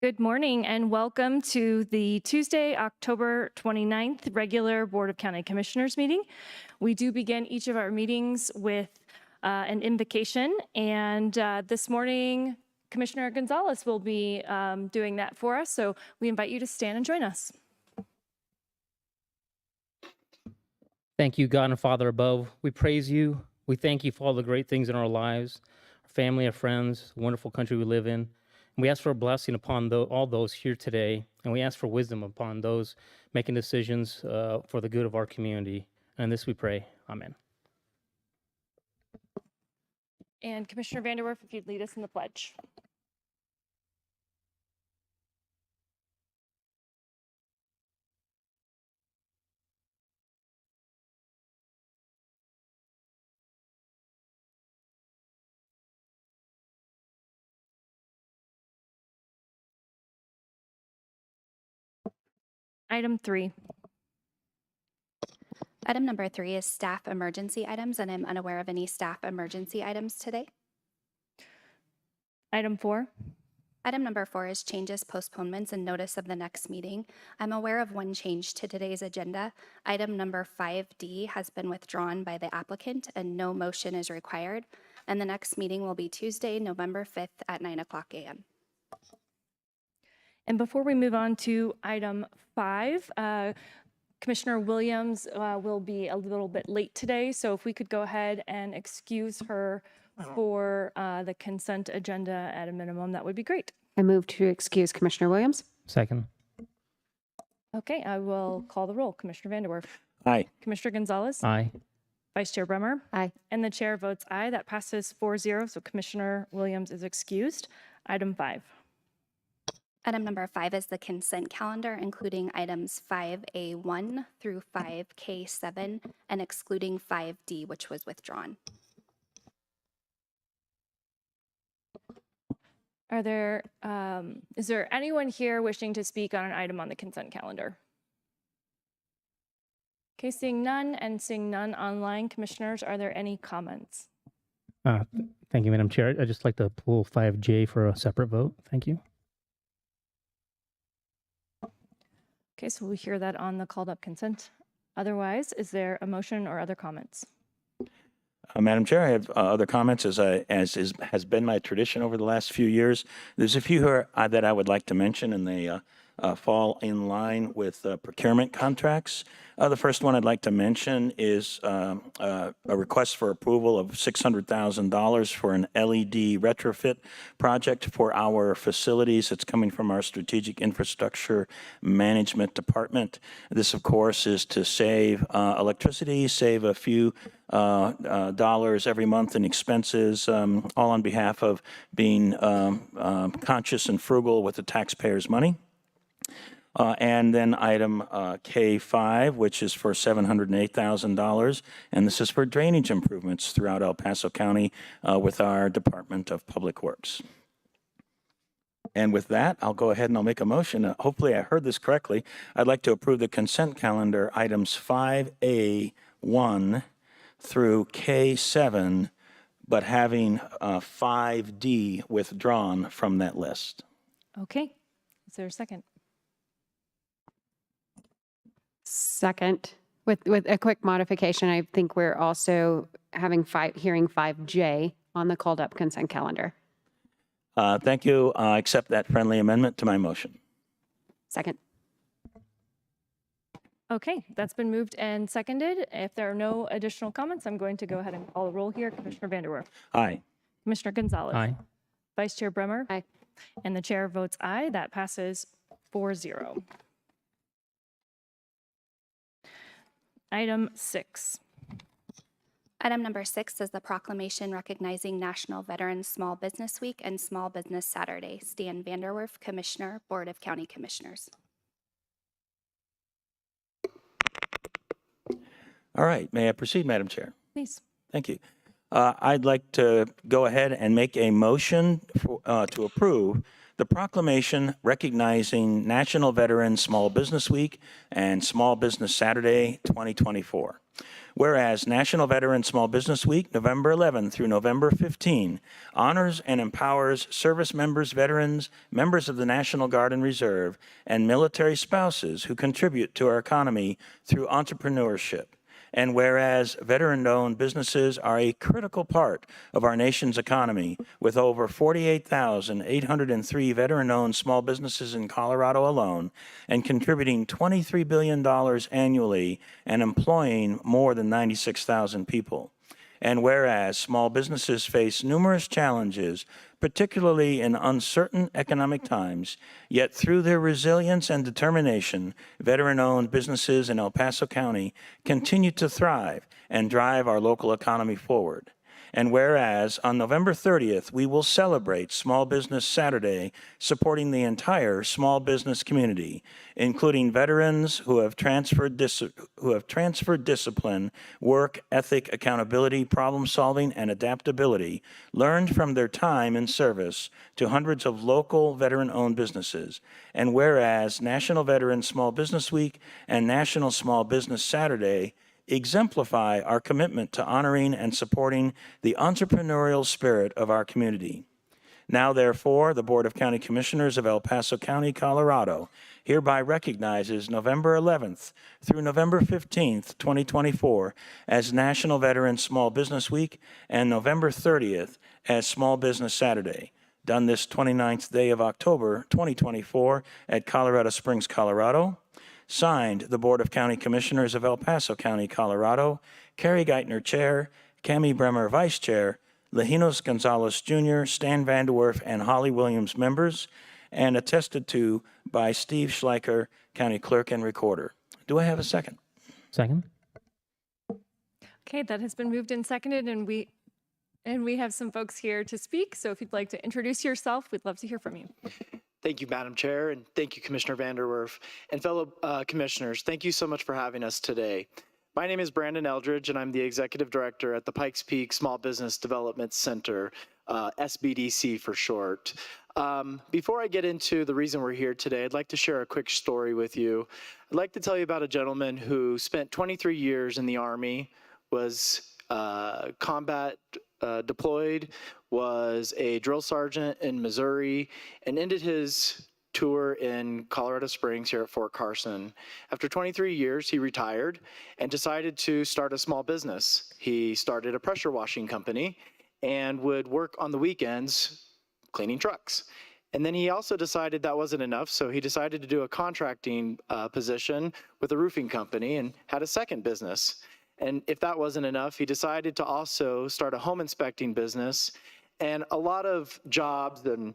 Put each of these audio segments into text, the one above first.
Good morning and welcome to the Tuesday, October 29th regular Board of County Commissioners meeting. We do begin each of our meetings with an invocation, and this morning Commissioner Gonzalez will be doing that for us, so we invite you to stand and join us. Thank you, God and Father above. We praise you. We thank you for all the great things in our lives, our family, our friends, the wonderful country we live in. And we ask for a blessing upon all those here today, and we ask for wisdom upon those making decisions for the good of our community. And this we pray. Amen. And Commissioner Vanderwerf, if you'd lead us in the pledge. Item 3. Item number 3 is staff emergency items, and I'm unaware of any staff emergency items today. Item 4. Item number 4 is changes, postponements, and notice of the next meeting. I'm aware of one change to today's agenda. Item number 5D has been withdrawn by the applicant and no motion is required. And the next meeting will be Tuesday, November 5th at 9:00 a.m. And before we move on to item 5, Commissioner Williams will be a little bit late today, so if we could go ahead and excuse her for the consent agenda at a minimum, that would be great. I move to excuse Commissioner Williams. Second. Okay, I will call the roll. Commissioner Vanderwerf. Aye. Commissioner Gonzalez. Aye. Vice Chair Bremer. Aye. And the chair votes aye. That passes 4-0, so Commissioner Williams is excused. Item 5. Item number 5 is the consent calendar, including items 5A1 through 5K7 and excluding 5D, which was withdrawn. Is there anyone here wishing to speak on an item on the consent calendar? Okay, seeing none and seeing none online, commissioners, are there any comments? Thank you, Madam Chair. I'd just like to pull 5J for a separate vote. Thank you. Okay, so we'll hear that on the called up consent. Otherwise, is there a motion or other comments? Madam Chair, I have other comments has been my tradition over the last few years. There's a few here that I would like to mention, and they fall in line with procurement contracts. The first one I'd like to mention is a request for approval of $600,000 for an LED retrofit project for our facilities. It's coming from our Strategic Infrastructure Management Department. This, of course, is to save electricity, save a few dollars every month in expenses, all on behalf of being conscious and frugal with the taxpayers' money. And then item K5, which is for $708,000, and this is for drainage improvements throughout El Paso County with our Department of Public Works. And with that, I'll go ahead and I'll make a motion. Hopefully I heard this correctly. I'd like to approve the consent calendar items 5A1 through K7, but having 5D withdrawn from that list. Okay, is there a second? Second, with a quick modification, I think we're also having hearing 5J on the called up consent calendar. Thank you. I accept that friendly amendment to my motion. Second. Okay, that's been moved and seconded. If there are no additional comments, I'm going to go ahead and call the roll here. Commissioner Vanderwerf. Aye. Commissioner Gonzalez. Aye. Vice Chair Bremer. Aye. And the chair votes aye. That passes 4-0. Item 6. Item number 6 is the proclamation recognizing National Veterans Small Business Week and Small Business Saturday. Stan Vanderwerf, Commissioner, Board of County Commissioners. All right. May I proceed, Madam Chair? Please. Thank you. I'd like to go ahead and make a motion to approve the proclamation recognizing National Veterans Small Business Week and Small Business Saturday 2024. Whereas National Veteran Small Business Week, November 11 through November 15, honors and empowers service members, veterans, members of the National Guard and Reserve, and military spouses who contribute to our economy through entrepreneurship. And whereas veteran-owned businesses are a critical part of our nation's economy, with over 48,803 veteran-owned small businesses in Colorado alone, and contributing $23 billion annually and employing more than 96,000 people. And whereas small businesses face numerous challenges, particularly in uncertain economic times, yet through their resilience and determination, veteran-owned businesses in El Paso County continue to thrive and drive our local economy forward. And whereas on November 30th, we will celebrate Small Business Saturday, supporting the entire small business community, including veterans who have transferred discipline, work ethic, accountability, problem solving, and adaptability learned from their time in service to hundreds of local veteran-owned businesses. And whereas National Veteran Small Business Week and National Small Business Saturday exemplify our commitment to honoring and supporting the entrepreneurial spirit of our community. Now, therefore, the Board of County Commissioners of El Paso County, Colorado, hereby recognizes November 11th through November 15th, 2024, as National Veteran Small Business Week and November 30th as Small Business Saturday, done this 29th day of October, 2024, at Colorado Springs, Colorado. Signed, the Board of County Commissioners of El Paso County, Colorado, Carrie Geithner, Chair, Cami Bremer, Vice Chair, Lejinos Gonzalez Jr., Stan Vanderwerf, and Holly Williams, members, and attested to by Steve Schleicher, County Clerk and Recorder. Do I have a second? Second? Okay, that has been moved and seconded, and we have some folks here to speak. So if you'd like to introduce yourself, we'd love to hear from you. Thank you, Madam Chair, and thank you, Commissioner Vanderwerf. And fellow commissioners, thank you so much for having us today. My name is Brandon Eldridge, and I'm the Executive Director at the Pikes Peak Small Business Development Center, SBDC for short. Before I get into the reason we're here today, I'd like to share a quick story with you. I'd like to tell you about a gentleman who spent 23 years in the Army, was combat deployed, was a drill sergeant in Missouri, and ended his tour in Colorado Springs here at Fort Carson. After 23 years, he retired and decided to start a small business. He started a pressure washing company and would work on the weekends cleaning trucks. And then he also decided that wasn't enough, so he decided to do a contracting position with a roofing company and had a second business. And if that wasn't enough, he decided to also start a home inspecting business, and a lot of jobs and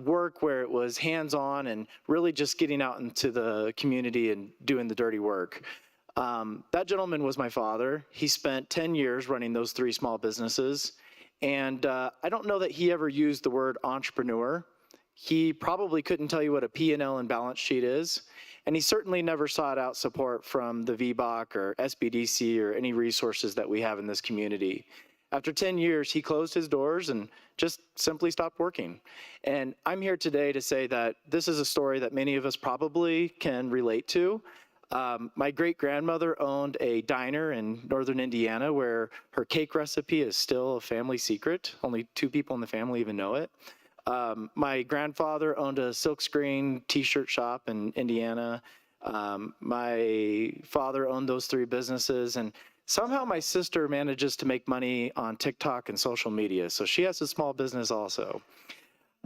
work where it was hands-on and really just getting out into the community and doing the dirty work. That gentleman was my father. He spent 10 years running those 3 small businesses, and I don't know that he ever used the word entrepreneur. He probably couldn't tell you what a P&L and balance sheet is. And he certainly never sought out support from the VBOC or SBDC or any resources that we have in this community. After 10 years, he closed his doors and just simply stopped working. And I'm here today to say that this is a story that many of us probably can relate to. My great-grandmother owned a diner in northern Indiana where her cake recipe is still a family secret. Only 2 people in the family even know it. My grandfather owned a silkscreen t-shirt shop in Indiana. My father owned those 3 businesses, and somehow my sister manages to make money on TikTok and social media, so she has a small business also.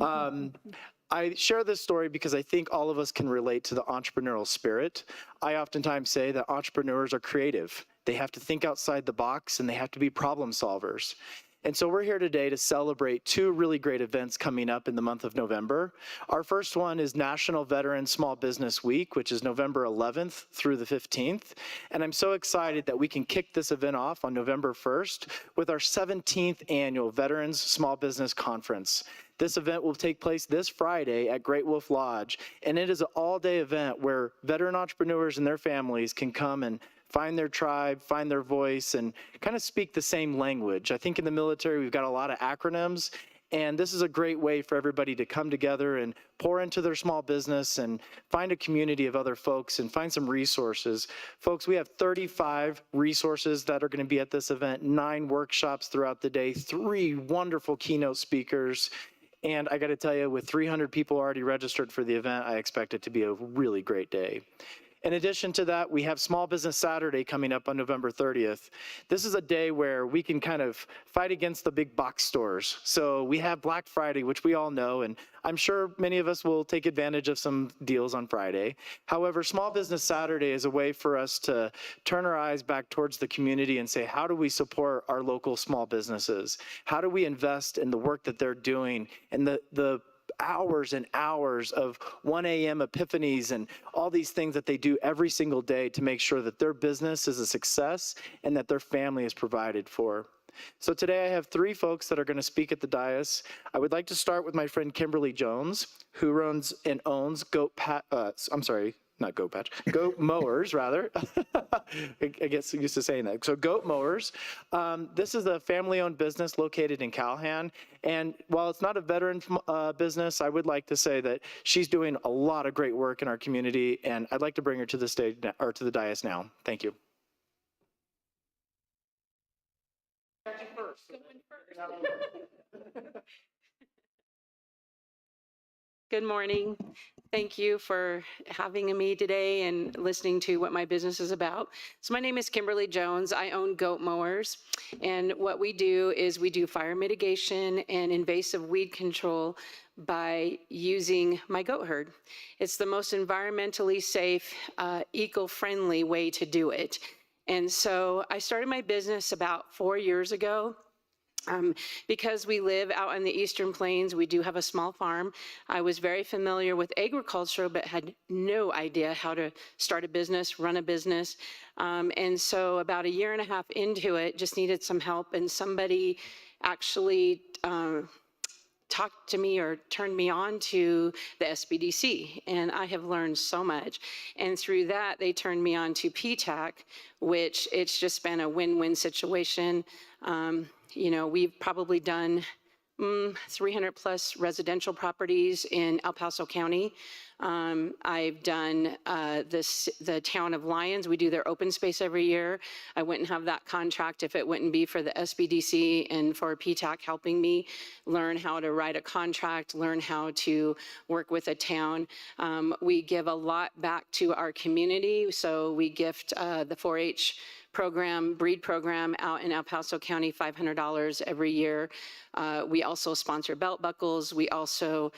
I share this story because I think all of us can relate to the entrepreneurial spirit. I oftentimes say that entrepreneurs are creative. They have to think outside the box, and they have to be problem solvers. And so we're here today to celebrate 2 really great events coming up in the month of November. Our first one is National Veteran Small Business Week, which is November 11th through the 15th. And I'm so excited that we can kick this event off on November 1st with our 17th annual Veterans Small Business Conference. This event will take place this Friday at Great Wolf Lodge, and it is an all-day event where veteran entrepreneurs and their families can come and find their tribe, find their voice, and kind of speak the same language. I think in the military, we've got a lot of acronyms, And this is a great way for everybody to come together and pour into their small business and find a community of other folks and find some resources. Folks, we have 35 resources that are going to be at this event, 9 workshops throughout the day, 3 wonderful keynote speakers. And I got to tell you, with 300 people already registered for the event, I expect it to be a really great day. In addition to that, we have Small Business Saturday coming up on November 30th. This is a day where we can kind of fight against the big box stores. So we have Black Friday, which we all know, and I'm sure many of us will take advantage of some deals on Friday. However, Small Business Saturday is a way for us to turn our eyes back towards the community and say, how do we support our local small businesses? How do we invest in the work that they're doing and the hours and hours of 1 a.m. epiphanies and all these things that they do every single day to make sure that their business is a success and that their family is provided for. So today I have 3 folks that are going to speak at the dais. I would like to start with my friend Kimberly Jones, who runs and owns Goat Mowers, rather. I guess used to saying that. So Goat Mowers. This is a family-owned business located in Calhan. And while it's not a veteran business, I would like to say that she's doing a lot of great work in our community. And I'd like to bring her to the stage or to the dais now. Thank you. Good morning. Thank you for having me today and listening to what my business is about. So my name is Kimberly Jones. I own Goat Mowers. And what we do is we do fire mitigation and invasive weed control by using my goat herd. It's the most environmentally safe, eco-friendly way to do it. And so I started my business about 4 years ago. Because we live out on the Eastern Plains, we do have a small farm. I was very familiar with agriculture, but had no idea how to start a business, run a business. And so about 1.5 years into it, just needed some help, and somebody actually talked to me or turned me on to the SBDC, and I have learned so much. And through that, they turned me on to PTAC, which it's just been a win-win situation. You know, we've probably done 300 plus residential properties in El Paso County. I've done the town of Lyons. We do their open space every year. I wouldn't have that contract if it wouldn't be for the SBDC and for PTAC helping me learn how to write a contract, learn how to work with a town. We give a lot back to our community. So we gift the 4-H program, breed program out in El Paso County, $500 every year. We also sponsor belt buckles. We also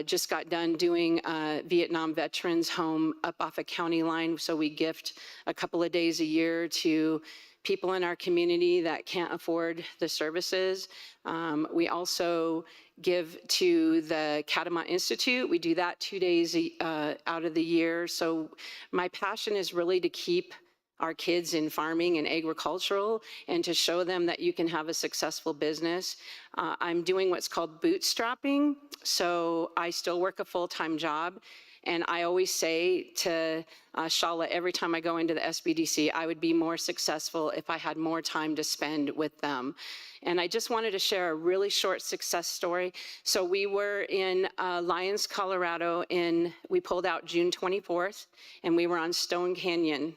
just got done doing Vietnam Veterans Home up off a county line. So we gift a couple of days a year to people in our community that can't afford the services. We also give to the Catamount Institute. We do that 2 days out of the year. So my passion is really to keep our kids in farming and agricultural and to show them that you can have a successful business. I'm doing what's called bootstrapping. So I still work a full-time job. And I always say to Shala every time I go into the SBDC, I would be more successful if I had more time to spend with them. And I just wanted to share a really short success story. So we were in Lyons, Colorado, we pulled out June 24th, and we were on Stone Canyon.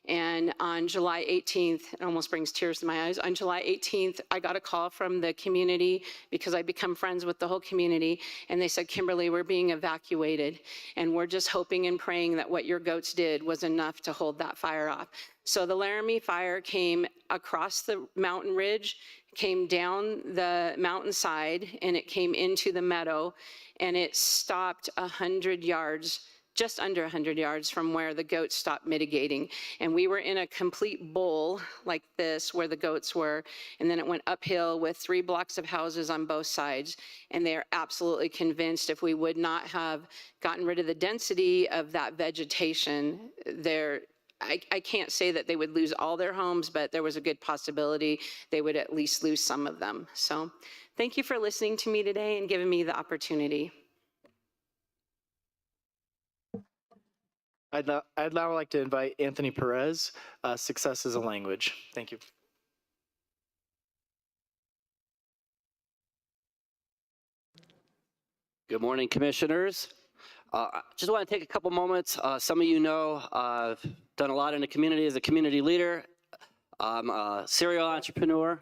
And on July 18th, it almost brings tears to my eyes, on July 18th, I got a call from the community because I become friends with the whole community. And they said, Kimberly, we're being evacuated. And we're just hoping and praying that what your goats did was enough to hold that fire off. So the Laramie fire came across the mountain ridge, came down the mountainside, and it came into the meadow. And it stopped 100 yards, just under 100 yards from where the goats stopped mitigating. And we were in a complete bowl like this where the goats were. And then it went uphill with 3 blocks of houses on both sides. And they are absolutely convinced if we would not have gotten rid of the density of that vegetation, I can't say that they would lose all their homes, but there was a good possibility they would at least lose some of them. So thank you for listening to me today and giving me the opportunity. I'd now like to invite Anthony Perez, Success is a Language. Thank you. Good morning, commissioners. Just want to take a couple moments. Some of you know I've done a lot in the community as a community leader. I'm a serial entrepreneur.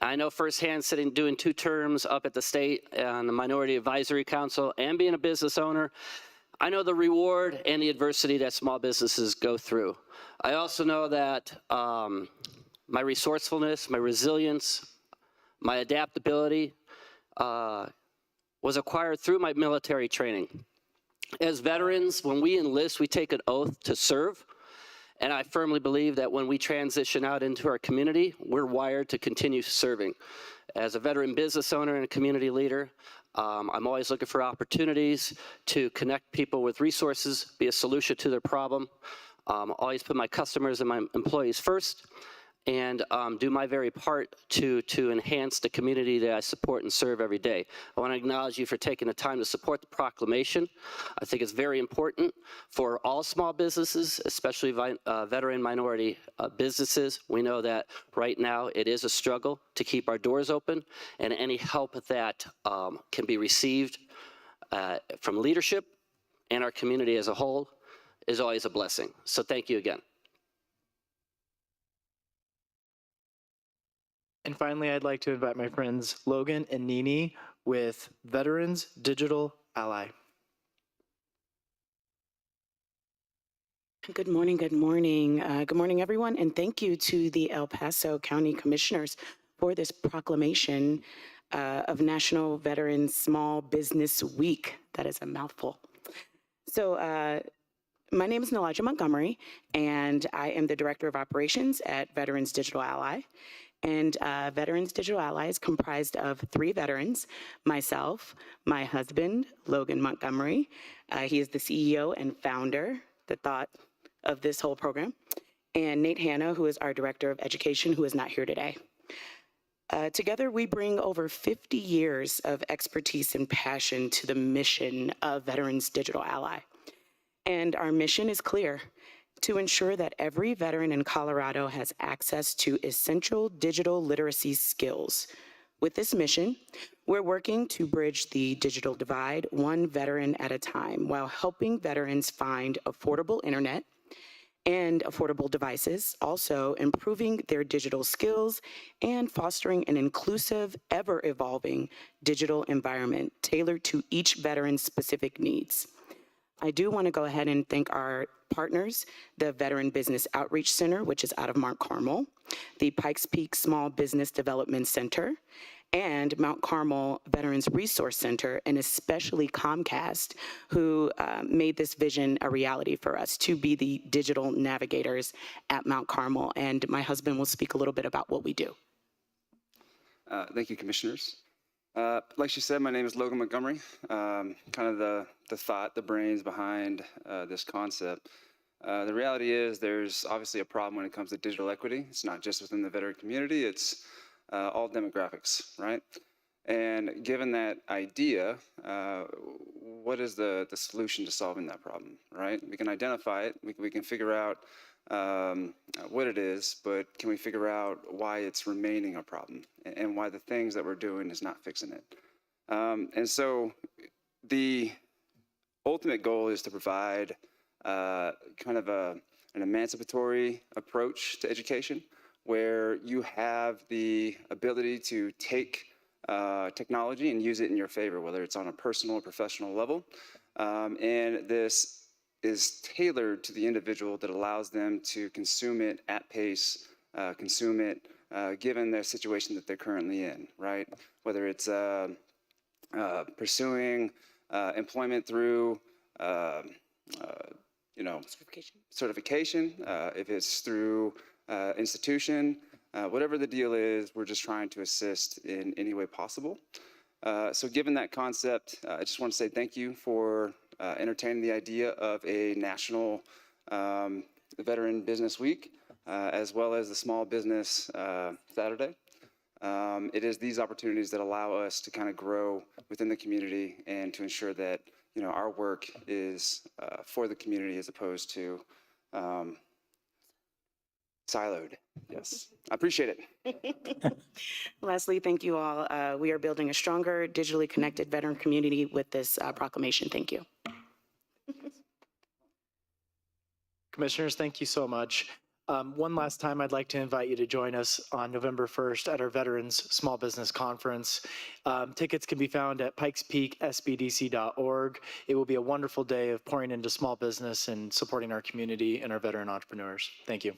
I know firsthand doing 2 terms up at the state and the Minority Advisory Council and being a business owner, I know the reward and the adversity that small businesses go through. I also know that my resourcefulness, my resilience, my adaptability was acquired through my military training. As veterans, when we enlist, we take an oath to serve. And I firmly believe that when we transition out into our community, we're wired to continue serving. As a veteran business owner and a community leader, I'm always looking for opportunities to connect people with resources, be a solution to their problem, always put my customers and my employees first, and do my very part to enhance the community that I support and serve every day. I want to acknowledge you for taking the time to support the proclamation. I think it's very important for all small businesses, especially veteran minority businesses. We know that right now it is a struggle to keep our doors open, and any help that can be received from leadership and our community as a whole is always a blessing. So thank you again. And finally, I'd like to invite my friends Logan and Nini with Veterans Digital Ally. Good morning, good morning. Good morning, everyone, and thank you to the El Paso County Commissioners for this proclamation of National Veterans Small Business Week. That is a mouthful. So my name is Nelijah Montgomery, and I am the Director of Operations at Veterans Digital Ally. And Veterans Digital Ally is comprised of 3 veterans, myself, my husband, Logan Montgomery. He is the CEO and founder, the thought of this whole program, and Nate Hanna, who is our Director of Education, who is not here today. Together, we bring over 50 years of expertise and passion to the mission of Veterans Digital Ally. And our mission is clear: to ensure that every veteran in Colorado has access to essential digital literacy skills. With this mission, we're working to bridge the digital divide one veteran at a time while helping veterans find affordable internet and affordable devices, also improving their digital skills and fostering an inclusive, ever-evolving digital environment tailored to each veteran's specific needs. I do want to go ahead and thank our partners, the Veteran Business Outreach Center, which is out of Mount Carmel, the Pikes Peak Small Business Development Center, and Mount Carmel Veterans Resource Center, and especially Comcast, who made this vision a reality for us to be the digital navigators at Mount Carmel. And my husband will speak a little bit about what we do. Thank you, commissioners. Like she said, my name is Logan Montgomery. Kind of the thought, the brains behind this concept. The reality is there's obviously a problem when it comes to digital equity. It's not just within the veteran community, it's all demographics, right? And given that idea, what is the solution to solving that problem, right? We can identify it, we can figure out what it is, but can we figure out why it's remaining a problem and why the things that we're doing is not fixing it? And so the ultimate goal is to provide kind of an emancipatory approach to education where you have the ability to take technology and use it in your favor, whether it's on a personal or professional level. And this is tailored to the individual that allows them to consume it at pace, consume it given the situation that they're currently in, right? Whether it's pursuing employment through, certification, if it's through institution, whatever the deal is, we're just trying to assist in any way possible. So given that concept, I just want to say thank you for entertaining the idea of a national Veteran Business Week, as well as the Small Business Saturday. It is these opportunities that allow us to kind of grow within the community and to ensure that our work is for the community as opposed to Siloed. Yes, I appreciate it. Lastly, thank you all. We are building a stronger, digitally connected veteran community with this proclamation. Thank you. Commissioners, thank you so much. One last time, I'd like to invite you to join us on November 1st at our Veterans Small Business Conference. Tickets can be found at pikespeaksbdc.org. It will be a wonderful day of pouring into small business and supporting our community and our veteran entrepreneurs. Thank you.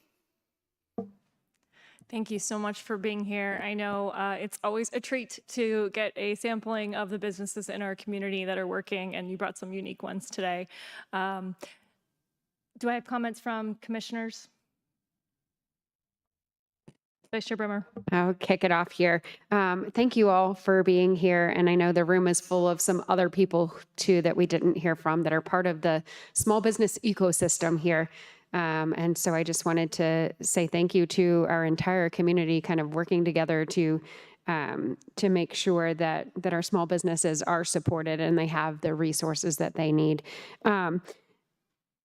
Thank you so much for being here. I know it's always a treat to get a sampling of the businesses in our community that are working, and you brought some unique ones today. Do I have comments from commissioners? Vice Chair Bremer. I'll kick it off here. Thank you all for being here. And I know the room is full of some other people too that we didn't hear from that are part of the small business ecosystem here. And so I just wanted to say thank you to our entire community kind of working together to make sure that our small businesses are supported and they have the resources that they need.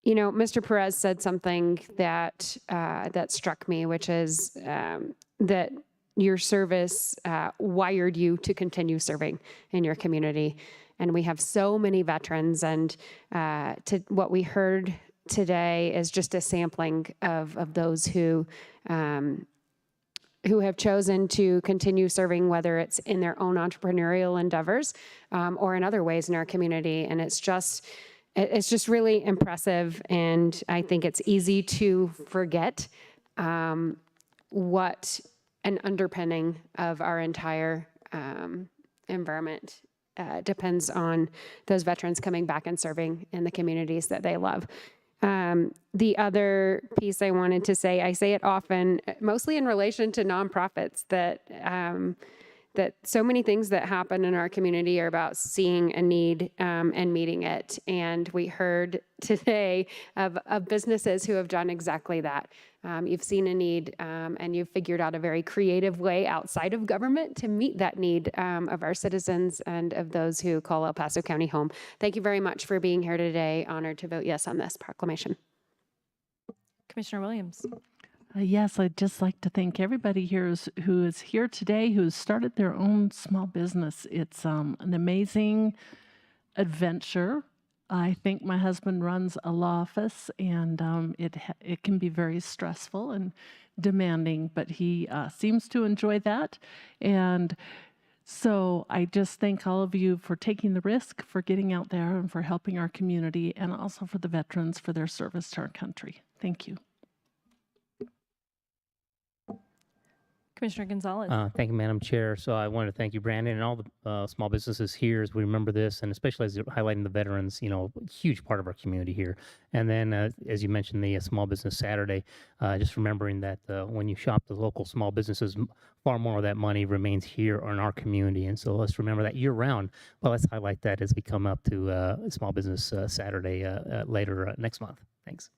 You know, Mr. Perez said something that that struck me, which is that your service wired you to continue serving in your community. And we have so many veterans, and what we heard today is just a sampling of those who have chosen to continue serving, whether it's in their own entrepreneurial endeavors or in other ways in our community. And it's just really impressive, and I think it's easy to forget what an underpinning of our entire environment depends on those veterans coming back and serving in the communities that they love. The other piece I wanted to say, I say it often, mostly in relation to nonprofits, that so many things that happen in our community are about seeing a need and meeting it. And we heard today of businesses who have done exactly that. You've seen a need and you've figured out a very creative way outside of government to meet that need of our citizens and of those who call El Paso County home. Thank you very much for being here today. Honored to vote yes on this proclamation. Commissioner Williams. Yes, I'd just like to thank everybody here who is here today, who has started their own small business. It's an amazing adventure. I think my husband runs a law office, and it can be very stressful and demanding, but he seems to enjoy that. And so I just thank all of you for taking the risk, for getting out there, and for helping our community, and also for the veterans for their service to our country. Thank you. Commissioner Gonzalez. Thank you, Madam Chair. So I wanted to thank you, Brandon, and all the small businesses here as we remember this, and especially as you're highlighting the veterans, you know, a huge part of our community here. And then, as you mentioned, the Small Business Saturday, just remembering that when you shop the local small businesses, far more of that money remains here in our community. And so let's remember that year round. Well, let's highlight that as we come up to Small Business Saturday later next month. Thanks.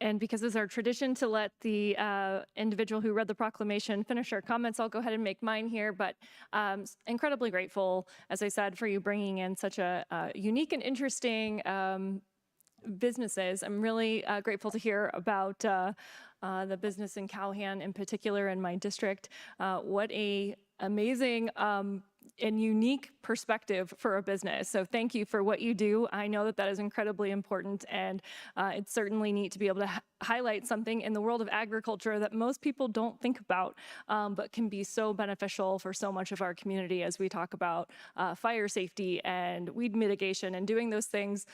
And because it's our tradition to let the individual who read the proclamation finish our comments, I'll go ahead and make mine here. But incredibly grateful, as I said, for you bringing in such a unique and interesting businesses. I'm really grateful to hear about the business in Cowhan in particular in my district. What a amazing and unique perspective for a business. So thank you for what you do. I know that that is incredibly important, and it's certainly neat to be able to highlight something in the world of agriculture that most people don't think about, but can be so beneficial for so much of our community as we talk about fire safety and weed mitigation and doing those things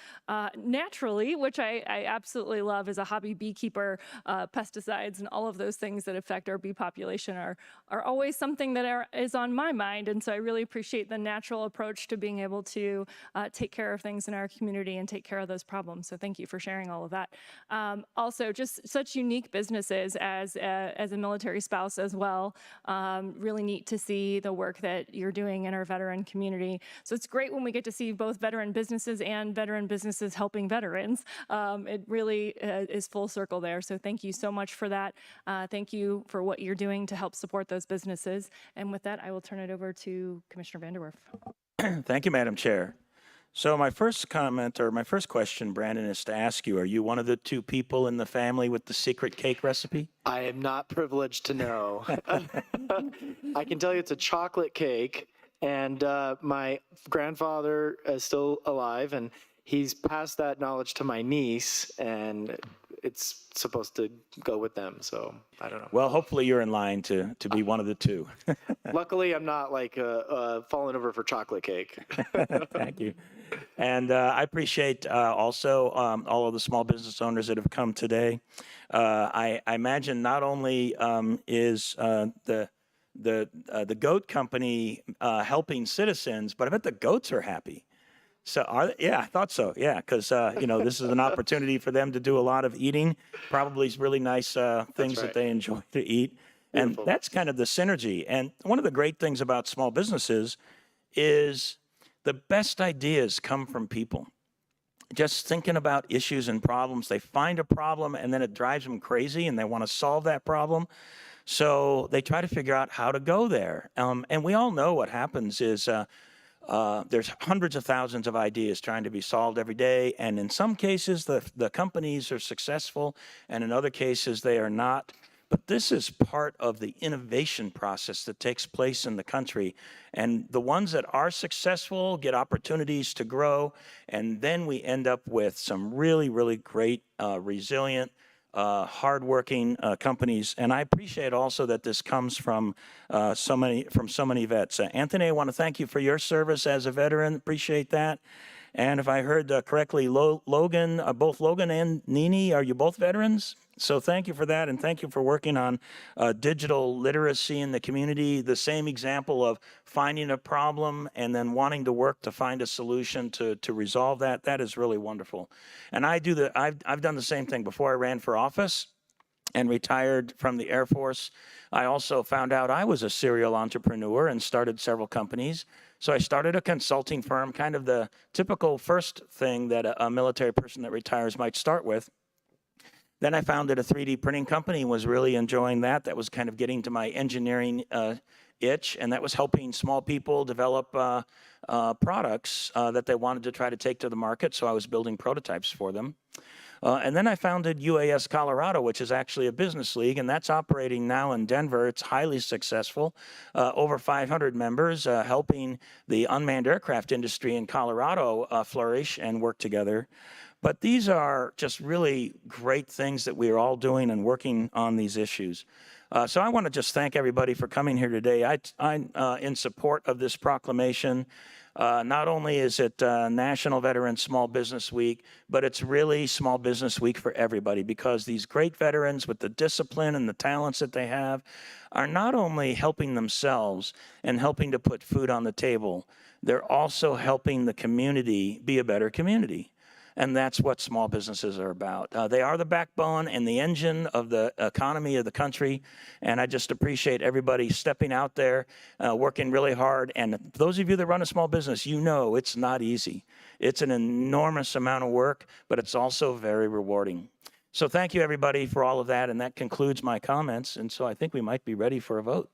naturally, which I absolutely love as a hobby beekeeper. Pesticides and all of those things that affect our bee population are always something that is on my mind, and so I really appreciate the natural approach to being able to take care of things in our community and take care of those problems. So thank you for sharing all of that. Also, just such unique businesses as a military spouse as well. Really neat to see the work that you're doing in our veteran community. So it's great when we get to see both veteran businesses and veteran businesses helping veterans. It really is full circle there. So thank you so much for that. Thank you for what you're doing to help support those businesses. And with that, I will turn it over to Commissioner Vanderwerf. Thank you, Madam Chair. So my first comment or my first question, Brandon, is to ask you, are you one of the 2 people in the family with the secret cake recipe? I am not privileged to know. I can tell you it's a chocolate cake, and my grandfather is still alive, and he's passed that knowledge to my niece, and it's supposed to go with them. So I don't know. Well, hopefully you're in line to be one of the 2. Luckily, I'm not like falling over for chocolate cake. Thank you. And I appreciate also all of the small business owners that have come today. I imagine not only is the goat company helping citizens, but I bet the goats are happy. So yeah, I thought so. Yeah, because this is an opportunity for them to do a lot of eating, probably really nice things that right. they enjoy to eat. And Beautiful. that's kind of the synergy. And one of the great things about small businesses is the best ideas come from people. Just thinking about issues and problems, they find a problem and then it drives them crazy and they want to solve that problem. So they try to figure out how to go there. And we all know what happens is there's hundreds of thousands of ideas trying to be solved every day. And in some cases, the companies are successful, and in other cases, they are not. But this is part of the innovation process that takes place in the country. And the ones that are successful get opportunities to grow. And then we end up with some really, really great, resilient, hardworking companies. And I appreciate also that this comes from so many vets. Anthony, I want to thank you for your service as a veteran. Appreciate that. And if I heard correctly, Logan, both Logan and Nini, are you both veterans? So thank you for that, and thank you for working on digital literacy in the community. The same example of finding a problem and then wanting to work to find a solution to resolve that. That is really wonderful. And I've done the same thing before I ran for office and retired from the Air Force. I also found out I was a serial entrepreneur and started several companies. So I started a consulting firm, kind of the typical first thing that a military person that retires might start with. Then I founded a 3D printing company and was really enjoying that. That was kind of getting to my engineering itch, and that was helping small people develop products that they wanted to try to take to the market. So I was building prototypes for them. And then I founded UAS Colorado, which is actually a business league, and that's operating now in Denver. It's highly successful, over 500 members, helping the unmanned aircraft industry in Colorado flourish and work together. But these are just really great things that we are all doing and working on these issues. So I want to just thank everybody for coming here today. I'm in support of this proclamation. Not only is it National Veteran Small Business Week, but it's really Small Business Week for everybody, because these great veterans with the discipline and the talents that they have are not only helping themselves and helping to put food on the table, they're also helping the community be a better community. And that's what small businesses are about. They are the backbone and the engine of the economy of the country. And I just appreciate everybody stepping out there, working really hard. And those of you that run a small business, you know it's not easy. It's an enormous amount of work, but it's also very rewarding. So thank you, everybody, for all of that. And that concludes my comments. And so I think we might be ready for a vote.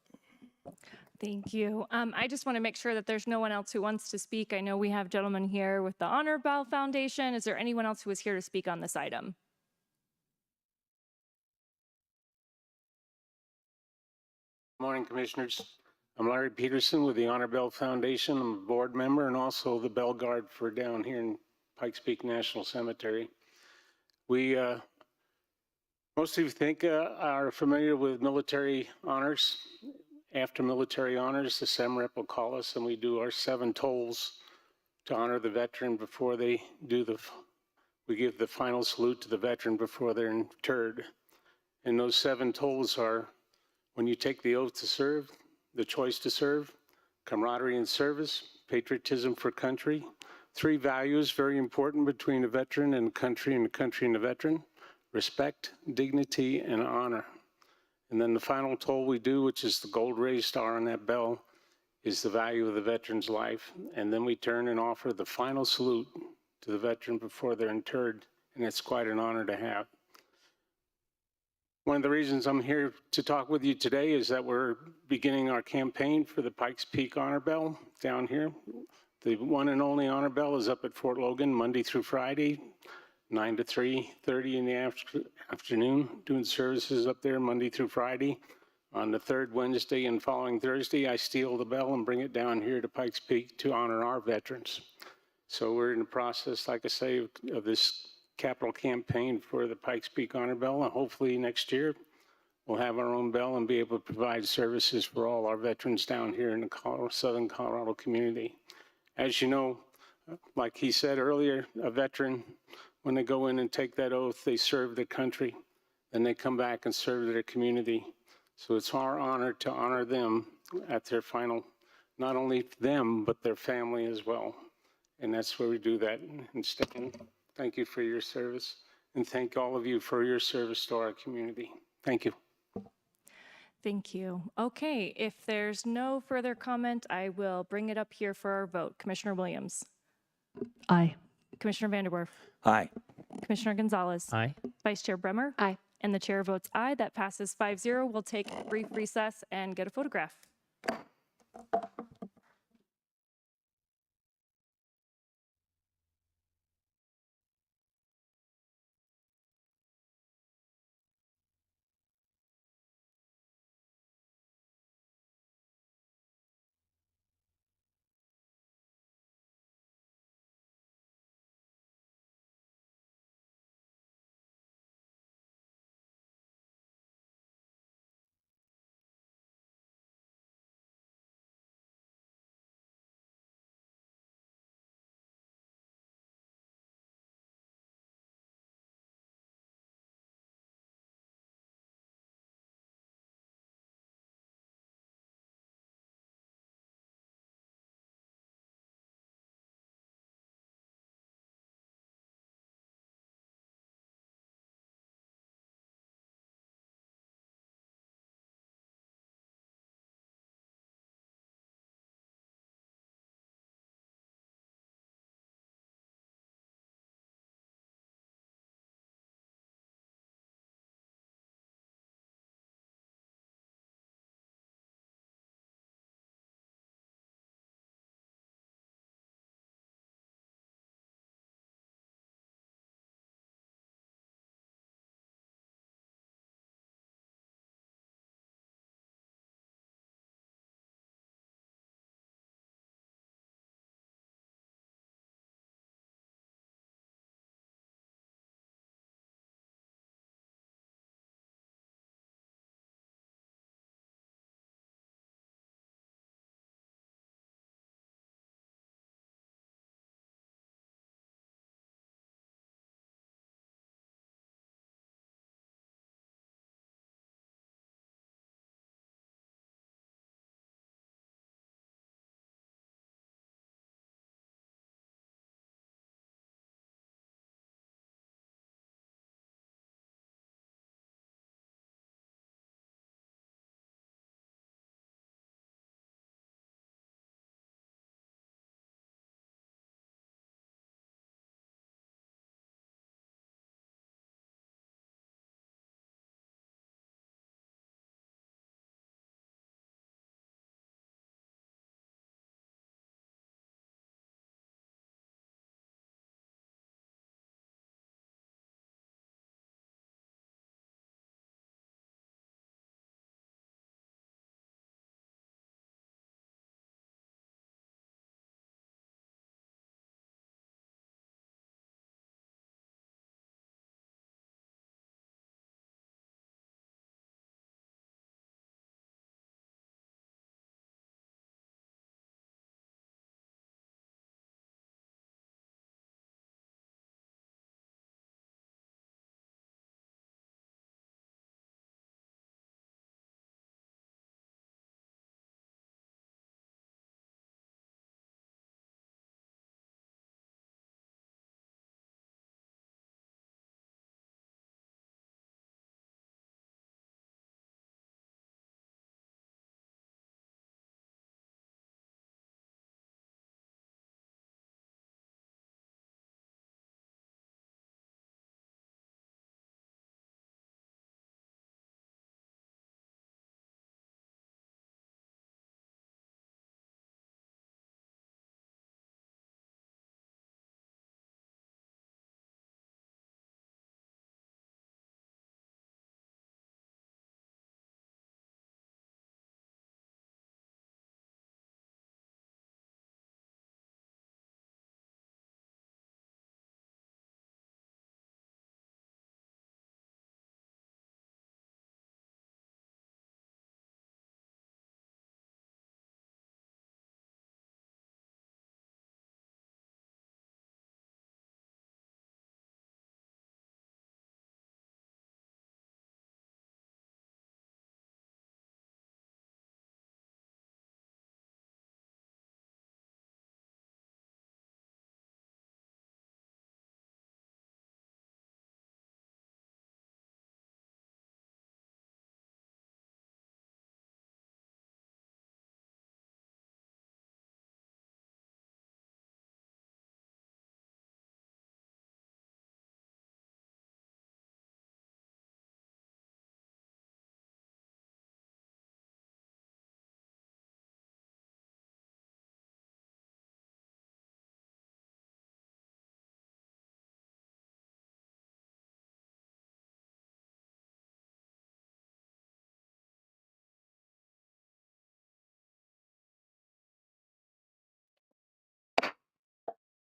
Thank you. I just want to make sure that there's no one else who wants to speak. I know we have gentlemen here with the Honor Bell Foundation. Is there anyone else who is here to speak on this item? Good morning, Commissioners. I'm Larry Peterson with the Honor Bell Foundation. I'm a board member and also the Bell Guard for down here in Pikes Peak National Cemetery. We, most of you think are familiar with military honors. After military honors, the SEMREP will call us and we do our 7 tolls to honor the veteran before they do we give the final salute to the veteran before they're interred. And those 7 tolls are: when you take the oath to serve, the choice to serve, camaraderie in service, patriotism for country, 3 values very important between a veteran and country and a veteran: respect, dignity, and honor. And then the final toll we do, which is the gold raised star on that bell, is the value of the veteran's life. And then we turn and offer the final salute to the veteran before they're interred, and it's quite an honor to have. One of the reasons I'm here to talk with you today is that we're beginning our campaign for the Pikes Peak Honor Bell down here. The one and only Honor Bell is up at Fort Logan Monday through Friday, 9 to 3:30 in the afternoon, doing services up there Monday through Friday. On the third Wednesday and following Thursday, I steal the bell and bring it down here to Pikes Peak to honor our veterans. So we're in the process, like I say, of this capital campaign for the Pikes Peak Honor Bell, and hopefully next year we'll have our own bell and be able to provide services for all our veterans down here in the Southern Colorado community. As you know, like he said earlier, a veteran, when they go in and take that oath, they serve their country, then they come back and serve their community. So it's our honor to honor them at their final, not only them, but their family as well. And that's where we do that. And Stan, thank you for your service. And thank all of you for your service to our community. Thank you. Thank you. Okay, if there's no further comment, I will bring it up here for our vote. Commissioner Williams, Aye. Commissioner Vanderwerf, Aye. Commissioner Gonzalez, Aye. Vice Chair Bremer, Aye. and the chair votes aye. That passes 5-0. We'll take a brief recess and get a photograph.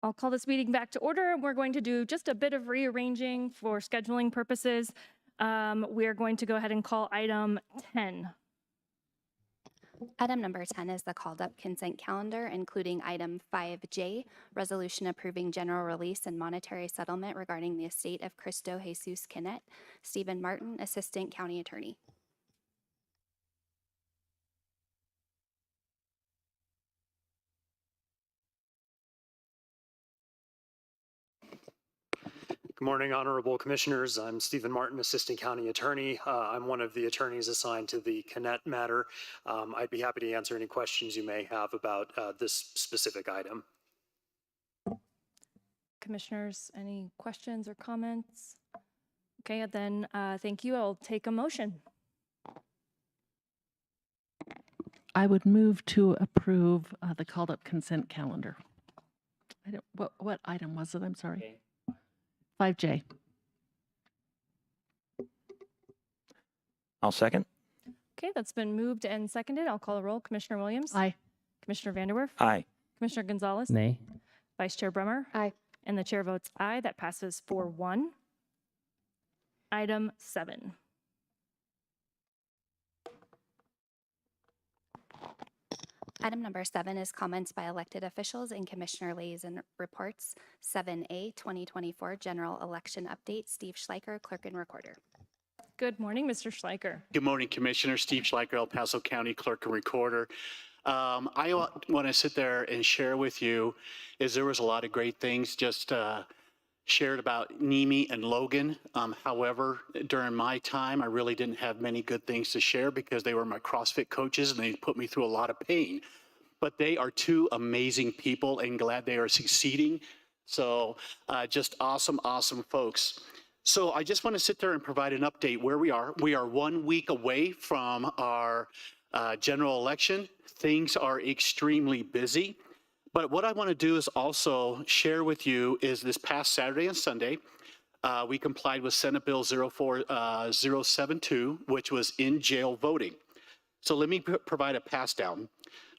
I'll call this meeting back to order. We're going to do just a bit of rearranging for scheduling purposes. We are going to go ahead and call item 10. Item number 10 is the called up consent calendar, including item 5J, resolution approving general release and monetary settlement regarding the estate of Cristo Jesus Canet. Stephen Martin, Assistant County Attorney. Good morning, honorable commissioners. I'm Stephen Martin, Assistant County Attorney. I'm one of the attorneys assigned to the Canet matter. I'd be happy to answer any questions you may have about this specific item. Commissioners, any questions or comments? Okay, then thank you. I'll take a motion. I would move to approve the called up consent calendar. I don't, what item was it? I'm sorry. 5J. I'll second. Okay, that's been moved and seconded. I'll call a roll. Commissioner Williams? Aye. Commissioner Vanderwerf? Aye. Commissioner Gonzalez? Nay. Vice Chair Brummer? Aye. And the chair votes aye. That passes 4-1. Item 7. Item number 7 is comments by elected officials and Commissioner liaison reports. 7A, 2024 General Election Update. Steve Schleicher, Clerk and Recorder. Good morning, Mr. Schleicher. Good morning, Commissioner. Steve Schleicher, El Paso County Clerk and Recorder. I want to sit there and share with you is there was a lot of great things just shared about Nimi and Logan. However, during my time, I really didn't have many good things to share because they were my CrossFit coaches and they put me through a lot of pain. But they are two amazing people and glad they are succeeding. So just awesome, awesome folks. So I just want to sit there and provide an update where we are. We are 1 week away from our general election. Things are extremely busy. But what I want to do is also share with you is this past Saturday and Sunday, we complied with Senate Bill 04072, which was in jail voting. So let me provide a pass down.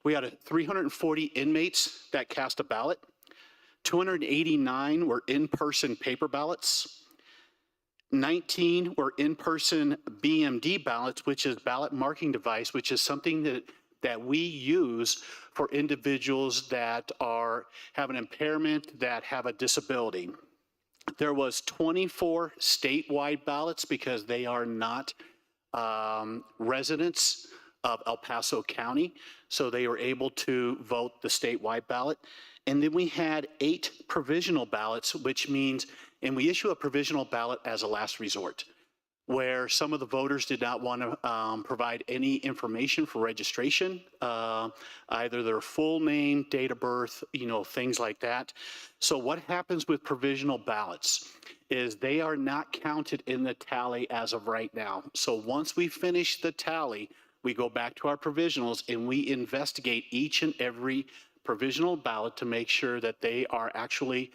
We had 340 inmates that cast a ballot. 289 were in-person paper ballots. 19 were in-person BMD ballots, which is ballot marking device, which is something that we use for individuals that have an impairment, that have a disability. There was 24 statewide ballots because they are not residents of El Paso County, so they were able to vote the statewide ballot. And then we had 8 provisional ballots, which means, and we issue a provisional ballot as a last resort, where some of the voters did not want to provide any information for registration, either their full name, date of birth, things like that. So what happens with provisional ballots is they are not counted in the tally as of right now. So once we finish the tally, we go back to our provisionals and we investigate each and every provisional ballot to make sure that they are actually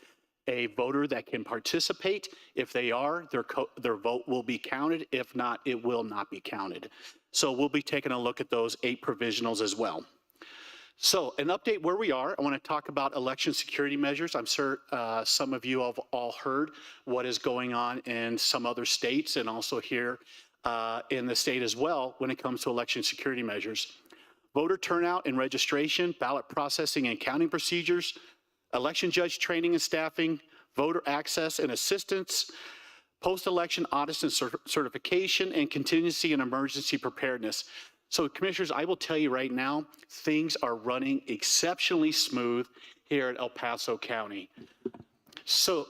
a voter that can participate. If they are, their vote will be counted. If not, it will not be counted. So we'll be taking a look at those 8 provisionals as well. So an update where we are. I want to talk about election security measures. I'm sure some of you have all heard what is going on in some other states and also here in the state as well when it comes to election security measures. Voter turnout and registration, ballot processing and counting procedures, election judge training and staffing, voter access and assistance, post-election audits and certification, and contingency and emergency preparedness. So commissioners, I will tell you right now, things are running exceptionally smooth here at El Paso County. So,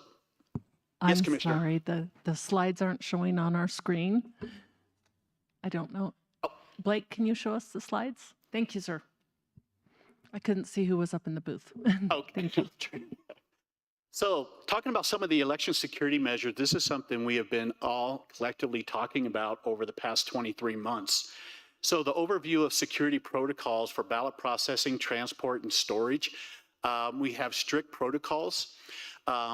yes, I'm Commissioner. sorry, the slides aren't showing on our screen. I don't know. Blake, can you show us the slides? Thank you, sir. I couldn't see who was up in the booth. Okay. Thank you. So talking about some of the election security measures, this is something we have been all collectively talking about over the past 23 months. So the overview of security protocols for ballot processing, transport, and storage. We have strict protocols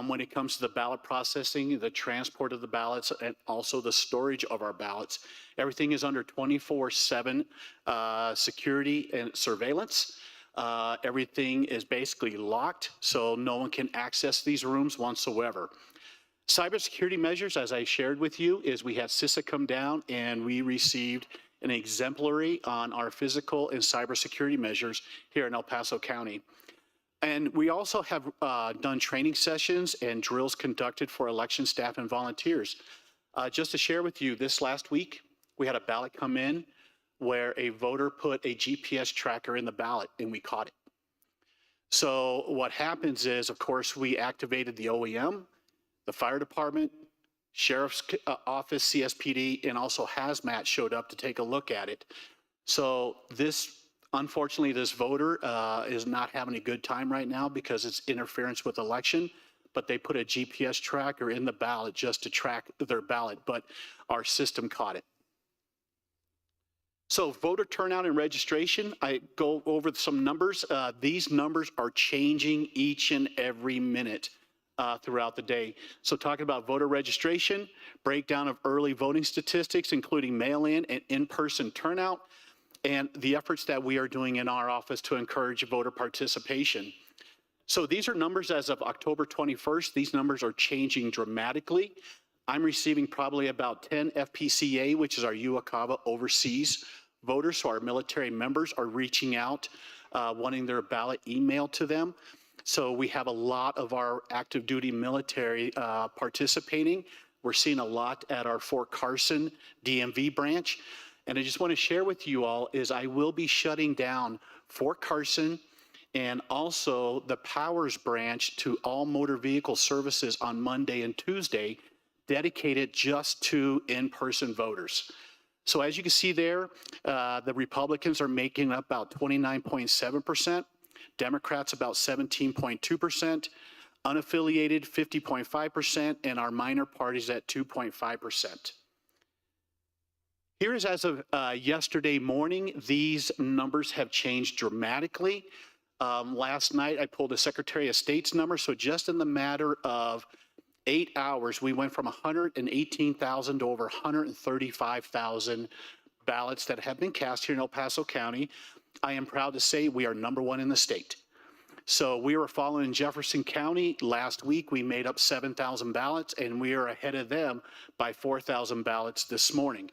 when it comes to the ballot processing, the transport of the ballots, and also the storage of our ballots. Everything is under 24/7 security and surveillance. Everything is basically locked, so no one can access these rooms whatsoever. Cybersecurity measures, as I shared with you, is we had CISA come down and we received an exemplary on our physical and cybersecurity measures here in El Paso County. And we also have done training sessions and drills conducted for election staff and volunteers. Just to share with you, this last week, we had a ballot come in where a voter put a GPS tracker in the ballot and we caught it. So what happens is, of course, we activated the OEM, the fire department, sheriff's office, CSPD, and also hazmat showed up to take a look at it. So unfortunately, this voter is not having a good time right now because it's interference with election, but they put a GPS tracker in the ballot just to track their ballot, but our system caught it. So voter turnout and registration, I go over some numbers. These numbers are changing each and every minute throughout the day. So talking about voter registration, breakdown of early voting statistics, including mail-in and in-person turnout, and the efforts that we are doing in our office to encourage voter participation. So these are numbers as of October 21st. These numbers are changing dramatically. I'm receiving probably about 10 FPCA, which is our UACAVA overseas voters. So our military members are reaching out, wanting their ballot emailed to them. So we have a lot of our active duty military participating. We're seeing a lot at our Fort Carson DMV branch. And I just want to share with you all is I will be shutting down Fort Carson and also the Powers branch to all motor vehicle services on Monday and Tuesday, dedicated just to in-person voters. So as you can see there, the Republicans are making up about 29.7%, Democrats about 17.2%, unaffiliated 50.5%, and our minor parties at 2.5%. Here is as of yesterday morning. These numbers have changed dramatically. Last night, I pulled a Secretary of State's number. So just in the matter of 8 hours, we went from 118,000 to over 135,000 ballots that have been cast here in El Paso County. I am proud to say we are #1 in the state. So we were following Jefferson County. Last week, we made up 7,000 ballots, and we are ahead of them by 4,000 ballots this morning.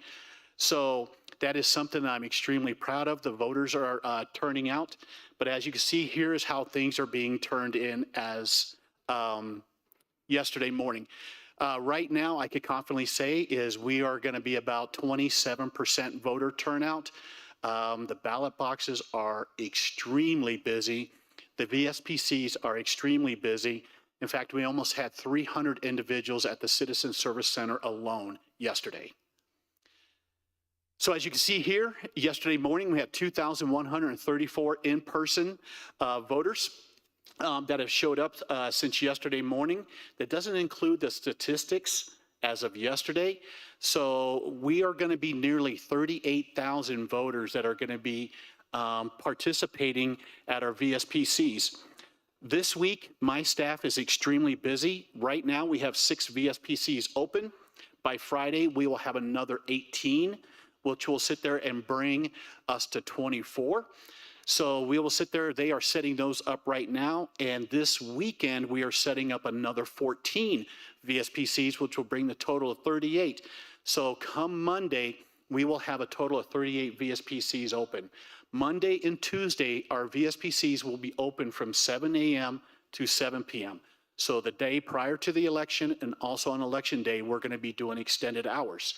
So that is something that I'm extremely proud of. The voters are turning out. But as you can see, here is how things are being turned in as yesterday morning. Right now, I could confidently say is we are going to be about 27% voter turnout. The ballot boxes are extremely busy. The VSPCs are extremely busy. In fact, we almost had 300 individuals at the Citizen Service Center alone yesterday. So as you can see here, yesterday morning, we had 2,134 in-person voters that have showed up since yesterday morning. That doesn't include the statistics as of yesterday. So we are going to be nearly 38,000 voters that are going to be participating at our VSPCs. This week, my staff is extremely busy. Right now, we have 6 VSPCs open. By Friday, we will have another 18, which will sit there and bring us to 24. So we will sit there. They are setting those up right now. And this weekend, we are setting up another 14 VSPCs, which will bring the total of 38. So come Monday, we will have a total of 38 VSPCs open. Monday and Tuesday, our VSPCs will be open from 7 a.m. to 7 p.m. So the day prior to the election and also on election day, we're going to be doing extended hours.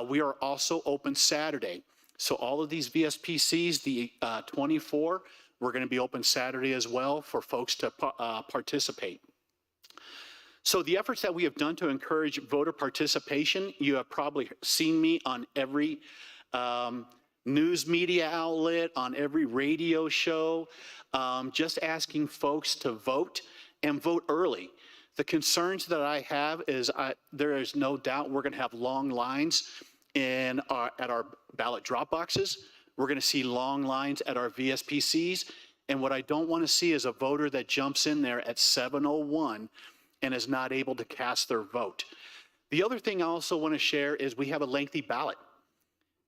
We are also open Saturday. So all of these VSPCs, the 24, we're going to be open Saturday as well for folks to participate. So the efforts that we have done to encourage voter participation, you have probably seen me on every news media outlet, on every radio show, just asking folks to vote and vote early. The concerns that I have is there is no doubt we're going to have long lines at our ballot drop boxes. We're going to see long lines at our VSPCs. And what I don't want to see is a voter that jumps in there at 7:01 and is not able to cast their vote. The other thing I also want to share is we have a lengthy ballot.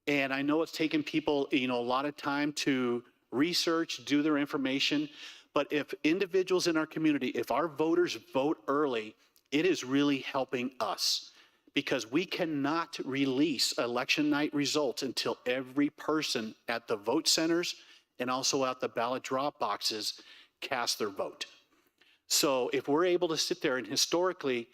And I know it's taken people, a lot of time to research, do their information. But if individuals in our community, if our voters vote early, it is really helping us, because we cannot release election night results until every person at the vote centers and also at the ballot drop boxes cast their vote. So if we're able to sit there, and historically,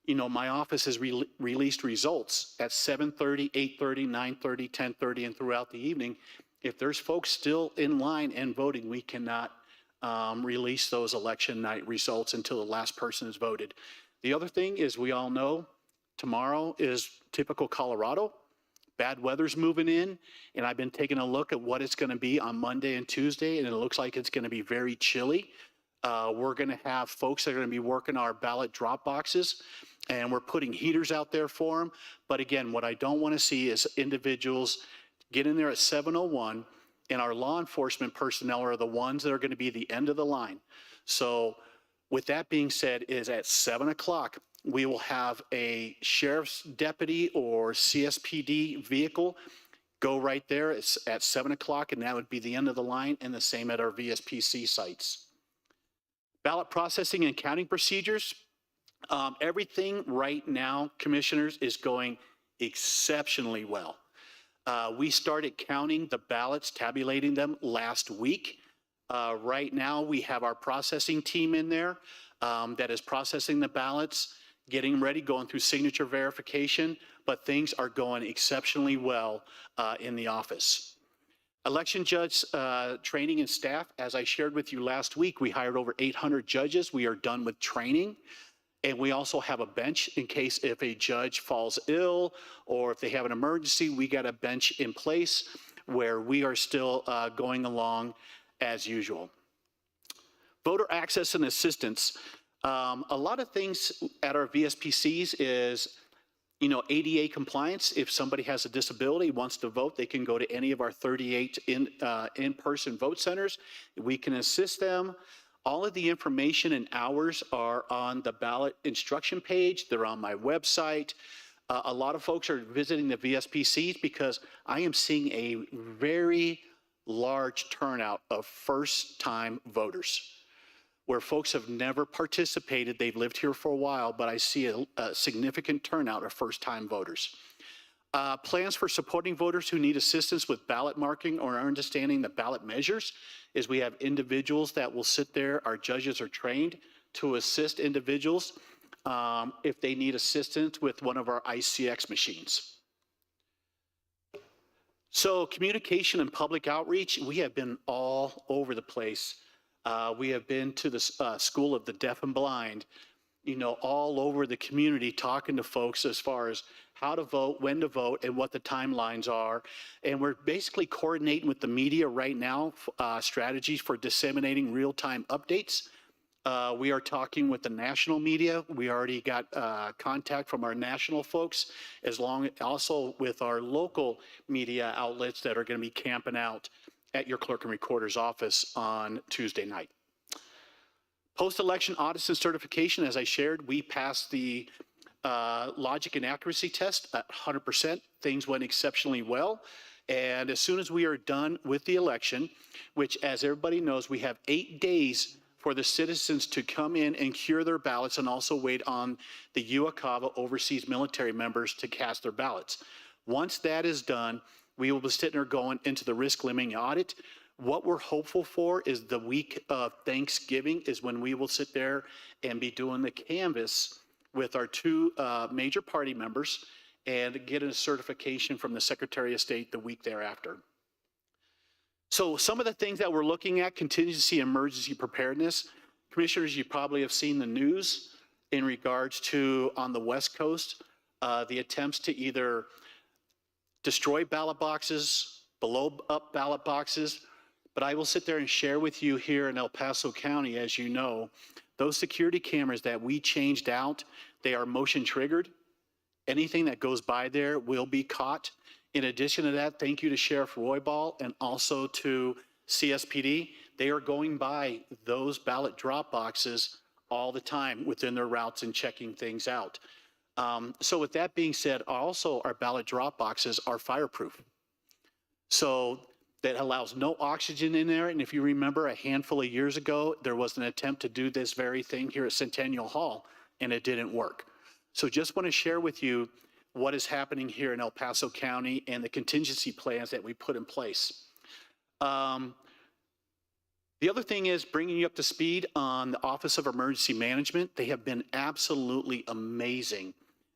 my office has released results at 7:30, 8:30, 9:30, 10:30, and throughout the evening. If there's folks still in line and voting, we cannot release those election night results until the last person has voted. The other thing is, we all know tomorrow is typical Colorado. Bad weather's moving in, and I've been taking a look at what it's going to be on Monday and Tuesday, and it looks like it's going to be very chilly. We're going to have folks that are going to be working our ballot drop boxes, and we're putting heaters out there for them. But again, what I don't want to see is individuals get in there at 7:01, and our law enforcement personnel are the ones that are going to be the end of the line. So with that being said, is at 7 o'clock, we will have a sheriff's deputy or CSPD vehicle go right there. It's at 7 o'clock, and that would be the end of the line, and the same at our VSPC sites. Ballot processing and counting procedures. Everything right now, commissioners, is going exceptionally well. We started counting the ballots, tabulating them last week. Right now, we have our processing team in there that is processing the ballots, getting ready, going through signature verification, but things are going exceptionally well in the office. Election judge training and staff, as I shared with you last week, we hired over 800 judges. We are done with training. And we also have a bench in case if a judge falls ill or if they have an emergency, we got a bench in place where we are still going along as usual. Voter access and assistance. A lot of things at our VSPCs is, ADA compliance. If somebody has a disability, wants to vote, they can go to any of our 38 in-person vote centers. We can assist them. All of the information and hours are on the ballot instruction page. They're on my website. A lot of folks are visiting the VSPCs because I am seeing a very large turnout of first-time voters, where folks have never participated. They've lived here for a while, but I see a significant turnout of first-time voters. Plans for supporting voters who need assistance with ballot marking or understanding the ballot measures is we have individuals that will sit there. Our judges are trained to assist individuals if they need assistance with one of our ICX machines. So communication and public outreach, we have been all over the place. We have been to the School of the Deaf and Blind, all over the community, talking to folks as far as how to vote, when to vote, and what the timelines are. And we're basically coordinating with the media right now, strategies for disseminating real-time updates. We are talking with the national media. We already got contact from our national folks, also with our local media outlets that are going to be camping out at your clerk and recorder's office on Tuesday night. Post-election audits and certification, as I shared, we passed the logic and accuracy test at 100%. Things went exceptionally well. And as soon as we are done with the election, which, as everybody knows, we have 8 days for the citizens to come in and cure their ballots and also wait on the UOCAVA overseas military members to cast their ballots. Once that is done, we will be sitting there going into the risk limiting audit. What we're hopeful for is the week of Thanksgiving is when we will sit there and be doing the canvass with our 2 major party members and get a certification from the Secretary of State the week thereafter. So some of the things that we're looking at: contingency emergency preparedness. Commissioners, you probably have seen the news in regards to, on the West Coast, the attempts to either destroy ballot boxes, blow up ballot boxes. But I will sit there and share with you here in El Paso County, as you know, those security cameras that we changed out, they are motion triggered. Anything that goes by there will be caught. In addition to that, thank you to Sheriff Roybal and also to CSPD. They are going by those ballot drop boxes all the time within their routes and checking things out. So with that being said, also our ballot drop boxes are fireproof. So that allows no oxygen in there. And if you remember, a handful of years ago, there was an attempt to do this very thing here at Centennial Hall, and it didn't work. So just want to share with you what is happening here in El Paso County and the contingency plans that we put in place. The other thing is bringing you up to speed on the Office of Emergency Management. They have been absolutely amazing.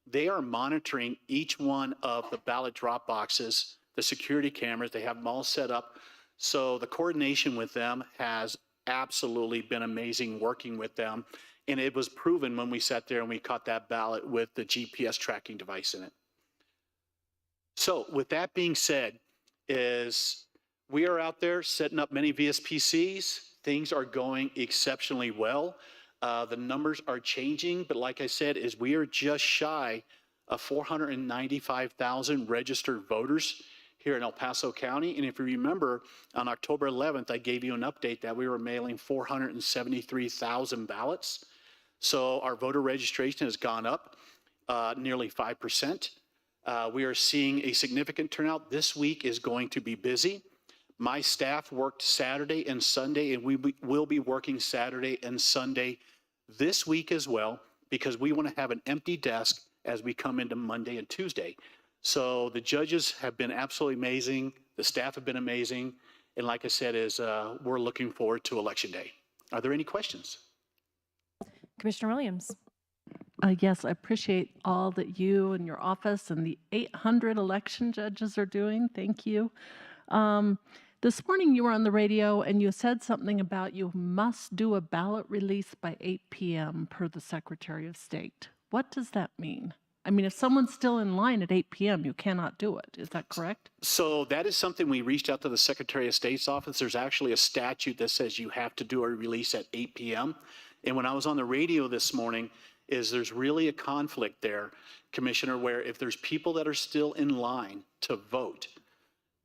They are monitoring each one of the ballot drop boxes, the security cameras. They have them all set up. So the coordination with them has absolutely been amazing working with them. And it was proven when we sat there and we caught that ballot with the GPS tracking device in it. So with that being said, is we are out there setting up many VSPCs. Things are going exceptionally well. The numbers are changing, but like I said, is we are just shy of 495,000 registered voters here in El Paso County. And if you remember, on October 11th, I gave you an update that we were mailing 473,000 ballots. So our voter registration has gone up nearly 5%. We are seeing a significant turnout. This week is going to be busy. My staff worked Saturday and Sunday, and we will be working Saturday and Sunday this week as well, because we want to have an empty desk as we come into Monday and Tuesday. So the judges have been absolutely amazing. The staff have been amazing. And like I said, we're looking forward to Election Day. Are there any questions? Commissioner Williams. Yes, I appreciate all that you and your office and the 800 election judges are doing. Thank you. This morning you were on the radio and you said something about you must do a ballot release by 8 p.m. per the Secretary of State. What does that mean? I mean, if someone's still in line at 8 p.m., you cannot do it. Is that correct? So that is something we reached out to the Secretary of State's office. There's actually a statute that says you have to do a release at 8 p.m. And when I was on the radio this morning, there's really a conflict there, Commissioner, where if there's people that are still in line to vote,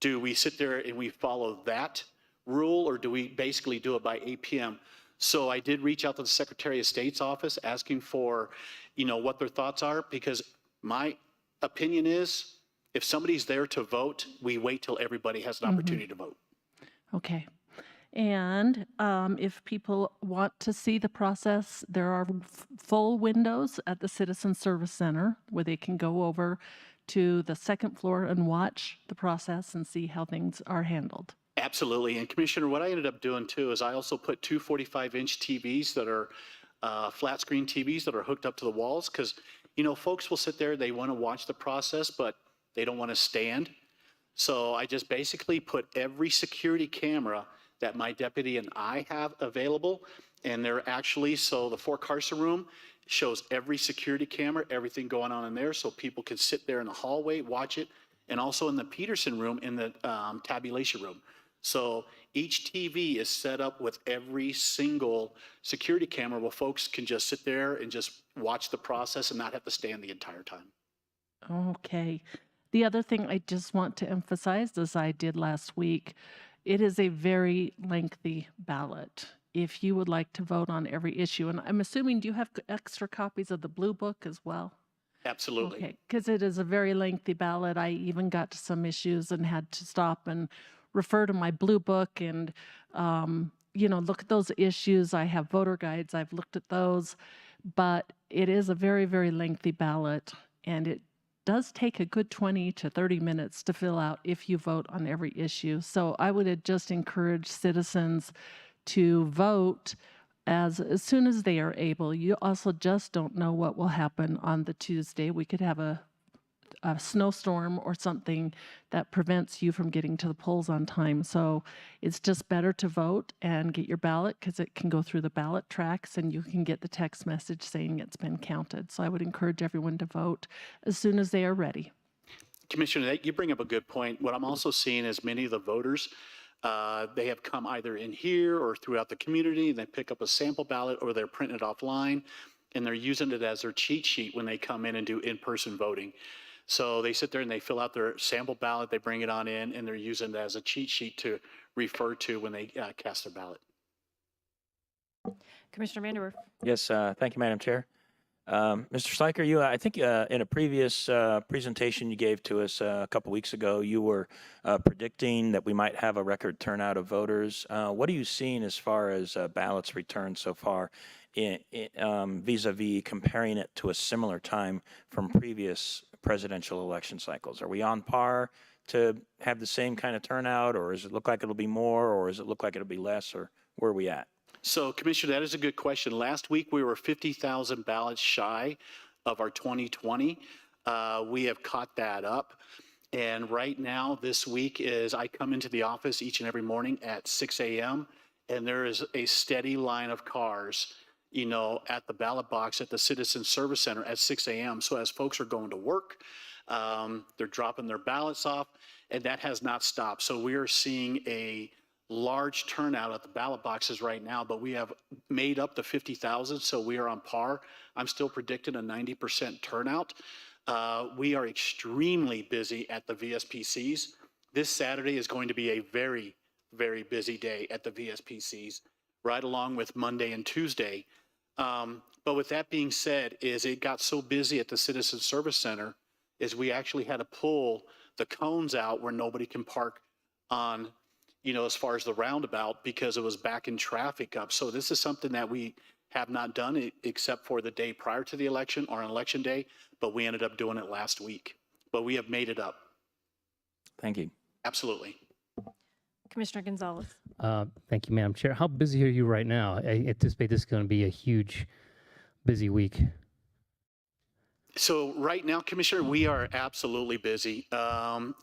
do we sit there and we follow that rule, or do we basically do it by 8 p.m.? So I did reach out to the Secretary of State's office asking for, what their thoughts are, because my opinion is if somebody's there to vote, we wait till everybody has an opportunity to vote. Okay. And if people want to see the process, there are full windows at the Citizen Service Center where they can go over to the second floor and watch the process and see how things are handled. Absolutely. And Commissioner, what I ended up doing too is I also put two 45-inch TVs that are flat screen TVs that are hooked up to the walls, because, folks will sit there, they want to watch the process, but they don't want to stand. So I just basically put every security camera that my deputy and I have available, and they're actually, so the Fort Carson room shows every security camera, everything going on in there, so people can sit there in the hallway, watch it, and also in the Peterson room, in the tabulation room. So each TV is set up with every single security camera where folks can just sit there and just watch the process and not have to stand the entire time. Okay. The other thing I just want to emphasize, as I did last week, it is a very lengthy ballot. If you would like to vote on every issue, and I'm assuming, do you have extra copies of the Blue Book as well? Absolutely. Okay, because it is a very lengthy ballot. I even got to some issues and had to stop and refer to my Blue Book and, look at those issues. I have voter guides. I've looked at those. But it is a very, very lengthy ballot, and it does take a good 20 to 30 minutes to fill out if you vote on every issue. So I would just encourage citizens to vote as soon as they are able. You also just don't know what will happen on the Tuesday. We could have a snowstorm or something that prevents you from getting to the polls on time. So it's just better to vote and get your ballot, because it can go through the ballot tracks and you can get the text message saying it's been counted. So I would encourage everyone to vote as soon as they are ready. Commissioner, you bring up a good point. What I'm also seeing is many of the voters, they have come either in here or throughout the community, and they pick up a sample ballot or they're printing it offline, and they're using it as their cheat sheet when they come in and do in-person voting. So they sit there and they fill out their sample ballot, they bring it on in, and they're using it as a cheat sheet to refer to when they cast their ballot. Commissioner Vanderwerf. Yes, thank you, Madam Chair. Mr. Sliker, I think in a previous presentation you gave to us a couple weeks ago, you were predicting that we might have a record turnout of voters. What are you seeing as far as ballots returned so far, vis-a-vis comparing it to a similar time from previous presidential election cycles? Are we on par to have the same kind of turnout, or does it look like it'll be more, or does it look like it'll be less, or where are we at? So, Commissioner, that is a good question. Last week, we were 50,000 ballots shy of our 2020. We have caught that up. And right now, this week I come into the office each and every morning at 6 a.m., and there is a steady line of cars, at the ballot box at the Citizen Service Center at 6 a.m. So as folks are going to work, they're dropping their ballots off, and that has not stopped. So we are seeing a large turnout at the ballot boxes right now, but we have made up the 50,000, so we are on par. I'm still predicting a 90% turnout. We are extremely busy at the VSPCs. This Saturday is going to be a very, very busy day at the VSPCs, right along with Monday and Tuesday. But with that being said, it got so busy at the Citizen Service Center is we actually had to pull the cones out where nobody can park on, as far as the roundabout, because it was backing traffic up. So this is something that we have not done except for the day prior to the election or on election day, but we ended up doing it last week. But we have made it up. Thank you. Absolutely. Commissioner Gonzalez. Thank you, Madam Chair. How busy are you right now? I anticipate this is going to be a huge, busy week. So right now, Commissioner, we are absolutely busy.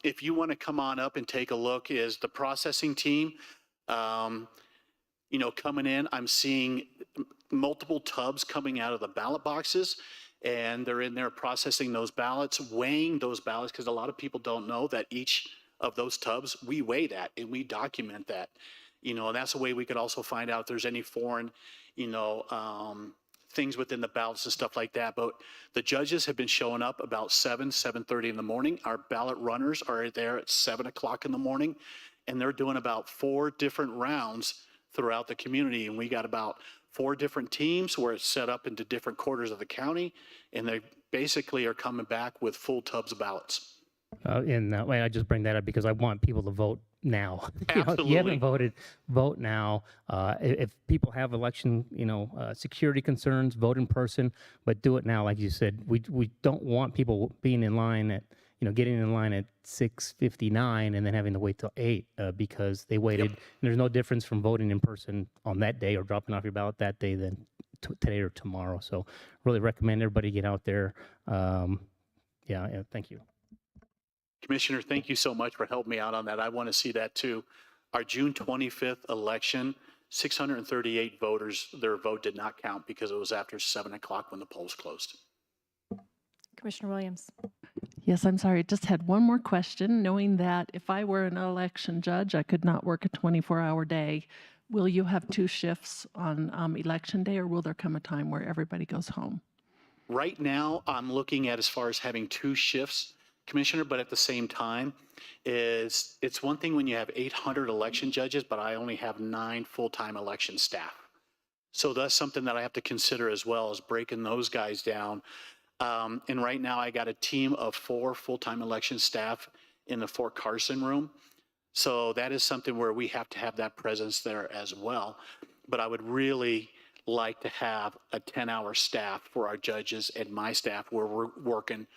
If you want to come on up and take a look, is the processing team, coming in. I'm seeing multiple tubs coming out of the ballot boxes, and they're in there processing those ballots, weighing those ballots, because a lot of people don't know that each of those tubs, we weigh that and we document that. And that's a way we could also find out if there's any foreign, things within the ballots and stuff like that. But the judges have been showing up about 7:30 in the morning. Our ballot runners are there at 7 o'clock in the morning, and they're doing about 4 different rounds throughout the community. And we got about 4 different teams where it's set up into different quarters of the county, and they basically are coming back with full tubs of ballots. In that way, I just bring that up because I want people to vote now. If you haven't voted, vote now. If people have election, security concerns, vote in person, but do it now. Like you said, we don't want people being in line at, getting in line at 6:59 and then having to wait till 8 because they waited. And there's no difference from voting in person on that day or dropping off your ballot that day than today or tomorrow. So really recommend everybody get out there. Yeah, thank you. Commissioner, thank you so much for helping me out on that. I want to see that too. Our June 25th election, 638 voters, their vote did not count because it was after 7 o'clock when the polls closed. Commissioner Williams. Yes, I'm sorry. Just had one more question. Knowing that if I were an election judge, I could not work a 24-hour day. Will you have 2 shifts on election day, or will there come a time where everybody goes home? Right now, I'm looking at as far as having 2 shifts, Commissioner, but at the same time, it's one thing when you have 800 election judges, but I only have 9 full-time election staff. So that's something that I have to consider as well, is breaking those guys down. And right now I got a team of 4 full-time election staff in the Fort Carson room. So that is something where we have to have that presence there as well. But I would really like to have a 10-hour staff for our judges and my staff where we're working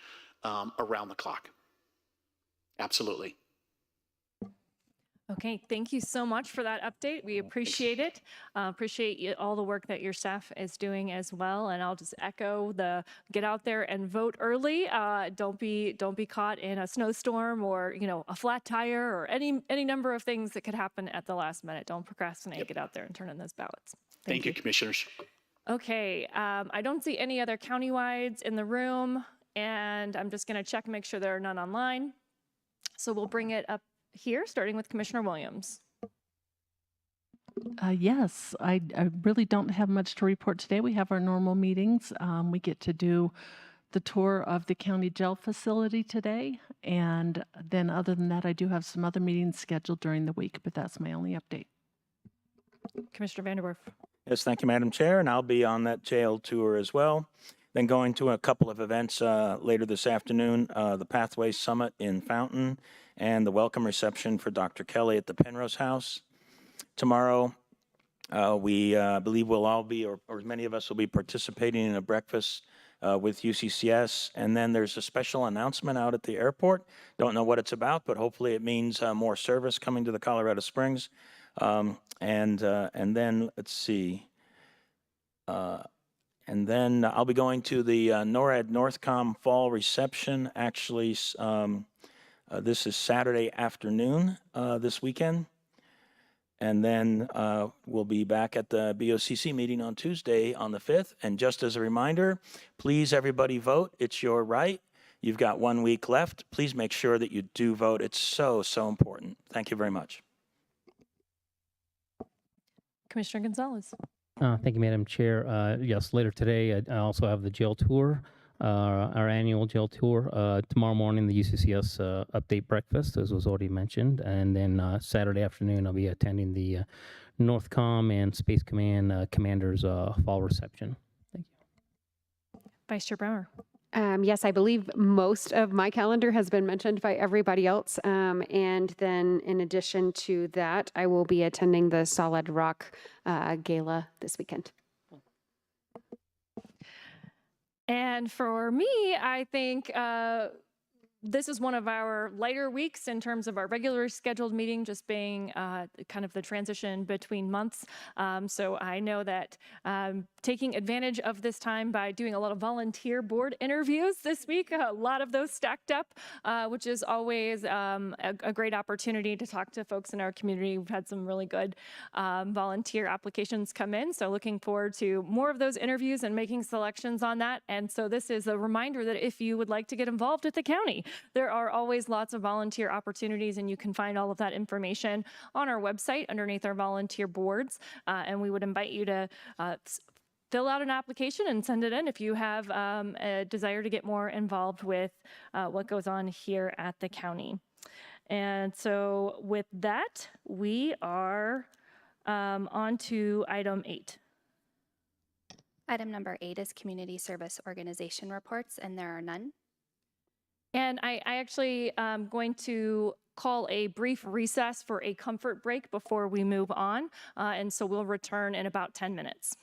around the clock. Absolutely. Okay, thank you so much for that update. We appreciate it. Appreciate all the work that your staff is doing as well. And I'll just echo the get out there and vote early. Don't be caught in a snowstorm or a flat tire or any number of things that could happen at the last minute. Don't procrastinate. Get out there and turn in those ballots. Thank you, Commissioners. Okay, I don't see any other countywides in the room, and I'm just going to check and make sure there are none online. So we'll bring it up here, starting with Commissioner Williams. Yes, I really don't have much to report today. We have our normal meetings. We get to do the tour of the county jail facility today. And then other than that, I do have some other meetings scheduled during the week, but that's my only update. Commissioner Vanderwerf. Yes, thank you, Madam Chair, and I'll be on that jail tour as well. Then going to a couple of events later this afternoon, the Pathways Summit in Fountain and the welcome reception for Dr. Kelly at the Penrose House. Tomorrow, we believe we'll all be, or many of us will be participating in a breakfast with UCCS. And then there's a special announcement out at the airport. Don't know what it's about, but hopefully it means more service coming to the Colorado Springs. And then, let's see. And then I'll be going to the NORAD Northcom Fall Reception. Actually, this is Saturday afternoon this weekend. And then we'll be back at the BOCC meeting on Tuesday on the 5th. And just as a reminder, please everybody vote. It's your right. You've got 1 week left. Please make sure that you do vote. It's so, so important. Thank you very much. Commissioner Gonzalez. Thank you, Madam Chair. Yes, later today, I also have the jail tour, our annual jail tour. Tomorrow morning, the UCCS update breakfast, as was already mentioned. And then Saturday afternoon, I'll be attending the Northcom and Space Command Commanders Fall Reception. Thank you. Vice Chair Bremer. Yes, I believe most of my calendar has been mentioned by everybody else. And then in addition to that, I will be attending the Solid Rock Gala this weekend. And for me, I think this is one of our lighter weeks in terms of our regularly scheduled meeting, just being kind of the transition between months. So I know that taking advantage of this time by doing a lot of volunteer board interviews this week, a lot of those stacked up, which is always a great opportunity to talk to folks in our community. We've had some really good volunteer applications come in. So looking forward to more of those interviews and making selections on that. And so this is a reminder that if you would like to get involved with the county, there are always lots of volunteer opportunities, and you can find all of that information on our website underneath our volunteer boards. And we would invite you to fill out an application and send it in if you have a desire to get more involved with what goes on here at the county. And so with that, we are on to item 8. Item number 8 is community service organization reports, and there are none. And I actually am going to call a brief recess for a comfort break before we move on. And so we'll return in about 10 minutes.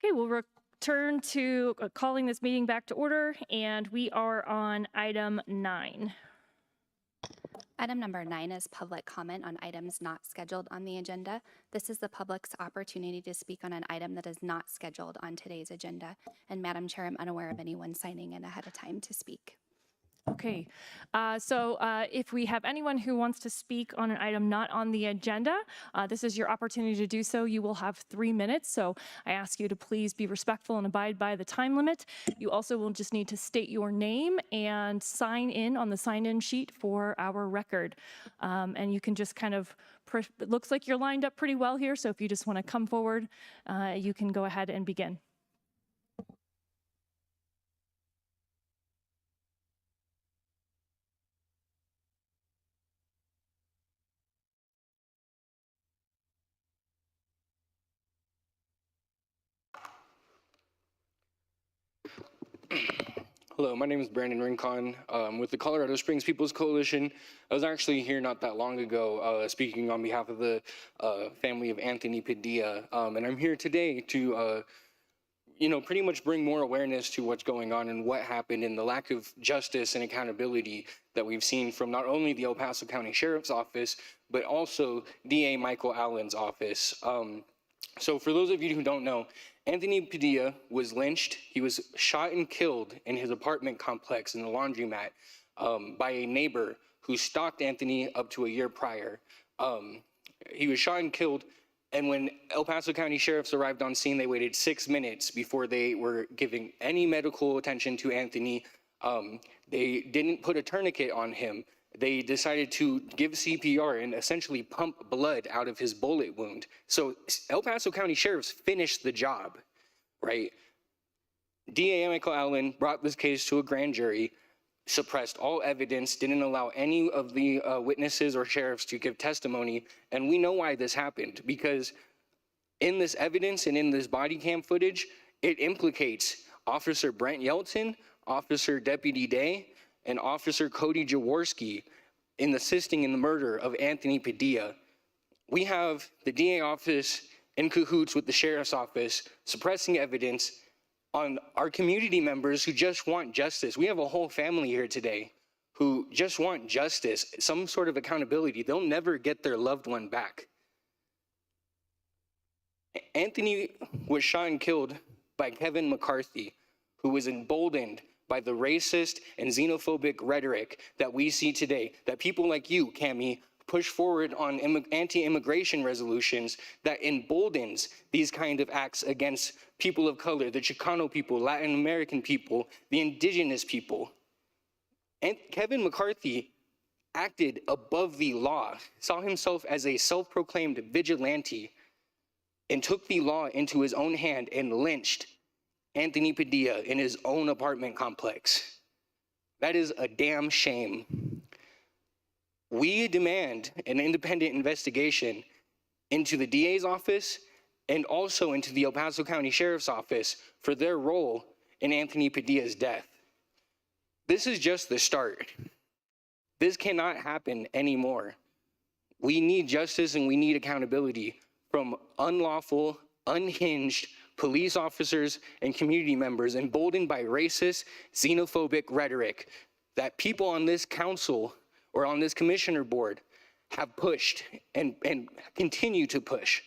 Okay, we'll return to calling this meeting back to order, and we are on item 9. Item number 9 is public comment on items not scheduled on the agenda. This is the public's opportunity to speak on an item that is not scheduled on today's agenda. And Madam Chair, I'm unaware of anyone signing in ahead of time to speak. Okay, so if we have anyone who wants to speak on an item not on the agenda, this is your opportunity to do so. You will have 3 minutes, so I ask you to please be respectful and abide by the time limit. You also will just need to state your name and sign in on the sign-in sheet for our record. And you can just kind of, it looks like you're lined up pretty well here, so if you just want to come forward, you can go ahead and begin. Hello, my name is Brandon Rincon with the Colorado Springs People's Coalition. I was actually here not that long ago speaking on behalf of the family of Anthony Padilla, and I'm here today to pretty much bring more awareness to what's going on and what happened and the lack of justice and accountability that we've seen from not only the El Paso County Sheriff's Office, but also DA Michael Allen's office. So for those of you who don't know, Anthony Padilla was lynched. He was shot and killed in his apartment complex in the laundromat by a neighbor who stalked Anthony up to a year prior. He was shot and killed, and when El Paso County sheriffs arrived on scene, they waited 6 minutes before they were giving any medical attention to Anthony. They didn't put a tourniquet on him. They decided to give CPR and essentially pump blood out of his bullet wound. So El Paso County sheriffs finished the job, right? DA Michael Allen brought this case to a grand jury, suppressed all evidence, didn't allow any of the witnesses or sheriffs to give testimony. And we know why this happened, because in this evidence and in this body cam footage, it implicates Officer Brent Yelton, Officer Deputy Day, and Officer Cody Jaworski in assisting in the murder of Anthony Padilla. We have the DA office in cahoots with the sheriff's office, suppressing evidence on our community members who just want justice. We have a whole family here today who just want justice, some sort of accountability. They'll never get their loved one back. Anthony was shot and killed by Kevin McCarthy, who was emboldened by the racist and xenophobic rhetoric that we see today, that people like you, Cammie, push forward on anti-immigration resolutions that emboldens these kind of acts against people of color, the Chicano people, Latin American people, the indigenous people. And Kevin McCarthy acted above the law, saw himself as a self-proclaimed vigilante, and took the law into his own hand and lynched Anthony Padilla in his own apartment complex. That is a damn shame. We demand an independent investigation into the DA's office and also into the El Paso County Sheriff's Office for their role in Anthony Padilla's death. This is just the start. This cannot happen anymore. We need justice and we need accountability from unlawful, unhinged police officers and community members emboldened by racist, xenophobic rhetoric that people on this council or on this commissioner board have pushed and continue to push.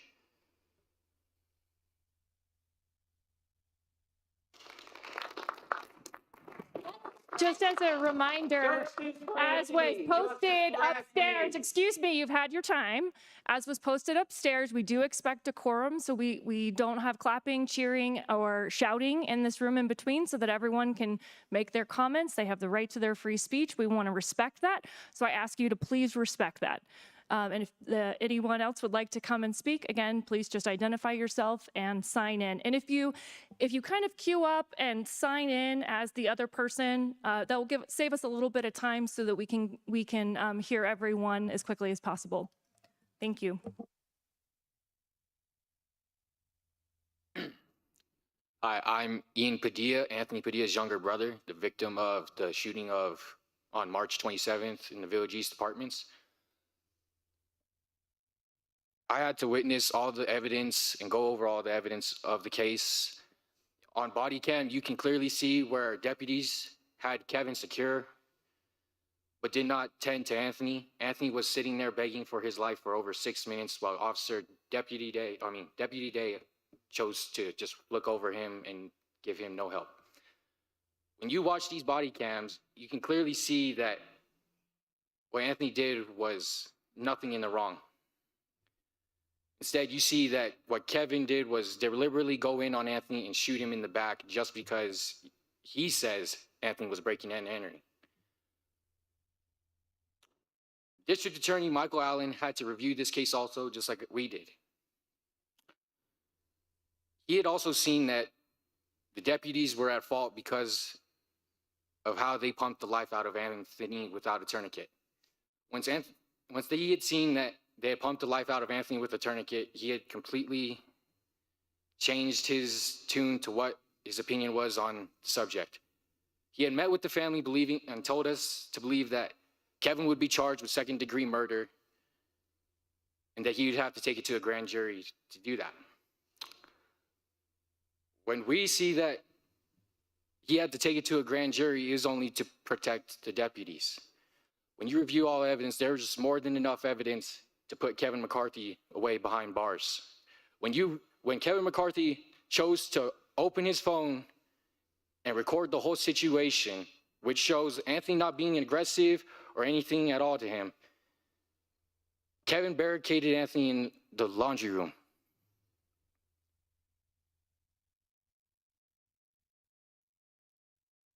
Just as a reminder, as was posted upstairs, excuse me, you've had your time. As was posted upstairs, we do expect a quorum, so we don't have clapping, cheering, or shouting in this room in between so that everyone can make their comments. They have the right to their free speech. We want to respect that, so I ask you to please respect that. And if anyone else would like to come and speak, again, please just identify yourself and sign in. And if you kind of queue up and sign in as the other person, that will save us a little bit of time so that we can hear everyone as quickly as possible. Thank you. Hi, I'm Ian Padilla, Anthony Padilla's younger brother, the victim of the shooting on March 27th in the Village East Apartments. I had to witness all the evidence and go over all the evidence of the case On body cam, you can clearly see where deputies had Kevin secure, but did not tend to Anthony. Anthony was sitting there begging for his life for over 6 minutes while Deputy Day chose to just look over him and give him no help. When you watch these body cams, you can clearly see that what Anthony did was nothing in the wrong. Instead, you see that what Kevin did was deliberately go in on Anthony and shoot him in the back just because he says Anthony was breaking and entering. District Attorney Michael Allen had to review this case also, just like we did. He had also seen that the deputies were at fault because of how they pumped the life out of Anthony without a tourniquet. Once he had seen that they had pumped the life out of Anthony with a tourniquet, he had completely changed his tune to what his opinion was on the subject. He had met with the family believing and told us to believe that Kevin would be charged with second-degree murder and that he would have to take it to a grand jury to do that. When we see that he had to take it to a grand jury, it was only to protect the deputies. When you review all evidence, there's just more than enough evidence to put Kevin McCarthy away behind bars. When Kevin McCarthy chose to open his phone and record the whole situation, which shows Anthony not being aggressive or anything at all to him, Kevin barricaded Anthony in the laundry room.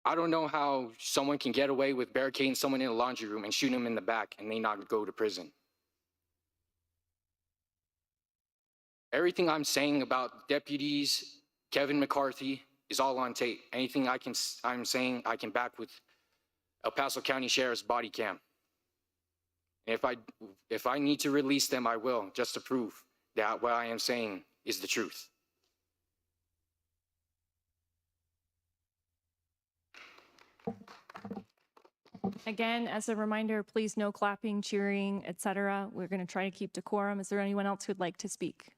I don't know how someone can get away with barricading someone in a laundry room and shooting him in the back and they not go to prison. Everything I'm saying about deputies, Kevin McCarthy, is all on tape. Anything I'm saying, I can back with El Paso County Sheriff's body cam. And if I need to release them, I will, just to prove that what I am saying is the truth. Again, as a reminder, please no clapping, cheering, etc. We're going to try to keep decorum. Is there anyone else who'd like to speak?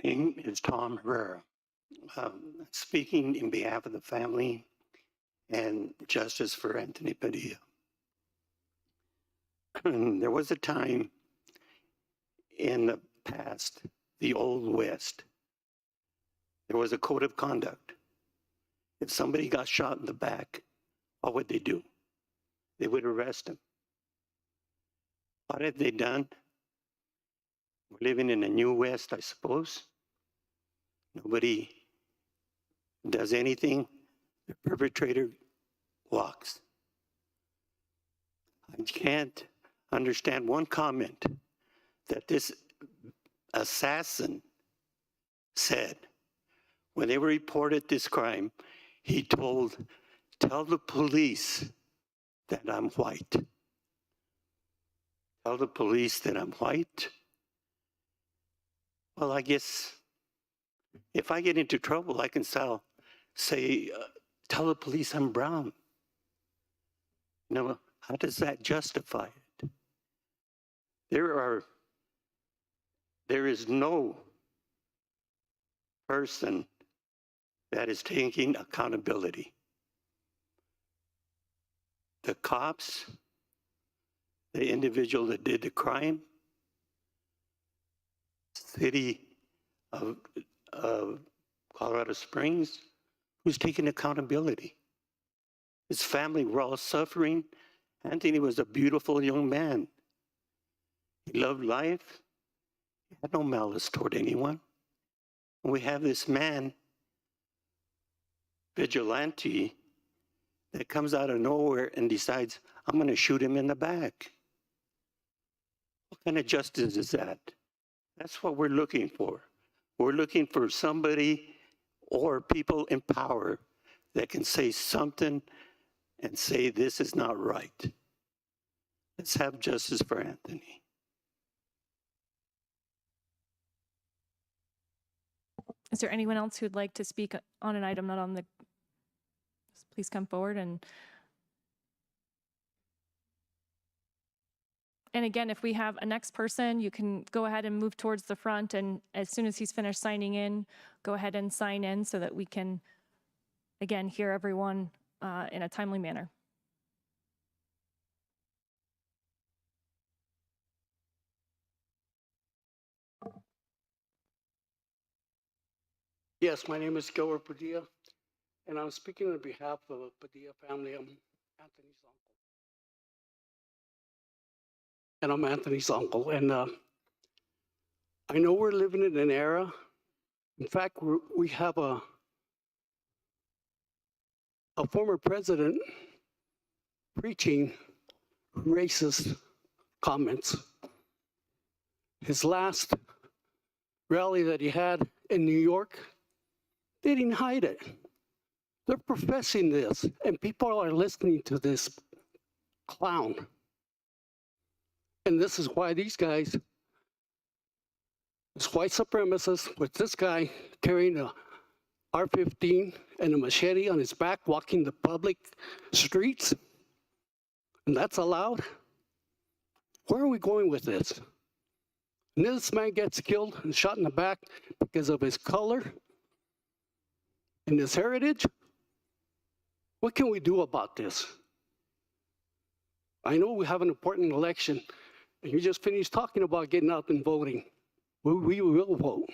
My name is Tom Herrera. Speaking in behalf of the family and justice for Anthony Padilla. There was a time in the past, the Old West, there was a code of conduct. If somebody got shot in the back, what would they do? They would arrest him. What have they done? We're living in a new West, I suppose. Nobody does anything. The perpetrator walks. I can't understand one comment that this assassin said. When they reported this crime, he told, "Tell the police that I'm white. Tell the police that I'm white." Well, I guess if I get into trouble, I can say, "Tell the police I'm brown." No, how does that justify it? There is no person that is taking accountability. The cops, the individual that did the crime, city of Colorado Springs, who's taking accountability? His family were all suffering. Anthony was a beautiful young man. He loved life. He had no malice toward anyone. And we have this man, vigilante, that comes out of nowhere and decides, I'm going to shoot him in the back. What kind of justice is that? That's what we're looking for. We're looking for somebody or people in power that can say something and say this is not right. Let's have justice for Anthony. Is there anyone else who'd like to speak on an item not on the, please come forward and again, if we have a next person, you can go ahead and move towards the front, and as soon as he's finished signing in, go ahead and sign in so that we can, again, hear everyone in a timely manner. Yes, my name is Gilbert Padilla, and I'm speaking on behalf of the Padilla family. I'm Anthony's uncle. And I'm Anthony's uncle. And I know we're living in an era. In fact, we have a former president preaching racist comments. His last rally that he had in New York, they didn't hide it. They're professing this, and people are listening to this clown. And this is why these guys, this white supremacist with this guy carrying a R-15 and a machete on his back, walking the public streets, and that's allowed? Where are we going with this? And this man gets killed and shot in the back because of his color and his heritage? What can we do about this? I know we have an important election, and you just finished talking about getting out and voting. We will vote.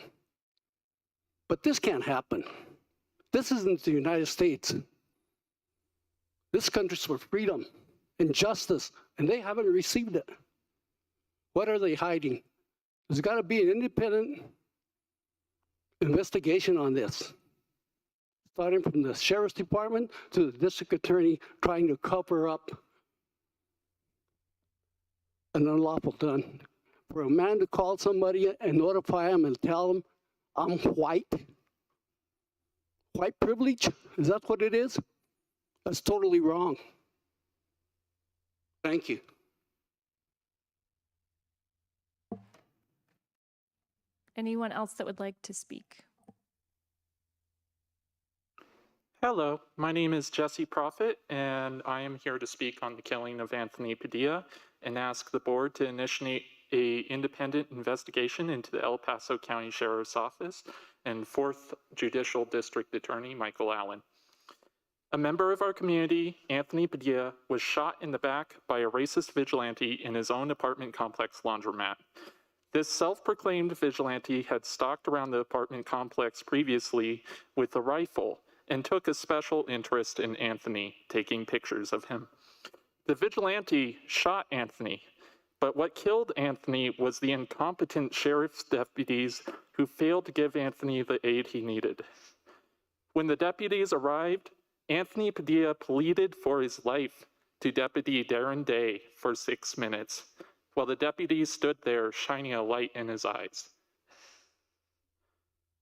But this can't happen. This isn't the United States. This country's for freedom and justice, and they haven't received it. What are they hiding? There's got to be an independent investigation on this, starting from the sheriff's department to the district attorney trying to cover up an unlawful done. For a man to call somebody and notify him and tell him, I'm white privilege, is that what it is? That's totally wrong. Thank you. Anyone else that would like to speak? Hello, my name is Jesse Prophet, and I am here to speak on the killing of Anthony Padilla and ask the board to initiate an independent investigation into the El Paso County Sheriff's Office and 4th Judicial District Attorney Michael Allen. A member of our community, Anthony Padilla, was shot in the back by a racist vigilante in his own apartment complex laundromat. This self-proclaimed vigilante had stalked around the apartment complex previously with a rifle and took a special interest in Anthony, taking pictures of him. The vigilante shot Anthony, but what killed Anthony was the incompetent sheriff's deputies who failed to give Anthony the aid he needed. When the deputies arrived, Anthony Padilla pleaded for his life to Deputy Darren Day for 6 minutes, while the deputies stood there shining a light in his eyes.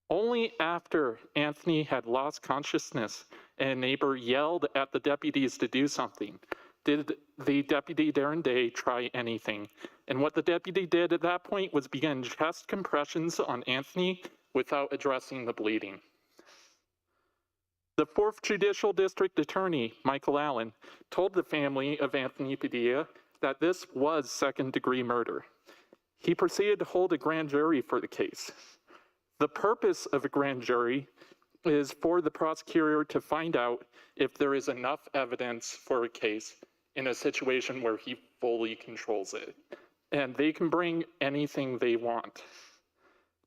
Only after Anthony had lost consciousness and a neighbor yelled at the deputies to do something did the Deputy Darren Day try anything. And what the deputy did at that point was begin chest compressions on Anthony without addressing the bleeding. The 4th Judicial District Attorney, Michael Allen, told the family of Anthony Padilla that this was second-degree murder. He proceeded to hold a grand jury for the case. The purpose of a grand jury is for the prosecutor to find out if there is enough evidence for a case in a situation where he fully controls it. And they can bring anything they want.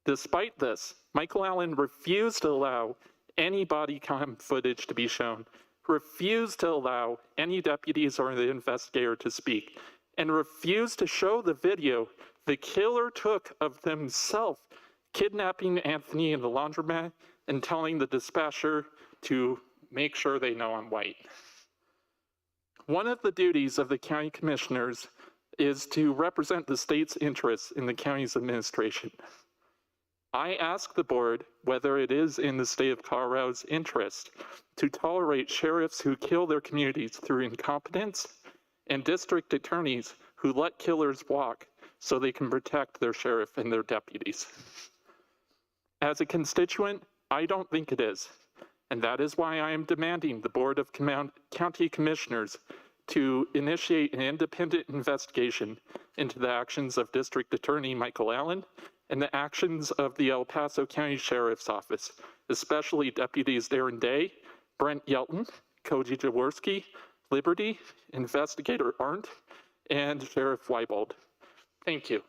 Despite this, Michael Allen refused to allow any body cam footage to be shown, refused to allow any deputies or the investigator to speak, and refused to show the video the killer took of himself kidnapping Anthony in the laundromat and telling the dispatcher to make sure they know I'm white. One of the duties of the county commissioners is to represent the state's interests in the county's administration. I ask the board whether it is in the state of Colorado's interest to tolerate sheriffs who kill their communities through incompetence and district attorneys who let killers walk so they can protect their sheriff and their deputies. As a constituent, I don't think it is. And that is why I am demanding the Board of County Commissioners to initiate an independent investigation into the actions of District Attorney Michael Allen and the actions of the El Paso County Sheriff's Office, especially Deputies Darren Day, Brent Yelton, Koji Jaworski, Liberty, Investigator Arndt, and Sheriff Weibold. Thank you.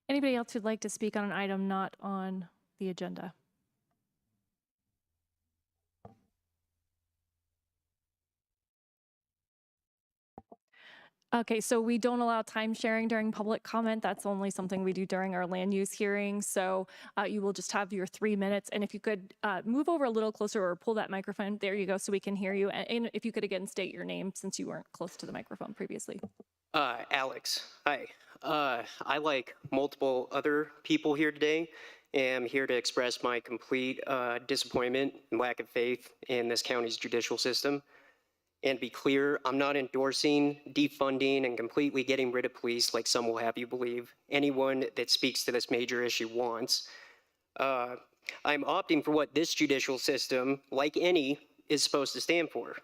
Anybody else who'd like to speak on an item not on the agenda? Okay, so we don't allow time sharing during public comment. That's only something we do during our land use hearing. So you will just have your 3 minutes. And if you could move over a little closer or pull that microphone, there you go, so we can hear you. And if you could again state your name since you weren't close to the microphone previously. Alex, hi. I, like multiple other people here today, am here to express my complete disappointment and lack of faith in this county's judicial system. And be clear, I'm not endorsing defunding and completely getting rid of police like some will have you believe anyone that speaks to this major issue wants. I'm opting for what this judicial system, like any, is supposed to stand for: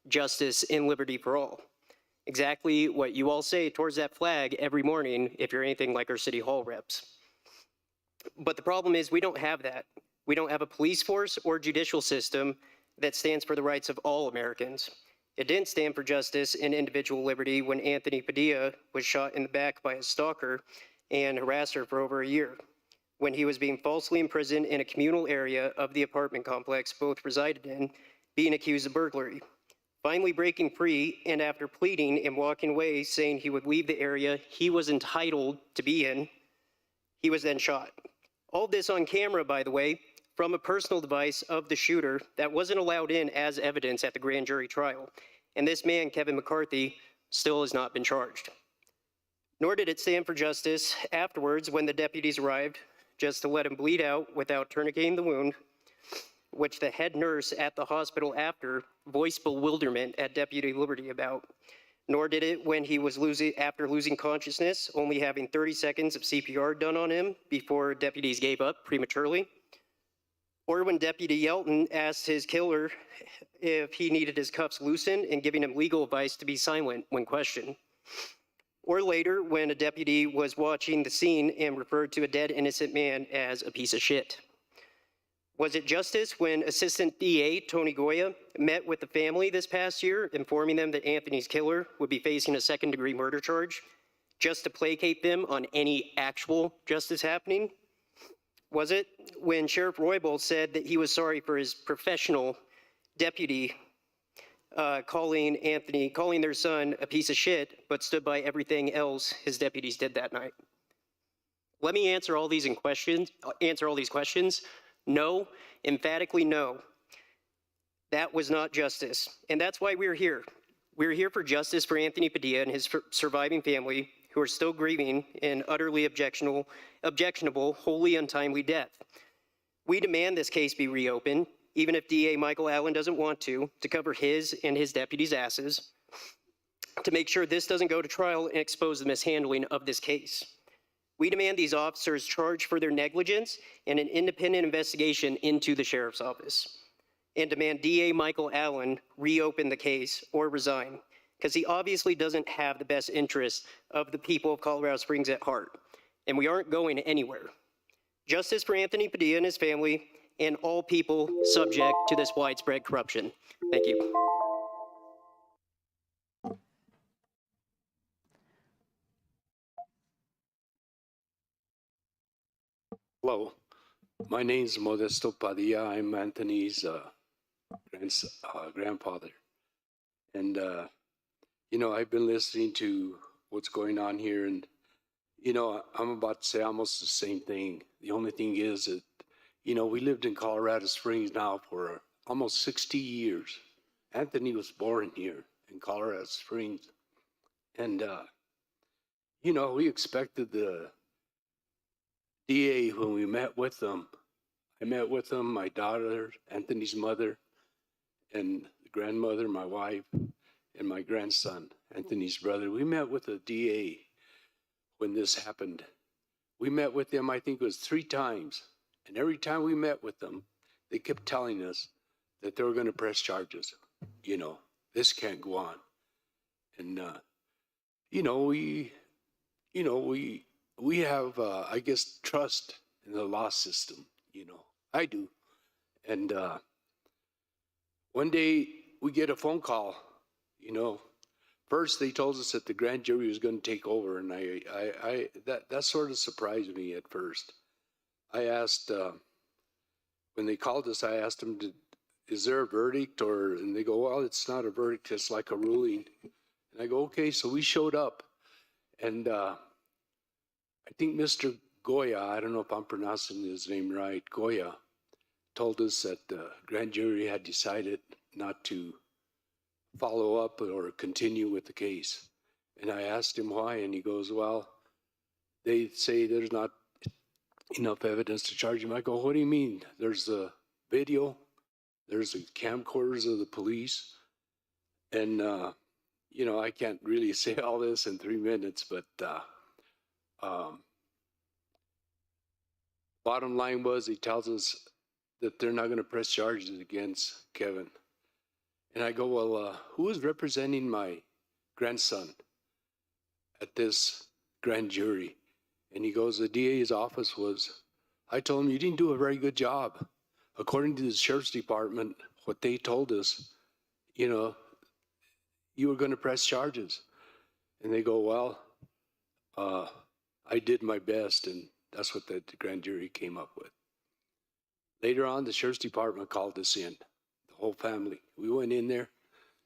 justice and liberty for all. Exactly what you all say towards that flag every morning if you're anything like our city hall reps. But the problem is we don't have that. We don't have a police force or judicial system that stands for the rights of all Americans. It didn't stand for justice and individual liberty when Anthony Padilla was shot in the back by a stalker and harasser for over a year, when he was being falsely imprisoned in a communal area of the apartment complex both resided in, being accused of burglary. Finally breaking free, and after pleading and walking away saying he would leave the area he was entitled to be in, he was then shot. All this on camera, by the way, from a personal device of the shooter that wasn't allowed in as evidence at the grand jury trial. And this man, Kevin McCarthy, still has not been charged. Nor did it stand for justice afterwards when the deputies arrived, just to let him bleed out without tourniqueting the wound, which the head nurse at the hospital after voiced bewilderment at Deputy Liberty about. Nor did it when he was after losing consciousness, only having 30 seconds of CPR done on him before deputies gave up prematurely. Or when Deputy Yelton asked his killer if he needed his cuffs loosened and giving him legal advice to be silent when questioned. Or later, when a deputy was watching the scene and referred to a dead innocent man as a piece of shit. Was it justice when Assistant DA Tony Goya met with the family this past year, informing them that Anthony's killer would be facing a second-degree murder charge, just to placate them on any actual justice happening? Was it when Sheriff Roybal said that he was sorry for his professional deputy calling their son a piece of shit, but stood by everything else his deputies did that night? Let me answer all these questions. No, emphatically no. That was not justice. And that's why we're here. We're here for justice for Anthony Padilla and his surviving family, who are still grieving an utterly objectionable, wholly untimely death. We demand this case be reopened, even if DA Michael Allen doesn't want to cover his and his deputies' asses, to make sure this doesn't go to trial and expose the mishandling of this case. We demand these officers charged for their negligence and an independent investigation into the sheriff's office, and demand DA Michael Allen reopen the case or resign, because he obviously doesn't have the best interests of the people of Colorado Springs at heart, and we aren't going anywhere. Justice for Anthony Padilla and his family, and all people subject to this widespread corruption. Thank you. Hello, my name is Modesto Padilla. I'm Anthony's grandfather. And, you know, I've been listening to what's going on here, and, you know, I'm about to say almost the same thing. The only thing is that, you know, we lived in Colorado Springs now for almost 60 years. Anthony was born here in Colorado Springs. And, you know, we expected the DA when we met with them. I met with them, my daughter, Anthony's mother, and the grandmother, my wife, and my grandson, Anthony's brother. We met with the DA when this happened. We met with them, I think it was 3 times. And every time we met with them, they kept telling us that they were going to press charges. You know, this can't go on. And, we have, I guess, trust in the law system. I do. And one day we get a phone call. First they told us that the grand jury was going to take over, and that sort of surprised me at first. I asked, when they called us, I asked them, is there a verdict? And they go, well, it's not a verdict, it's like a ruling. And I go, okay, so we showed up. And I think Mr. Goya, I don't know if I'm pronouncing his name right, Goya, told us that the grand jury had decided not to follow up or continue with the case. And I asked him why, and he goes, well, they say there's not enough evidence to charge him. I go, what do you mean? There's a video, there's the camcorders of the police, and I can't really say all this in 3 minutes, but bottom line was he tells us that they're not going to press charges against Kevin. And I go, well, who is representing my grandson at this grand jury? And he goes, the DA's office was. I told him, you didn't do a very good job. According to the sheriff's department, what they told us, you were going to press charges. And they go, well, I did my best, and that's what the grand jury came up with. Later on, the sheriff's department called us in, the whole family. We went in there.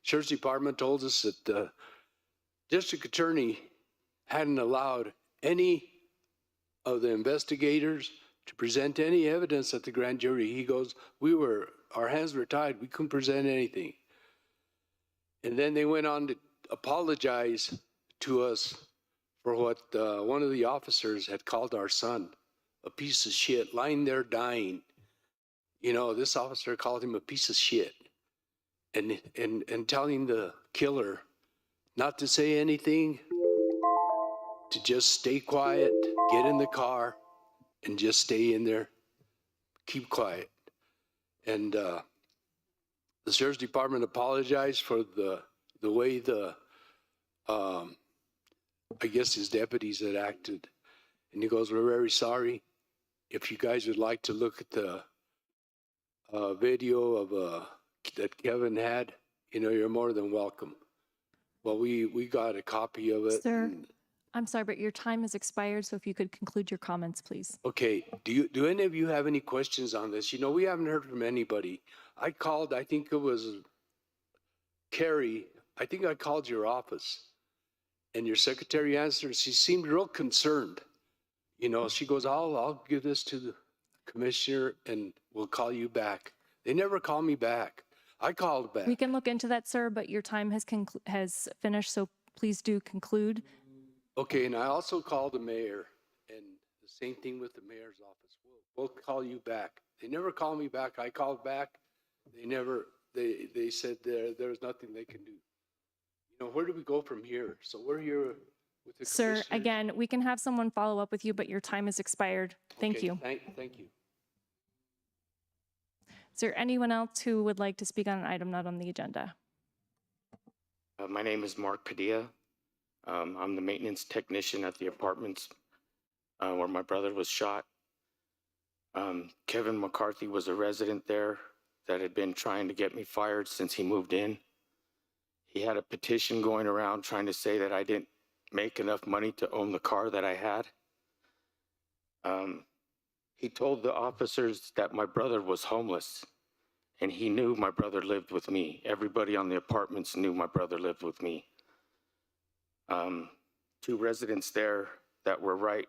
Sheriff's department told us that the district attorney hadn't allowed any of the investigators to present any evidence at the grand jury. He goes, our hands were tied. We couldn't present anything. And then they went on to apologize to us for what one of the officers had called our son a piece of shit, lying there dying. This officer called him a piece of shit, and telling the killer not to say anything, to just stay quiet, get in the car, and just stay in there, keep quiet. And the sheriff's department apologized for the way I guess his deputies had acted. And he goes, we're very sorry. If you guys would like to look at the video of that Kevin had, you're more than welcome. Well, we got a copy of it. Sir, I'm sorry, but your time has expired, so if you could conclude your comments, please. Okay, do any of you have any questions on this? We haven't heard from anybody. I called, I think it was Carrie, I think I called your office, and your secretary answered. She seemed real concerned. She goes, I'll give this to the commissioner and we'll call you back. They never call me back. I called back. We can look into that, sir, but your time has finished, so please do conclude. Okay, and I also called the mayor, and the same thing with the mayor's office. We'll call you back. They never call me back. I called back. They said there's nothing they can do. Where do we go from here? So we're here with the Sir, commissioners. again, we can have someone follow up with you, but your time has expired. Thank Okay, you. Thank you. Is there anyone else who would like to speak on an item not on the agenda? My name is Mark Padilla. I'm the maintenance technician at the apartments where my brother was shot. Kevin McCarthy was a resident there that had been trying to get me fired since he moved in. He had a petition going around trying to say that I didn't make enough money to own the car that I had. He told the officers that my brother was homeless, and he knew my brother lived with me. Everybody on the apartments knew my brother lived with me. 2 residents there that were right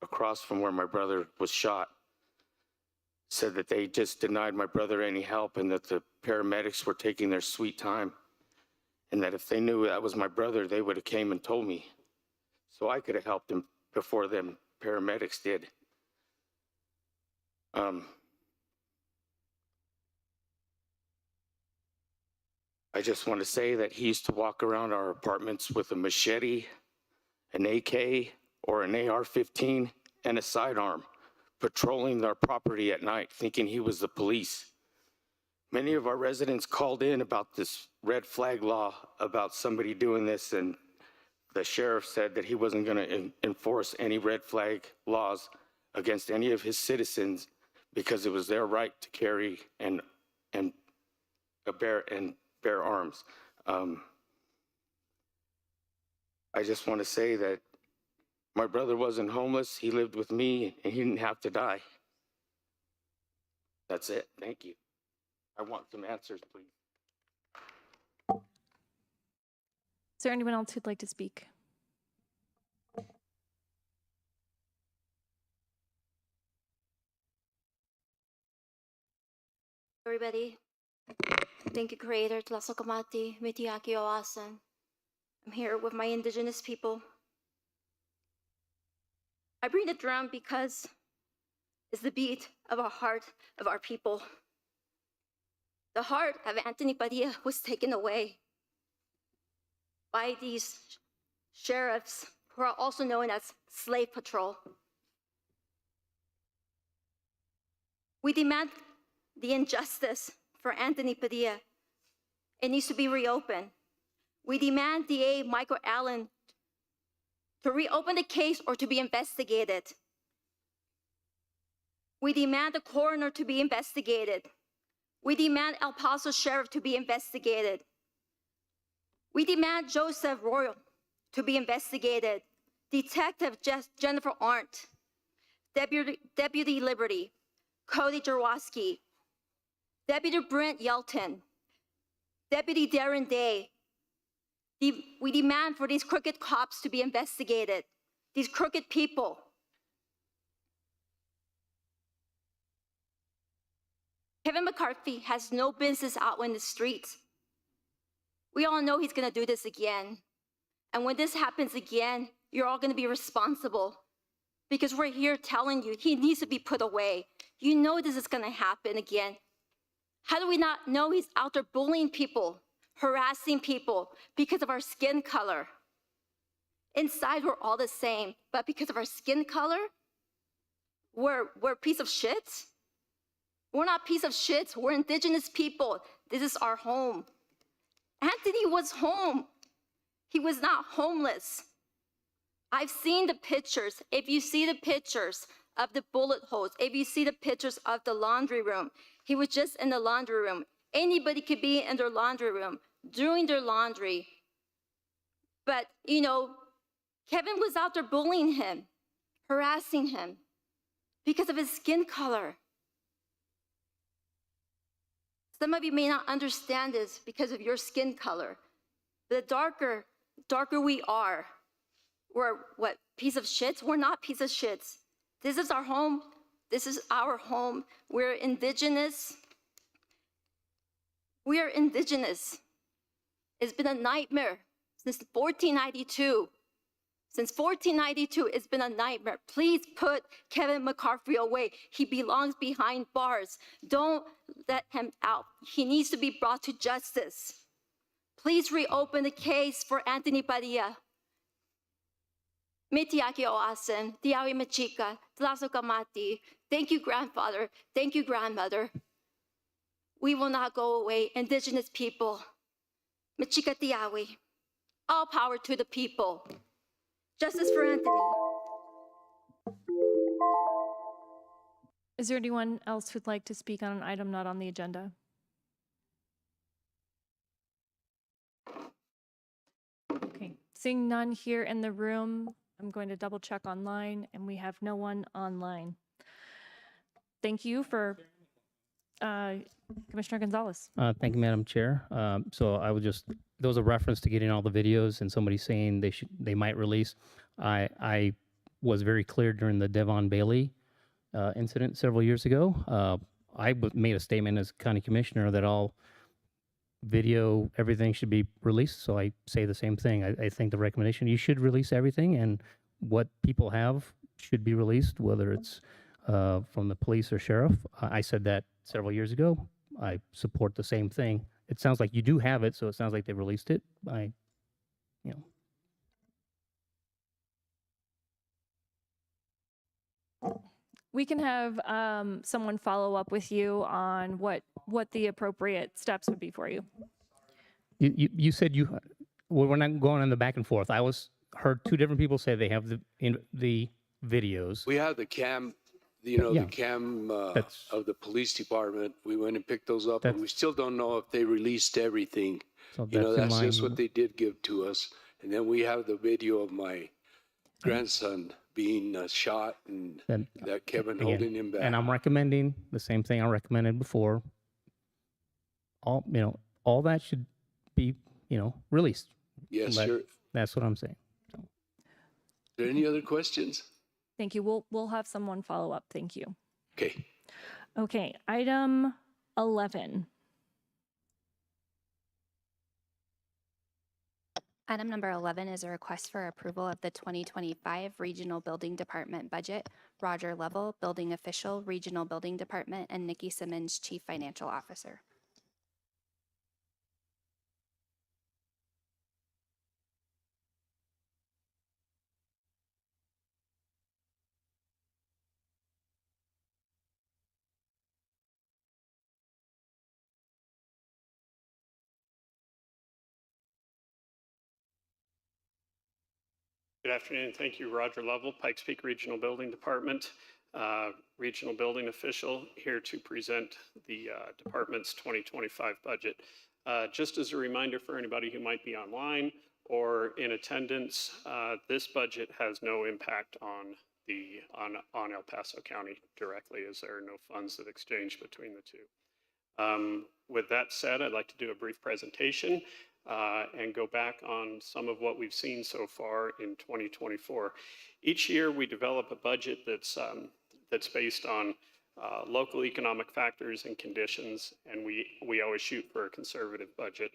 across from where my brother was shot said that they just denied my brother any help, and that the paramedics were taking their sweet time, and that if they knew that was my brother, they would have came and told me, so I could have helped him before them paramedics did. I just want to say that he used to walk around our apartments with a machete, an AK, or an AR-15, and a sidearm, patrolling their property at night, thinking he was the police. Many of our residents called in about this red flag law, about somebody doing this, and the sheriff said that he wasn't going to enforce any red flag laws against any of his citizens because it was their right to carry and bear arms. I just want to say that my brother wasn't homeless. He lived with me, and he didn't have to die. That's it. Thank you. I want some answers, please. Is there anyone else who'd like to speak? Everybody, thank you, Creator, Tlasokamati, Mitiaki Oasan. I'm here with my indigenous people. I bring the drum because it's the beat of our heart of our people. The heart of Anthony Padilla was taken away by these sheriffs who are also known as Slave Patrol. We demand the injustice for Anthony Padilla. It needs to be reopened. We demand DA Michael Allen to reopen the case or to be investigated. We demand the coroner to be investigated. We demand El Paso Sheriff to be investigated. We demand Joseph Royal to be investigated. Detective Jennifer Arndt, Deputy Liberty, Cody Jaworski, Deputy Brent Yelton, Deputy Darren Day. We demand for these crooked cops to be investigated, these crooked people. Kevin McCarthy has no business out in the streets. We all know he's gonna do this again. And when this happens again, you're all gonna be responsible because we're here telling you he needs to be put away. You know this is gonna happen again. How do we not know he's out there bullying people, harassing people because of our skin color? Inside, we're all the same, but because of our skin color, we're a piece of shit? We're not a piece of shit. We're indigenous people. This is our home. Anthony was home. He was not homeless. I've seen the pictures. If you see the pictures of the bullet holes, if you see the pictures of the laundry room, he was just in the laundry room. Anybody could be in their laundry room doing their laundry. But, you know, Kevin was out there bullying him, harassing him because of his skin color. Some of you may not understand this because of your skin color. The darker we are, we're what, piece of shits? We're not piece of shits. This is our home. This is our home. We're indigenous. We are indigenous. It's been a nightmare since 1492. Since 1492, it's been a nightmare. Please put Kevin McCarthy away. He belongs behind bars. Don't let him out. He needs to be brought to justice. Please reopen the case for Anthony Padilla. Mitiaki Oasen, Tiawi Machika, Tlasokamati. Thank you, grandfather. Thank you, grandmother. We will not go away, indigenous people. Machika Tiawi. All power to the people. Justice for Anthony. Is there anyone else who'd like to speak on an item not on the agenda? Okay, seeing none here in the room, I'm going to double check online, and we have no one online. Thank you for Commissioner Gonzalez. Thank you, Madam Chair. So I was just, there was a reference to getting all the videos and somebody saying they might release. I was very clear during the Devon Bailey incident several years ago. I made a statement as county commissioner that all video, everything should be released. So I say the same thing. I think the recommendation, you should release everything, and what people have should be released, whether it's from the police or sheriff. I said that several years ago. I support the same thing. It sounds like you do have it, so it sounds like they released it. We can have someone follow up with you on what the appropriate steps would be for you. You said we're not going on the back and forth. Heard two different people say they have the videos. We have the cam, Yeah. the cam That's- of the police department. We went and picked those up, and we still don't know if they released everything. So That's in just line. what they did give to us. And then we have the video of my grandson being shot, and Then, that Kevin again, holding him back. And I'm recommending the same thing I recommended before. All that should be, released. Yes, sure. That's what I'm saying. Are there any other questions? Thank you. We'll have someone follow up. Thank you. Okay. Okay, item 11. Item number 11 is a request for approval of the 2025 Regional Building Department budget. Roger Lovell, Building Official, Regional Building Department, and Nikki Simmons, Chief Financial Officer. Good afternoon. Thank you, Roger Lovell, Pikes Peak Regional Building Department, Regional Building Official, here to present the department's 2025 budget. Just as a reminder for anybody who might be online or in attendance, this budget has no impact on El Paso County directly, as there are no funds that exchange between the two. With that said, I'd like to do a brief presentation and go back on some of what we've seen so far in 2024. Each year we develop a budget that's based on local economic factors and conditions, and we always shoot for a conservative budget.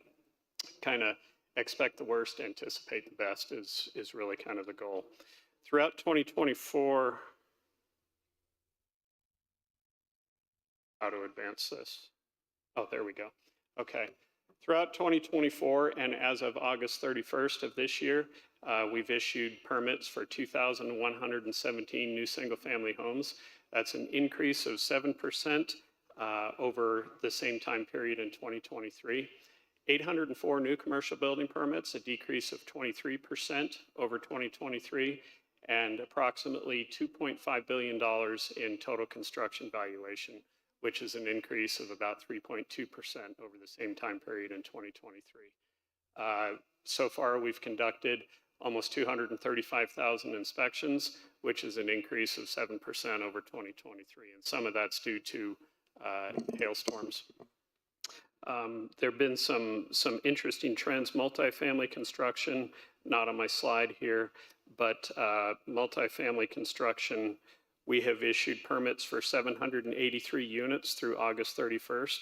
Kind of expect the worst, anticipate the best is really kind of the goal. Throughout 2024, how to advance this? Oh, there we go. Okay. Throughout 2024 and as of August 31st of this year, we've issued permits for 2,117 new single-family homes. That's an increase of 7% over the same time period in 2023. 804 new commercial building permits, a decrease of 23% over 2023, and approximately $2.5 billion in total construction valuation, which is an increase of about 3.2% over the same time period in 2023. So far, we've conducted almost 235,000 inspections, which is an increase of 7% over 2023, and some of that's due to hailstorms. There have been some interesting trends. Multifamily construction, not on my slide here, but multifamily construction, we have issued permits for 783 units through August 31st.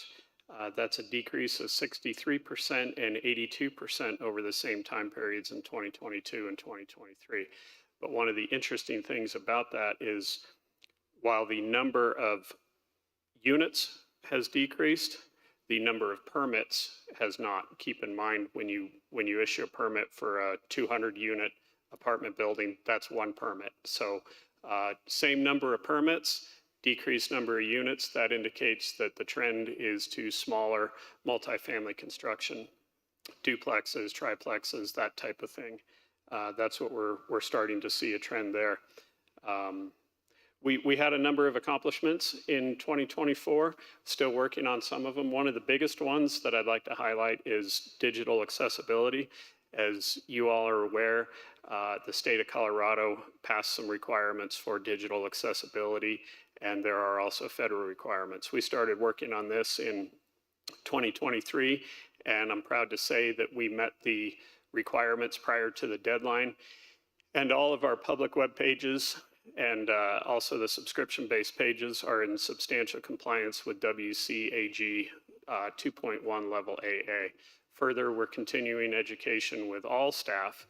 That's a decrease of 63% and 82% over the same time periods in 2022 and 2023. But one of the interesting things about that is while the number of units has decreased, the number of permits has not. Keep in mind when you issue a permit for a 200-unit apartment building, that's one permit. So same number of permits, decreased number of units. That indicates that the trend is to smaller multifamily construction, duplexes, triplexes, that type of thing. That's what we're starting to see a trend there. We had a number of accomplishments in 2024, still working on some of them. One of the biggest ones that I'd like to highlight is digital accessibility. As you all are aware, the state of Colorado passed some requirements for digital accessibility, and there are also federal requirements. We started working on this in 2023, and I'm proud to say that we met the requirements prior to the deadline. And all of our public web pages and also the subscription-based pages are in substantial compliance with WCAG 2.1 level AA. Further, we're continuing education with all staff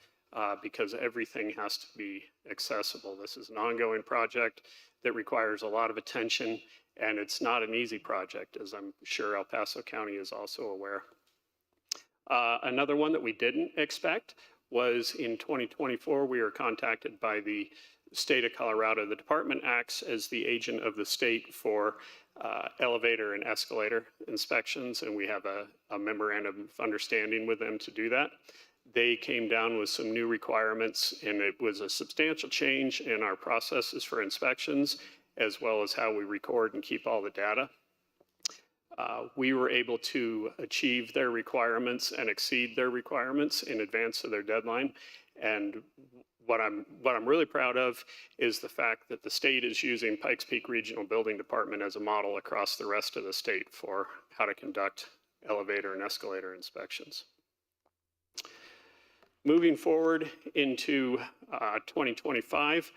because everything has to be accessible. This is an ongoing project that requires a lot of attention, and it's not an easy project, as I'm sure El Paso County is also aware. Another one that we didn't expect was in 2024, we were contacted by the State of Colorado. The department acts as the agent of the state for elevator and escalator inspections, and we have a memorandum of understanding with them to do that. They came down with some new requirements, and it was a substantial change in our processes for inspections, as well as how we record and keep all the data. We were able to achieve their requirements and exceed their requirements in advance of their deadline. And what I'm really proud of is the fact that the state is using Pikes Peak Regional Building Department as a model across the rest of the state for how to conduct elevator and escalator inspections. Moving forward into 2025,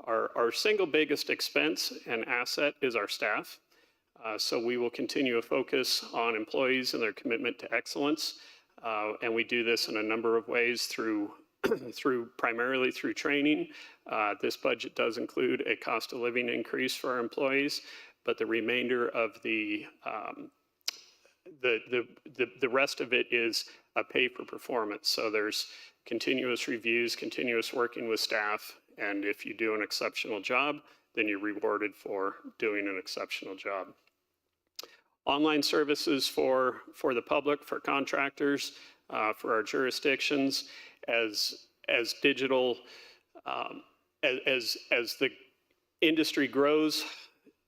our single biggest expense and asset is our staff. So we will continue to focus on employees and their commitment to excellence. And we do this in a number of ways primarily through training. This budget does include a cost of living increase for our employees, but the remainder of the rest of it is a pay for performance. So there's continuous reviews, continuous working with staff, and if you do an exceptional job, then you're rewarded for doing an exceptional job. Online services for the public, for contractors, for our jurisdictions, as digital, as the industry grows,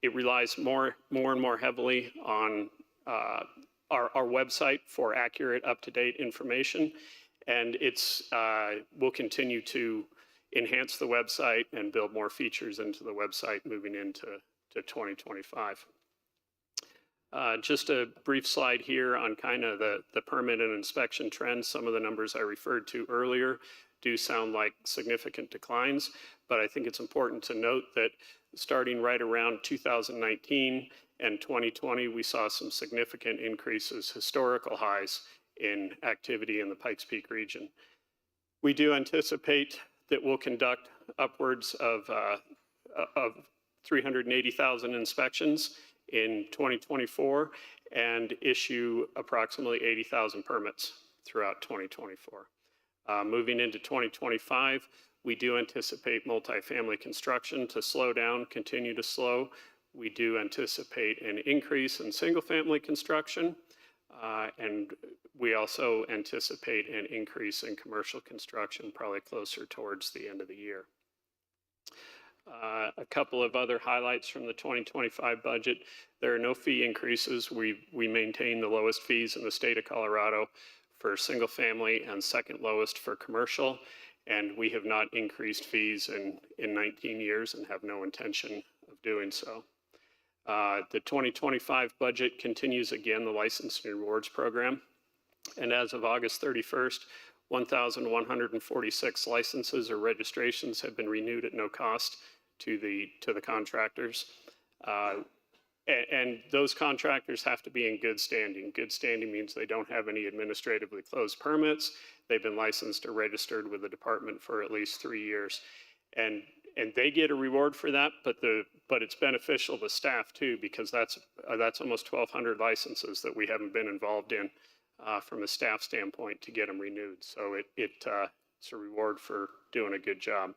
it relies more and more heavily on our website for accurate, up-to-date information, and we'll continue to enhance the website and build more features into the website moving into 2025. Just a brief slide here on kind of the permit and inspection trends. Some of the numbers I referred to earlier do sound like significant declines, but I think it's important to note that starting right around 2019 and 2020, we saw some significant increases, historical highs in activity in the Pikes Peak region. We do anticipate that we'll conduct upwards of 380,000 inspections in 2024 and issue approximately 80,000 permits throughout 2024. Moving into 2025, we do anticipate multifamily construction to slow down, continue to slow. We do anticipate an increase in single-family construction, and we also anticipate an increase in commercial construction, probably closer towards the end of the year. A couple of other highlights from the 2025 budget. There are no fee increases. We maintain the lowest fees in the state of Colorado for single family and second lowest for commercial. And we have not increased fees in 19 years and have no intention of doing so. The 2025 budget continues again the License and Rewards Program. And as of August 31st, 1,146 licenses or registrations have been renewed at no cost to the contractors. And those contractors have to be in good standing. Good standing means they don't have any administratively closed permits. They've been licensed or registered with the department for at least 3 years. And they get a reward for that, but it's beneficial to staff too, because that's almost 1,200 licenses that we haven't been involved in from a staff standpoint to get them renewed. So it's a reward for doing a good job.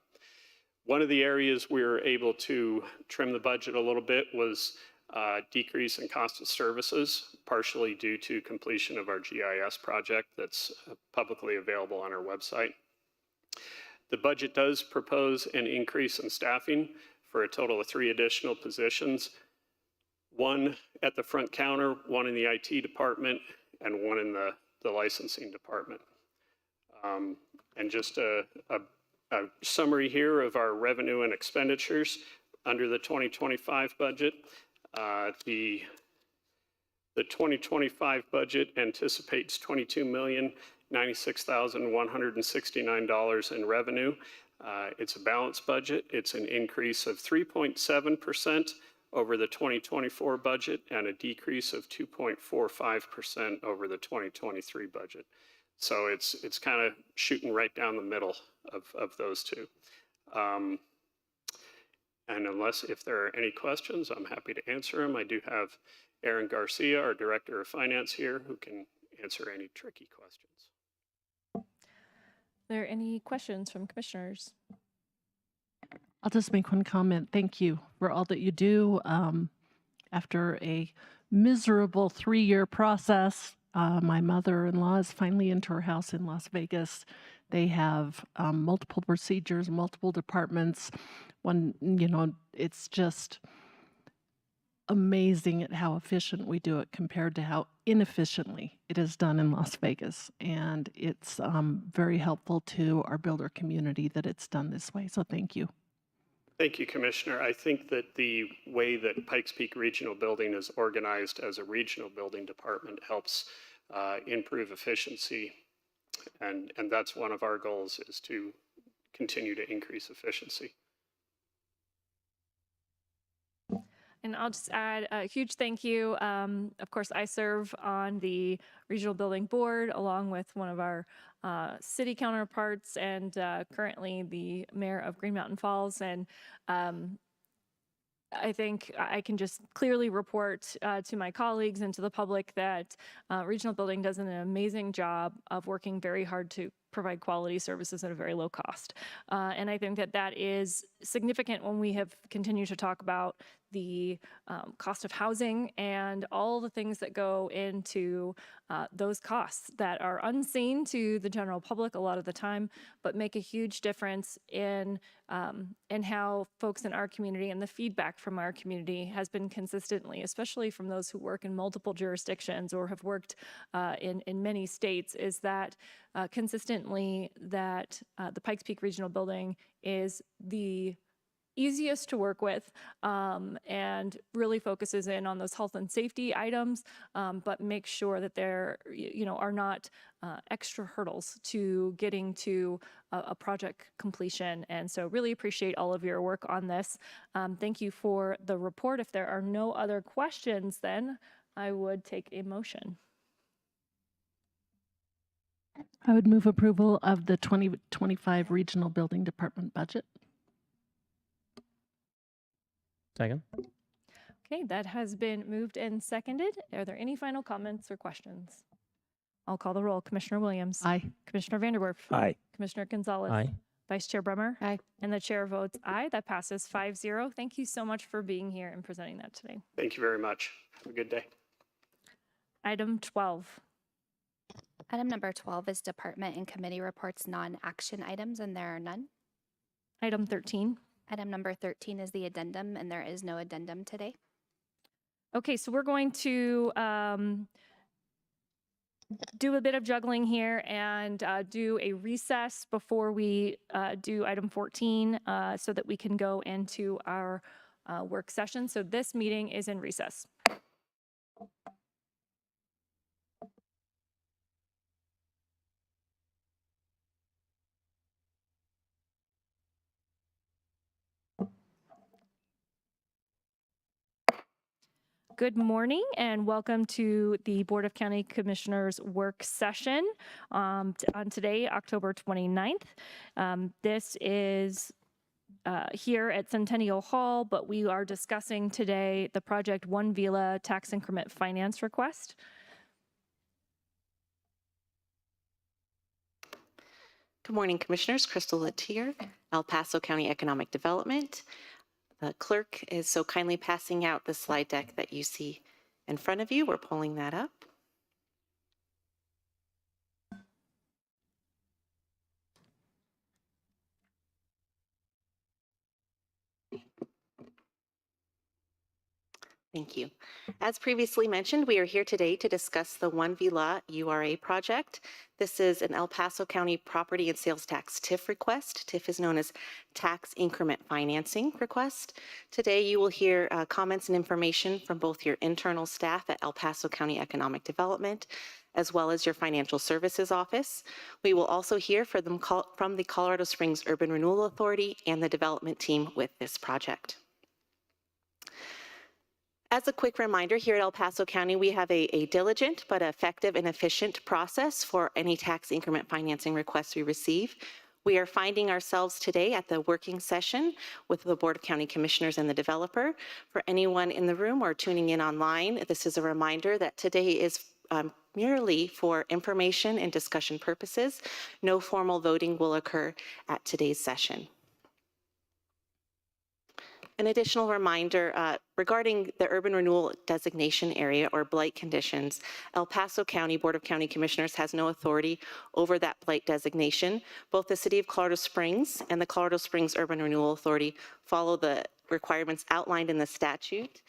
One of the areas we were able to trim the budget a little bit was decrease in cost of services, partially due to completion of our GIS project that's publicly available on our website. The budget does propose an increase in staffing for a total of 3 additional positions, 1 at the front counter, 1 in the IT department, and 1 in the licensing department. And just a summary here of our revenue and expenditures under the 2025 budget. The 2025 budget anticipates $22,096,169 in revenue. It's a balanced budget. It's an increase of 3.7% over the 2024 budget and a decrease of 2.45% over the 2023 budget. So it's kind of shooting right down the middle of those two. And if there are any questions, I'm happy to answer them. I do have Aaron Garcia, our Director of Finance here, who can answer any tricky questions. Are there any questions from commissioners? I'll just make one comment. Thank you for all that you do. After a miserable 3-year process, my mother-in-law is finally into her house in Las Vegas. They have multiple procedures, multiple departments. It's just amazing at how efficient we do it compared to how inefficiently it is done in Las Vegas. And it's very helpful to our builder community that it's done this way. So thank you. Thank you, Commissioner. I think that the way that Pikes Peak Regional Building is organized as a regional building department helps improve efficiency. And that's one of our goals, is to continue to increase efficiency. And I'll just add a huge thank you. Of course, I serve on the Regional Building Board along with one of our city counterparts and currently the mayor of Green Mountain Falls. And I think I can just clearly report to my colleagues and to the public that Regional Building does an amazing job of working very hard to provide quality services at a very low cost. And I think that that is significant when we have continued to talk about the cost of housing and all the things that go into those costs that are unseen to the general public a lot of the time, but make a huge difference in how folks in our community and the feedback from our community has been consistently, especially from those who work in multiple jurisdictions or have worked in many states, is that consistently that the Pikes Peak Regional Building is the easiest to work with and really focuses in on those health and safety items, but make sure that there are not extra hurdles to getting to a project completion. And so really appreciate all of your work on this. Thank you for the report. If there are no other questions, then I would take a motion. I would move approval of the 2025 Regional Building Department budget. Second. Okay, that has been moved and seconded. Are there any final comments or questions? I'll call the roll. Commissioner Williams. Aye. Commissioner Vanderwerf. Aye. Commissioner Gonzalez. Aye. Vice Chair Bremer. Aye. And the chair votes aye. That passes 5-0. Thank you so much for being here and presenting that today. Thank you very much. Have a good day. Item 12. Item number 12 is department and committee reports, non-action items, and there are none. Item 13. Item number 13 is the addendum, and there is no addendum today. Okay, so we're going to do a bit of juggling here and do a recess before we do item 14 so that we can go into our work session. So this meeting is in recess. Good morning and welcome to the Board of County Commissioners work session on today, October 29th. This is here at Centennial Hall, but we are discussing today the Project One Vila tax increment finance request. Good morning, Commissioners. Crystal Latier, El Paso County Economic Development. The clerk is so kindly passing out the slide deck that you see in front of you. We're pulling that up. Thank you. As previously mentioned, we are here today to discuss the One Vila URA project. This is an El Paso County property and sales tax TIF request. TIF is known as Tax Increment Financing Request. Today, you will hear comments and information from both your internal staff at El Paso County Economic Development, as well as your Financial Services Office. We will also hear from the Colorado Springs Urban Renewal Authority and the development team with this project. As a quick reminder, here at El Paso County, we have a diligent but effective and efficient process for any tax increment financing requests we receive. We are finding ourselves today at the working session with the Board of County Commissioners and the developer. For anyone in the room or tuning in online, this is a reminder that today is merely for information and discussion purposes. No formal voting will occur at today's session. An additional reminder regarding the urban renewal designation area or blight conditions, El Paso County Board of County Commissioners has no authority over that blight designation. Both the City of Colorado Springs and the Colorado Springs Urban Renewal Authority follow the requirements outlined in the statute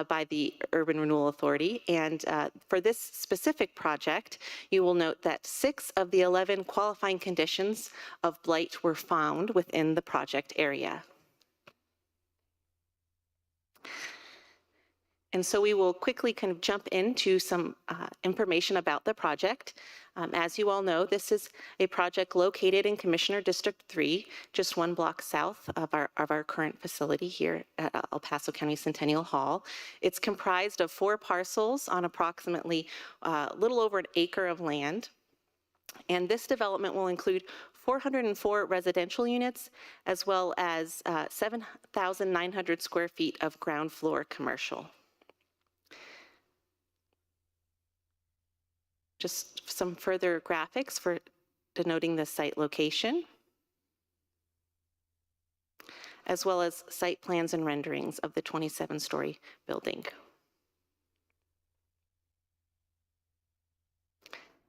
by the Urban Renewal Authority. And for this specific project, you will note that 6 of the 11 qualifying conditions of blight were found within the project area. And so we will quickly kind of jump into some information about the project. As you all know, this is a project located in Commissioner District 3, just 1 block south of our current facility here at El Paso County Centennial Hall. It's comprised of 4 parcels on approximately a little over an acre of land. And this development will include 404 residential units, as well as 7,900 square feet of ground floor commercial. Just some further graphics for denoting the site location, as well as site plans and renderings of the 27-story building.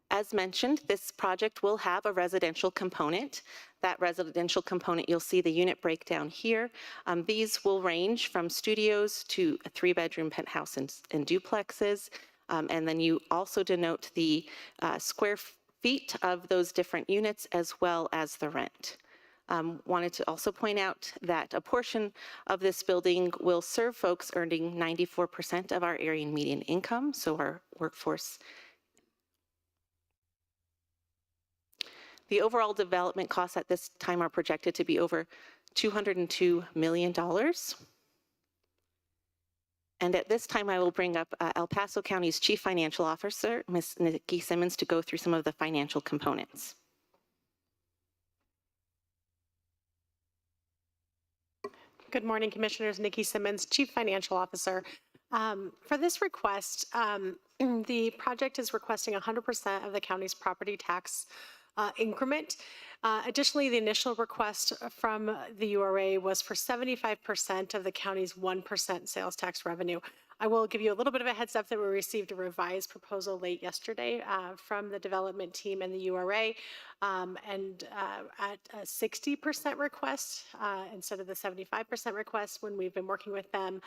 As mentioned, this project will have a residential component. That residential component, you'll see the unit breakdown here. These will range from studios to a 3-bedroom penthouse and duplexes. And then you also denote the square feet of those different units as well as the rent. Wanted to also point out that a portion of this building will serve folks earning 94% of our area median income, so our workforce. The overall development costs at this time are projected to be over $202 million. And at this time, I will bring up El Paso County's Chief Financial Officer, Ms. Nikki Simmons, to go through some of the financial components. Good morning, Commissioners. Nikki Simmons, Chief Financial Officer. For this request, the project is requesting 100% of the county's property tax increment. Additionally, the initial request from the URA was for 75% of the county's 1% sales tax revenue. I will give you a little bit of a heads up that we received a revised proposal late yesterday from the development team and the URA, and at a 60% request instead of the 75% request when we've been working with them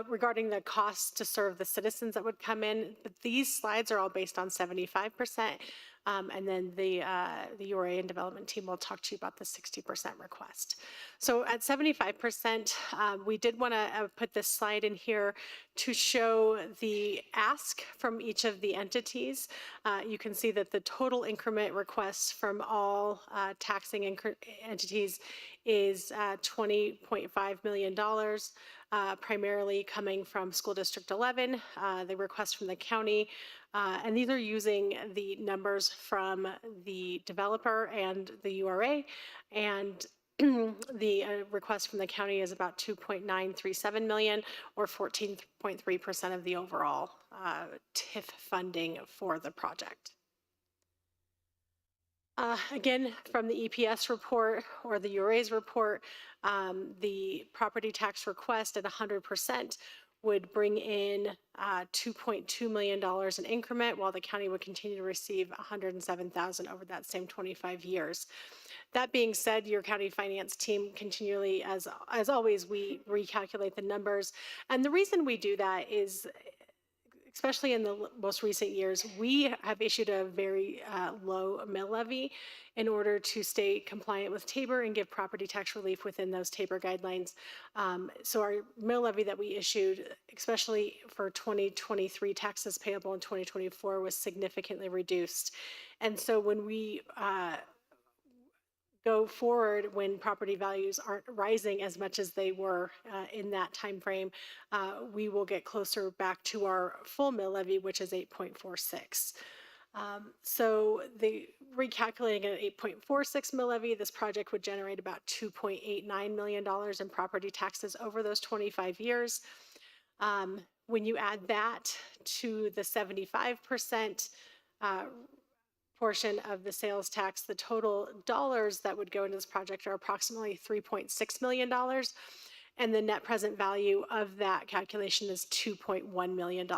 regarding the costs to serve the citizens that would come in. But these slides are all based on 75%. And then the URA and development team will talk to you about the 60% request. So at 75%, we did want to put this slide in here to show the ask from each of the entities. You can see that the total increment requests from all taxing entities is $20.5 million. Primarily coming from School District 11, the request from the county, and these are using the numbers from the developer and the URA, and the request from the county is about $2.937 million, or 14.3% of the overall TIF funding for the project. Again, from the EPS report or the URA's report, the property tax request at 100% would bring in $2.2 million in increment, while the county would continue to receive $107,000 over that same 25 years. That being said, your county finance team continually, as always, we recalculate the numbers. And the reason we do that is, especially in the most recent years, we have issued a very low mill levy in order to stay compliant with Tabor and give property tax relief within those Tabor guidelines. So our mill levy that we issued, especially for 2023 taxes payable in 2024, was significantly reduced. And so when we go forward, when property values aren't rising as much as they were in that time frame, we will get closer back to our full mill levy, which is 8.46. So the recalculating an 8.46 mill levy, this project would generate about $2.89 million in property taxes over those 25 years. When you add that to the 75% portion of the sales tax, the total dollars that would go into this project are approximately $3.6 million. and the net present value of that calculation is $2.1 million.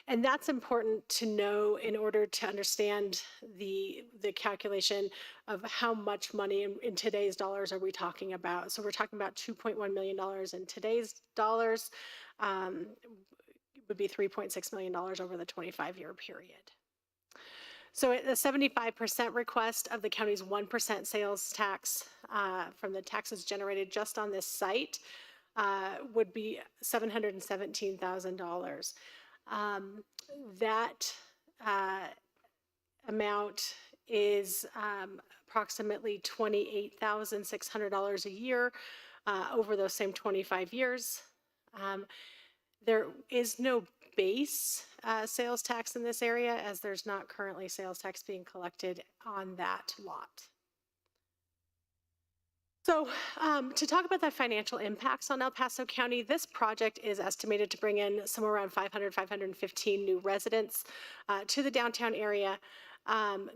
And that's important to know in order to understand the calculation of how much money in today's dollars are we talking about. So we're talking about $2.1 million in today's dollars, would be $3.6 million over the 25-year period. So the 75% request of the county's 1% sales tax from the taxes generated just on this site would be $717,000. That amount is approximately $28,600 a year over those same 25 years. There is no base sales tax in this area, as there's not currently sales tax being collected on that lot. So to talk about the financial impacts on El Paso County, this project is estimated to bring in somewhere around 515 new residents to the downtown area.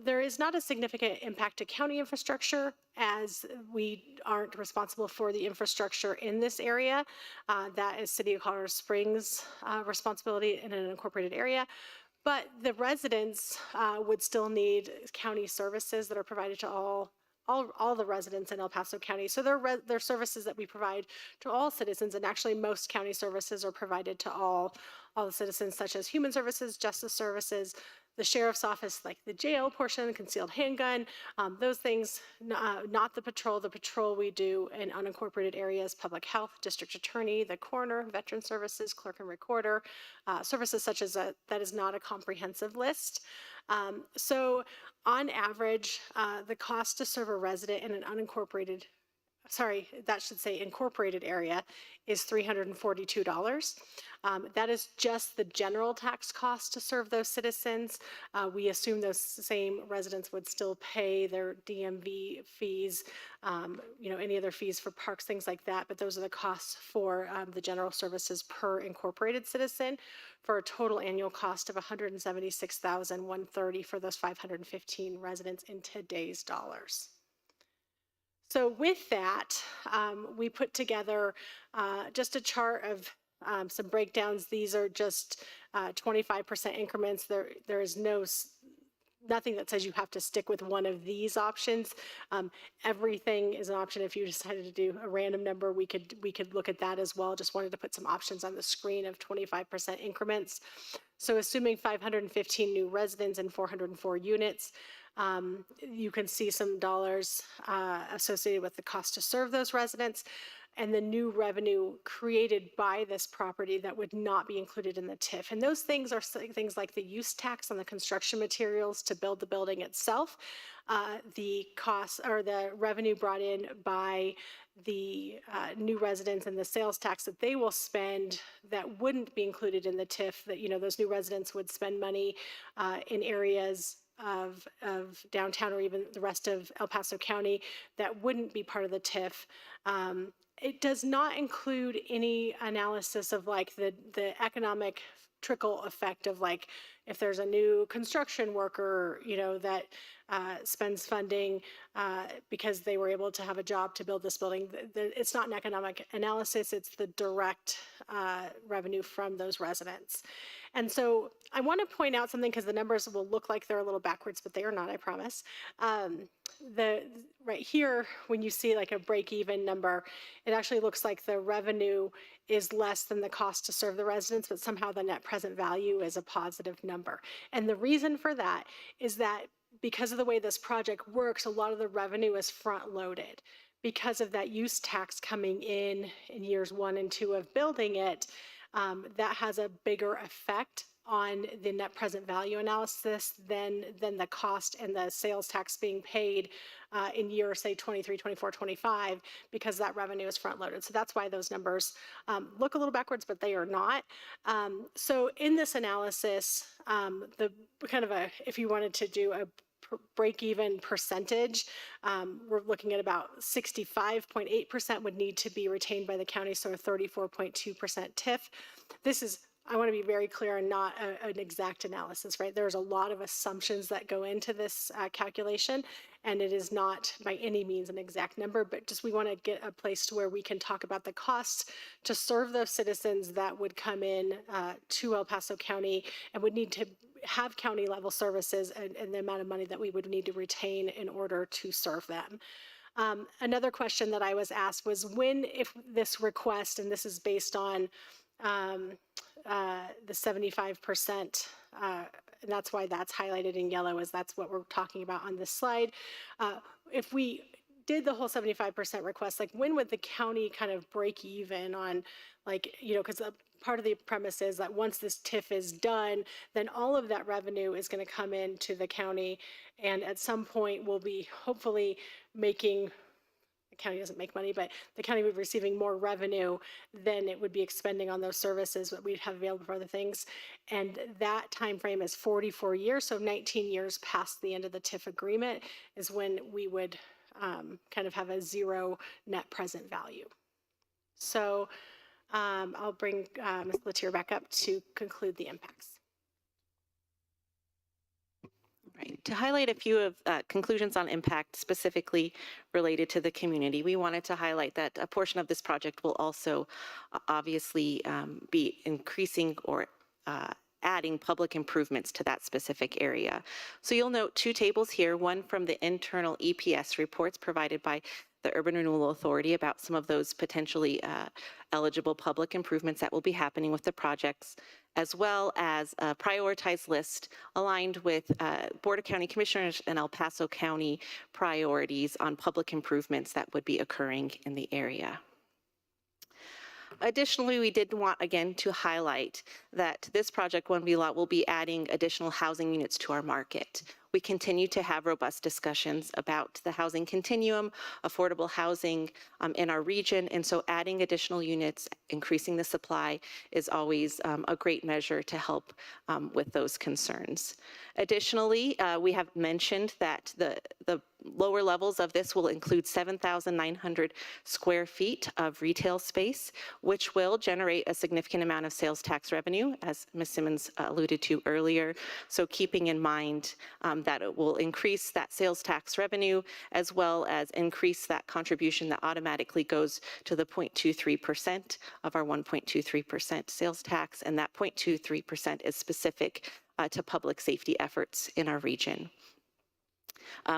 There is not a significant impact to county infrastructure, as we aren't responsible for the infrastructure in this area. That is City of Colorado Springs' responsibility in an incorporated area. But the residents would still need county services that are provided to all the residents in El Paso County. So they're services that we provide to all citizens, and actually most county services are provided to all the citizens, such as human services, justice services, the sheriff's office, like the jail portion, the concealed handgun, those things, not the patrol. The patrol we do in unincorporated areas, public health, district attorney, the coroner, veteran services, clerk and recorder, services such as that is not a comprehensive list. So on average, the cost to serve a resident in an incorporated area is $342. That is just the general tax cost to serve those citizens. We assume those same residents would still pay their DMV fees, any other fees for parks, things like that. But those are the costs for the general services per incorporated citizen, for a total annual cost of $176,130 for those 515 residents in today's dollars. So with that, we put together just a chart of some breakdowns. These are just 25% increments. There is nothing that says you have to stick with one of these options. Everything is an option. If you decided to do a random number, we could look at that as well. Just wanted to put some options on the screen of 25% increments. So assuming 515 new residents and 404 units, you can see some dollars associated with the cost to serve those residents and the new revenue created by this property that would not be included in the TIF. And those things are things like the use tax on the construction materials to build the building itself, the costs or the revenue brought in by the new residents and the sales tax that they will spend that wouldn't be included in the TIF, that, those new residents would spend money in areas of downtown or even the rest of El Paso County that wouldn't be part of the TIF. It does not include any analysis of like the economic trickle effect of like if there's a new construction worker, that spends funding because they were able to have a job to build this building. It's not an economic analysis, it's the direct revenue from those residents. And so I want to point out something because the numbers will look like they're a little backwards, but they are not, I promise. Right here, when you see like a break-even number, it actually looks like the revenue is less than the cost to serve the residents, but somehow the net present value is a positive number. And the reason for that is that because of the way this project works, a lot of the revenue is front-loaded. Because of that use tax coming in years 1 and 2 of building it, that has a bigger effect on the net present value analysis than the cost and the sales tax being paid in year, say, 23, 24, 25, because that revenue is front loaded. So that's why those numbers look a little backwards, but they are not. So in this analysis, the kind of if you wanted to do a break-even percentage, we're looking at about 65.8% would need to be retained by the county, so a 34.2% TIF. This is I want to be very clear and not an exact analysis, right? There's a lot of assumptions that go into this calculation, and it is not by any means an exact number, but just we want to get a place to where we can talk about the costs to serve those citizens that would come in to El Paso County and would need to have county level services and the amount of money that we would need to retain in order to serve them. Another question that I was asked was if this request, and this is based on the 75%, and that's why that's highlighted in yellow, is that's what we're talking about on this slide. If we did the whole 75% request, like when would the county kind of break even on, like, you know, because part of the premise is that once this TIF is done, then all of that revenue is going to come into the county, and at some point we'll be hopefully making, the county doesn't make money, but the county would be receiving more revenue than it would be expending on those services that we'd have available for other things. And that time frame is 44 years, so 19 years past the end of the TIF agreement is when we would kind of have a zero net present value. So I'll bring Ms. Latier back up to conclude the impacts. Right. To highlight a few of conclusions on impact specifically related to the community, we wanted to highlight that a portion of this project will also obviously be increasing or adding public improvements to that specific area. So you'll note two tables here, one from the internal EPS reports provided by the Urban Renewal Authority about some of those potentially eligible public improvements that will be happening with the projects, as well as a prioritized list aligned with Board of County Commissioners and El Paso County priorities on public improvements that would be occurring in the area. Additionally, we did want, again, to highlight that this project, One V Lot, will be adding additional housing units to our market. We continue to have robust discussions about the housing continuum, affordable housing in our region, and so adding additional units, increasing the supply is always a great measure to help with those concerns. Additionally, we have mentioned that the lower levels of this will include 7,900 square feet of retail space, which will generate a significant amount of sales tax revenue, as Ms. Simmons alluded to earlier. So keeping in mind that it will increase that sales tax revenue, as well as increase that contribution that automatically goes to the 0.23% of our 1.23% sales tax, and that 0.23% is specific to public safety efforts in our region.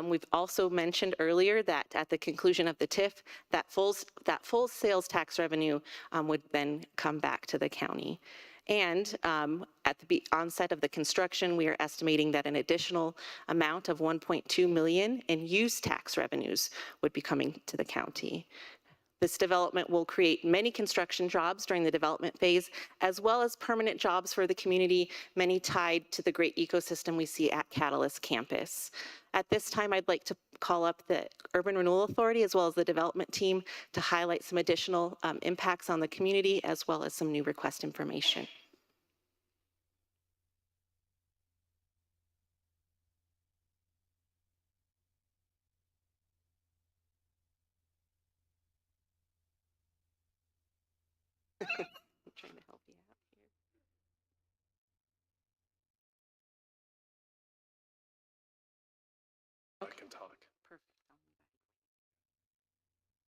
We've also mentioned earlier that at the conclusion of the TIF, that full sales tax revenue would then come back to the county. And at the onset of the construction, we are estimating that an additional amount of $1.2 million in use tax revenues would be coming to the county. This development will create many construction jobs during the development phase, as well as permanent jobs for the community, many tied to the great ecosystem we see at Catalyst Campus. At this time, I'd like to call up the Urban Renewal Authority as well as the development team to highlight some additional impacts on the community, as well as some new request information. I'm trying to help you out here. I can talk.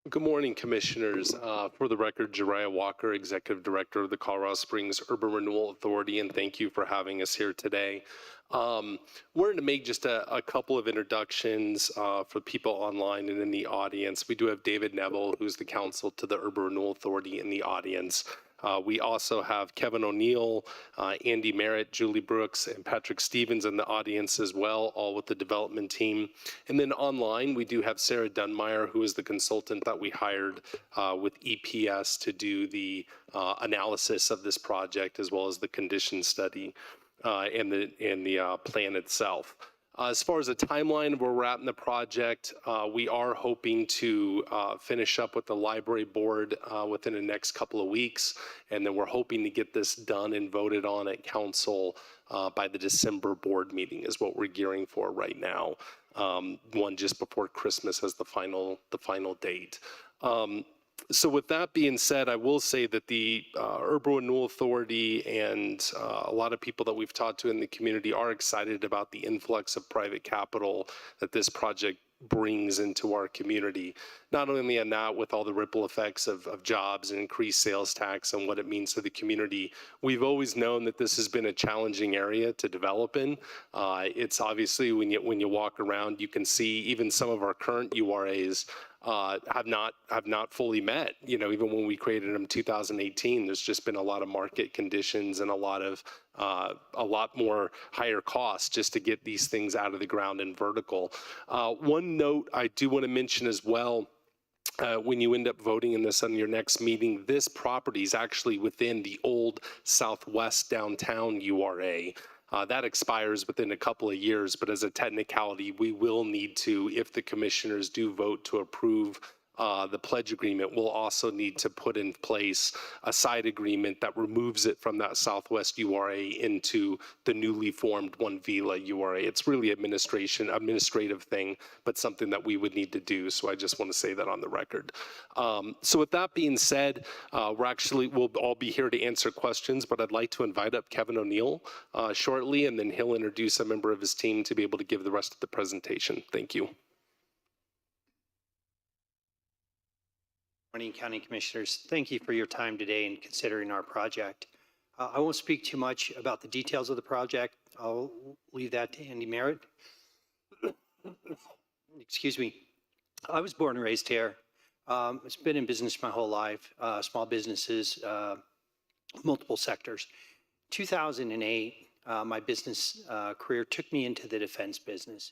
Good morning, Commissioners. For the record, Jariah Walker, Executive Director of the Colorado Springs Urban Renewal Authority, and thank you for having us here today. Wanted to make just a couple of introductions for people online and in the audience. We do have David Neville, who's the counsel to the Urban Renewal Authority, in the audience. We also have Kevin O'Neill, Andy Merritt, Julie Brooks, and Patrick Stevens in the audience as well, all with the development team. And then online, we do have Sarah Dunmeyer, who is the consultant that we hired with EPS to do the analysis of this project, as well as the condition study and the plan itself. As far as the timeline where we're at in the project, we are hoping to finish up with the library board within the next couple of weeks, and then we're hoping to get this done and voted on at council by the December board meeting is what we're gearing for right now. One just before Christmas as the final date. So with that being said, I will say that the Urban Renewal Authority and a lot of people that we've talked to in the community are excited about the influx of private capital that this project brings into our community. Not only in that, with all the ripple effects of jobs and increased sales tax and what it means to the community, we've always known that this has been a challenging area to develop in. It's obviously, when you walk around, you can see even some of our current URAs have not fully met. You know, even when we created them in 2018, there's just been a lot of market conditions and a lot more higher costs just to get these things out of the ground and vertical. One note I do want to mention as well, when you end up voting in this on your next meeting, this property is actually within the old Southwest downtown URA. That expires within a couple of years, but as a technicality, we will need to, if the commissioners do vote to approve the pledge agreement, we'll also need to put in place a side agreement that removes it from that Southwest URA into the newly formed One Vila URA. It's really administrative thing, but something that we would need to do. So I just want to say that on the record. So with that being said, we'll all be here to answer questions, but I'd like to invite up Kevin O'Neill shortly, and then he'll introduce a member of his team to be able to give the rest of the presentation. Thank you. Morning, County Commissioners. Thank you for your time today in considering our project. I won't speak too much about the details of the project. I'll leave that to Andy Merritt. Excuse me. I was born and raised here. It's been in business my whole life, small businesses, multiple sectors. 2008, my business career took me into the defense business.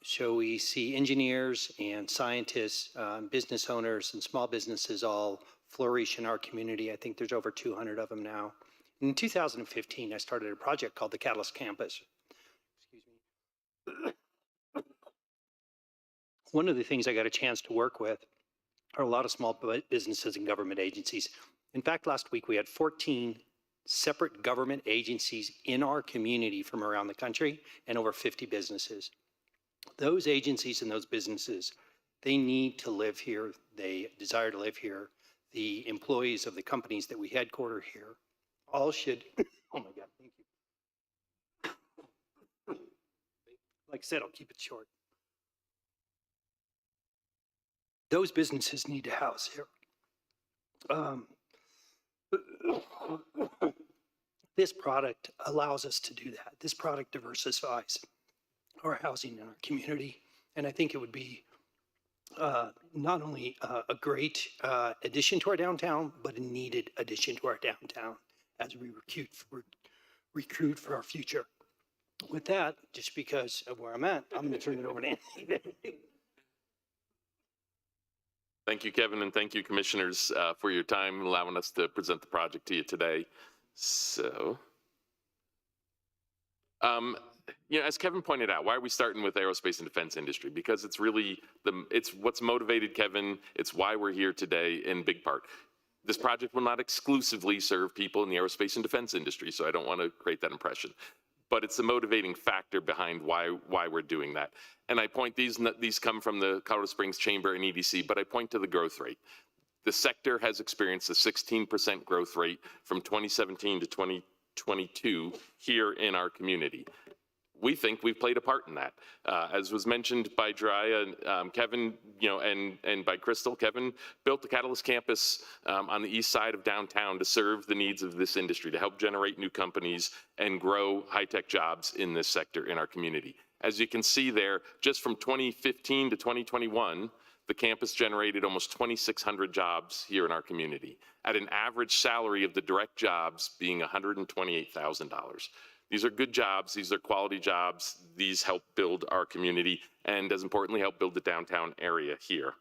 So we see engineers and scientists, business owners and small businesses all flourish in our community. I think there's over 200 of them now. In 2015, I started a project called the Catalyst Campus. Excuse me. One of the things I got a chance to work with are a lot of small businesses and government agencies. In fact, last week we had 14 separate government agencies in our community from around the country and over 50 businesses. Those agencies and those businesses, they need to live here. They desire to live here. The employees of the companies that we headquarter here all should, oh my God, thank you. Like I said, I'll keep it short. Those businesses need to house here. This product allows us to do that. This product diversifies our housing in our community. And I think it would be not only a great addition to our downtown, but a needed addition to our downtown as we recruit for our future. With that, just because of where I'm at, I'm going to turn it over to Anthony. Thank you, Kevin, and thank you, commissioners, for your time and allowing us to present the project to you today. So, you know, as Kevin pointed out, why are we starting with aerospace and defense industry? Because it's really it's what's motivated Kevin. It's why we're here today in big part. This project will not exclusively serve people in the aerospace and defense industry, so I don't want to create that impression. But it's the motivating factor behind why we're doing that. And I point these come from the Colorado Springs Chamber and EDC, but I point to the growth rate. The sector has experienced a 16% growth rate from 2017 to 2022 here in our community. We think we've played a part in that. As was mentioned by Jiraiya, Kevin, you know, and by Crystal, Kevin built the Catalyst Campus on the east side of downtown to serve the needs of this industry, to help generate new companies and grow high-tech jobs in this sector in our community. As you can see there, just from 2015 to 2021, the campus generated almost 2,600 jobs here in our community, at an average salary of the direct jobs being $128,000. These are good jobs. These are quality jobs. These help build our community and, as importantly, help build the downtown area here.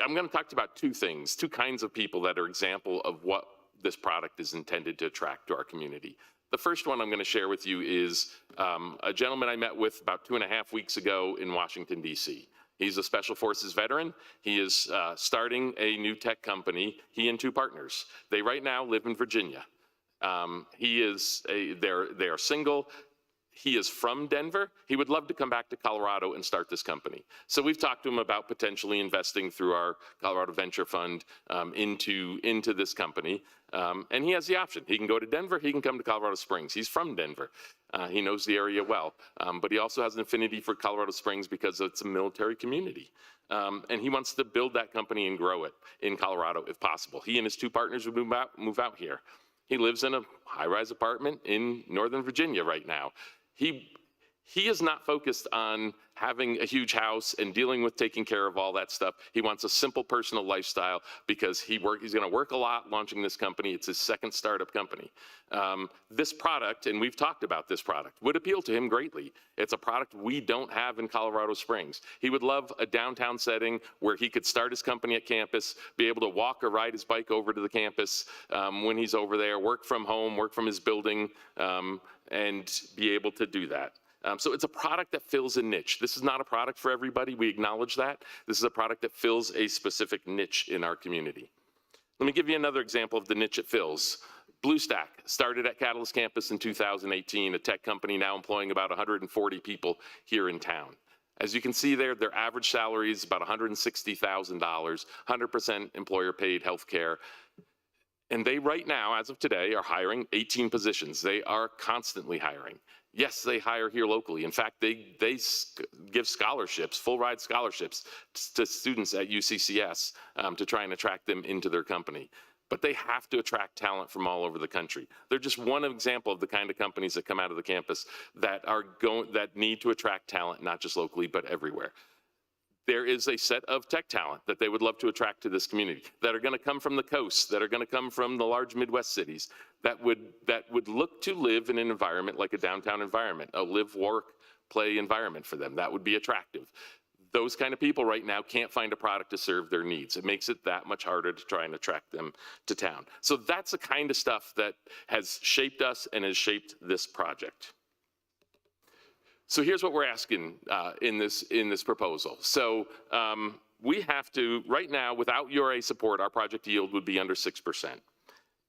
I'm going to talk about two things, two kinds of people that are example of what this product is intended to attract to our community. The first one I'm going to share with you is a gentleman I met with about 2.5 weeks ago in Washington, D.C. He's a Special Forces veteran. He is starting a new tech company, he and two partners. They right now live in Virginia. They are single. he is from Denver. He would love to come back to Colorado and start this company. So we've talked to him about potentially investing through our Colorado Venture Fund into this company. And he has the option. He can go to Denver. He can come to Colorado Springs. He's from Denver. He knows the area well. But he also has an affinity for Colorado Springs because it's a military community. And he wants to build that company and grow it in Colorado if possible. He and his 2 partners would move out here. He lives in a high-rise apartment in Northern Virginia right now. He is not focused on having a huge house and dealing with taking care of all that stuff. He wants a simple personal lifestyle because he's going to work a lot launching this company. It's his second startup company. This product, and we've talked about this product, would appeal to him greatly. It's a product we don't have in Colorado Springs. He would love a downtown setting where he could start his company at campus, be able to walk or ride his bike over to the campus when he's over there, work from home, work from his building, and be able to do that. So it's a product that fills a niche. This is not a product for everybody. We acknowledge that. This is a product that fills a specific niche in our community. Let me give you another example of the niche it fills. BlueStack started at Catalyst Campus in 2018, a tech company now employing about 140 people here in town. As you can see there, their average salary is about $160,000, 100% employer paid health care. And they right now, as of today, are hiring 18 positions. They are constantly hiring. Yes, they hire here locally. In fact, they give scholarships, full ride scholarships to students at UCCS to try and attract them into their company. But they have to attract talent from all over the country. They're just one example of the kind of companies that come out of the campus that need to attract talent, not just locally, but everywhere. There is a set of tech talent that they would love to attract to this community that are going to come from the coast, that are going to come from the large Midwest cities, that would look to live in an environment like a downtown environment, a live, work, play environment for them. That would be attractive. Those kind of people right now can't find a product to serve their needs. It makes it that much harder to try and attract them to town. So that's the kind of stuff that has shaped us and has shaped this project. So here's what we're asking in this proposal. So we have to, right now, without URA support, our project yield would be under 6%.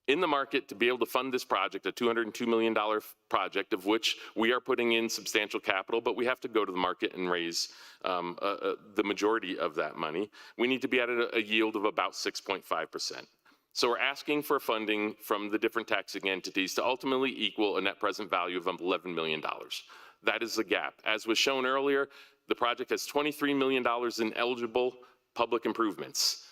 In the market, to be able to fund this project, a $202 million project, of which we are putting in substantial capital, but we have to go to the market and raise the majority of that money, we need to be at a yield of about 6.5%. So we're asking for funding from the different taxing entities to ultimately equal a net present value of $11 million. That is the gap. As was shown earlier, the project has $23 million in eligible public improvements.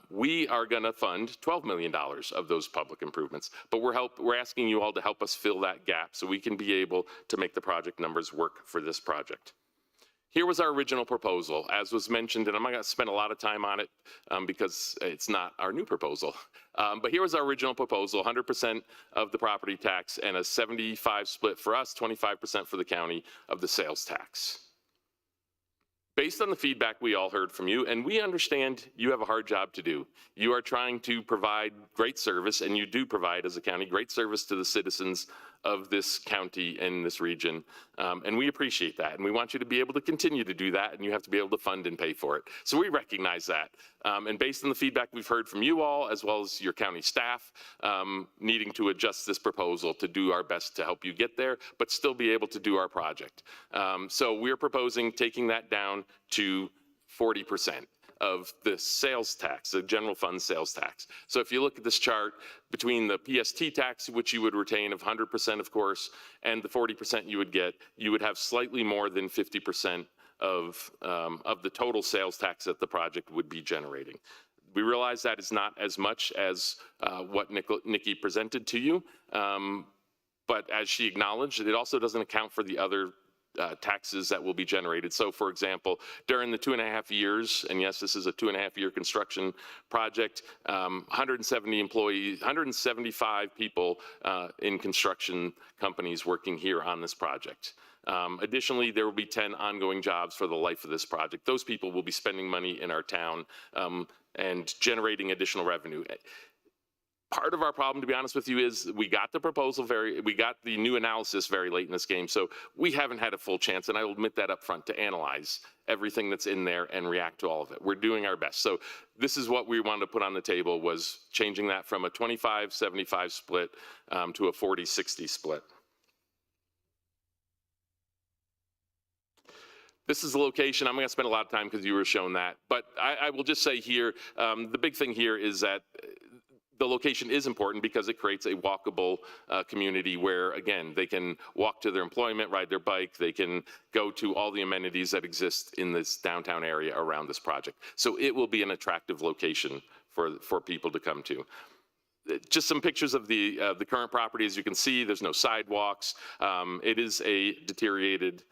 We are going to fund $12 million of those public improvements, but we're asking you all to help us fill that gap so we can be able to make the project numbers work for this project. Here was our original proposal, as was mentioned, and I'm not going to spend a lot of time on it because it's not our new proposal. But here was our original proposal, 100% of the property tax and a 75 split for us, 25% for the county of the sales tax. Based on the feedback we all heard from you, and we understand you have a hard job to do. You are trying to provide great service, and you do provide as a county great service to the citizens of this county and this region. And we appreciate that. And we want you to be able to continue to do that, and you have to be able to fund and pay for it. So we recognize that. And based on the feedback we've heard from you all, as well as your county staff, needing to adjust this proposal to do our best to help you get there, but still be able to do our project. So we're proposing taking that down to 40% of the sales tax, the general fund sales tax. So if you look at this chart, between the PST tax, which you would retain of 100%, of course, and the 40% you would get, you would have slightly more than 50% of the total sales tax that the project would be generating. We realize that is not as much as what Nikki presented to you, but as she acknowledged, it also doesn't account for the other taxes that will be generated. So for example, during the 2.5 years, and yes, this is a 2.5-year construction project, 170 employees, 175 people in construction companies working here on this project. Additionally, there will be 10 ongoing jobs for the life of this project. Those people will be spending money in our town and generating additional revenue. Part of our problem, to be honest with you, is we got the proposal we got the new analysis very late in this game, so we haven't had a full chance, and I will admit that up front, to analyze everything that's in there and react to all of it. We're doing our best. So this is what we wanted to put on the table, was changing that from a 25-75 split to a 40-60 split. This is the location. I'm going to spend a lot of time because you were shown that. But I will just say here, the big thing here is that the location is important because it creates a walkable community where, again, they can walk to their employment, ride their bike, they can go to all the amenities that exist in this downtown area around this project. So it will be an attractive location for people to come to. Just some pictures of the current property. As you can see, there's no sidewalks. It is a deteriorated,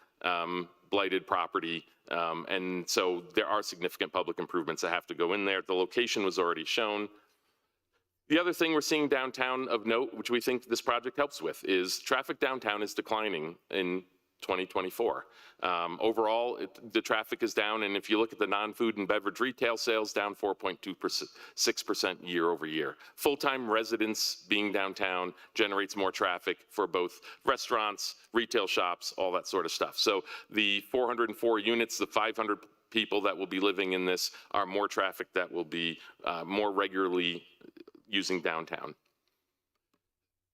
blighted property. And so there are significant public improvements that have to go in there. The location was already shown. The other thing we're seeing downtown of note, which we think this project helps with, is traffic downtown is declining in 2024. Overall, the traffic is down, and if you look at the non-food and beverage retail sales, down 4.26% year over year. Full-time residents being downtown generates more traffic for both restaurants, retail shops, all that sort of stuff. So the 404 units, the 500 people that will be living in this are more traffic that will be more regularly using downtown.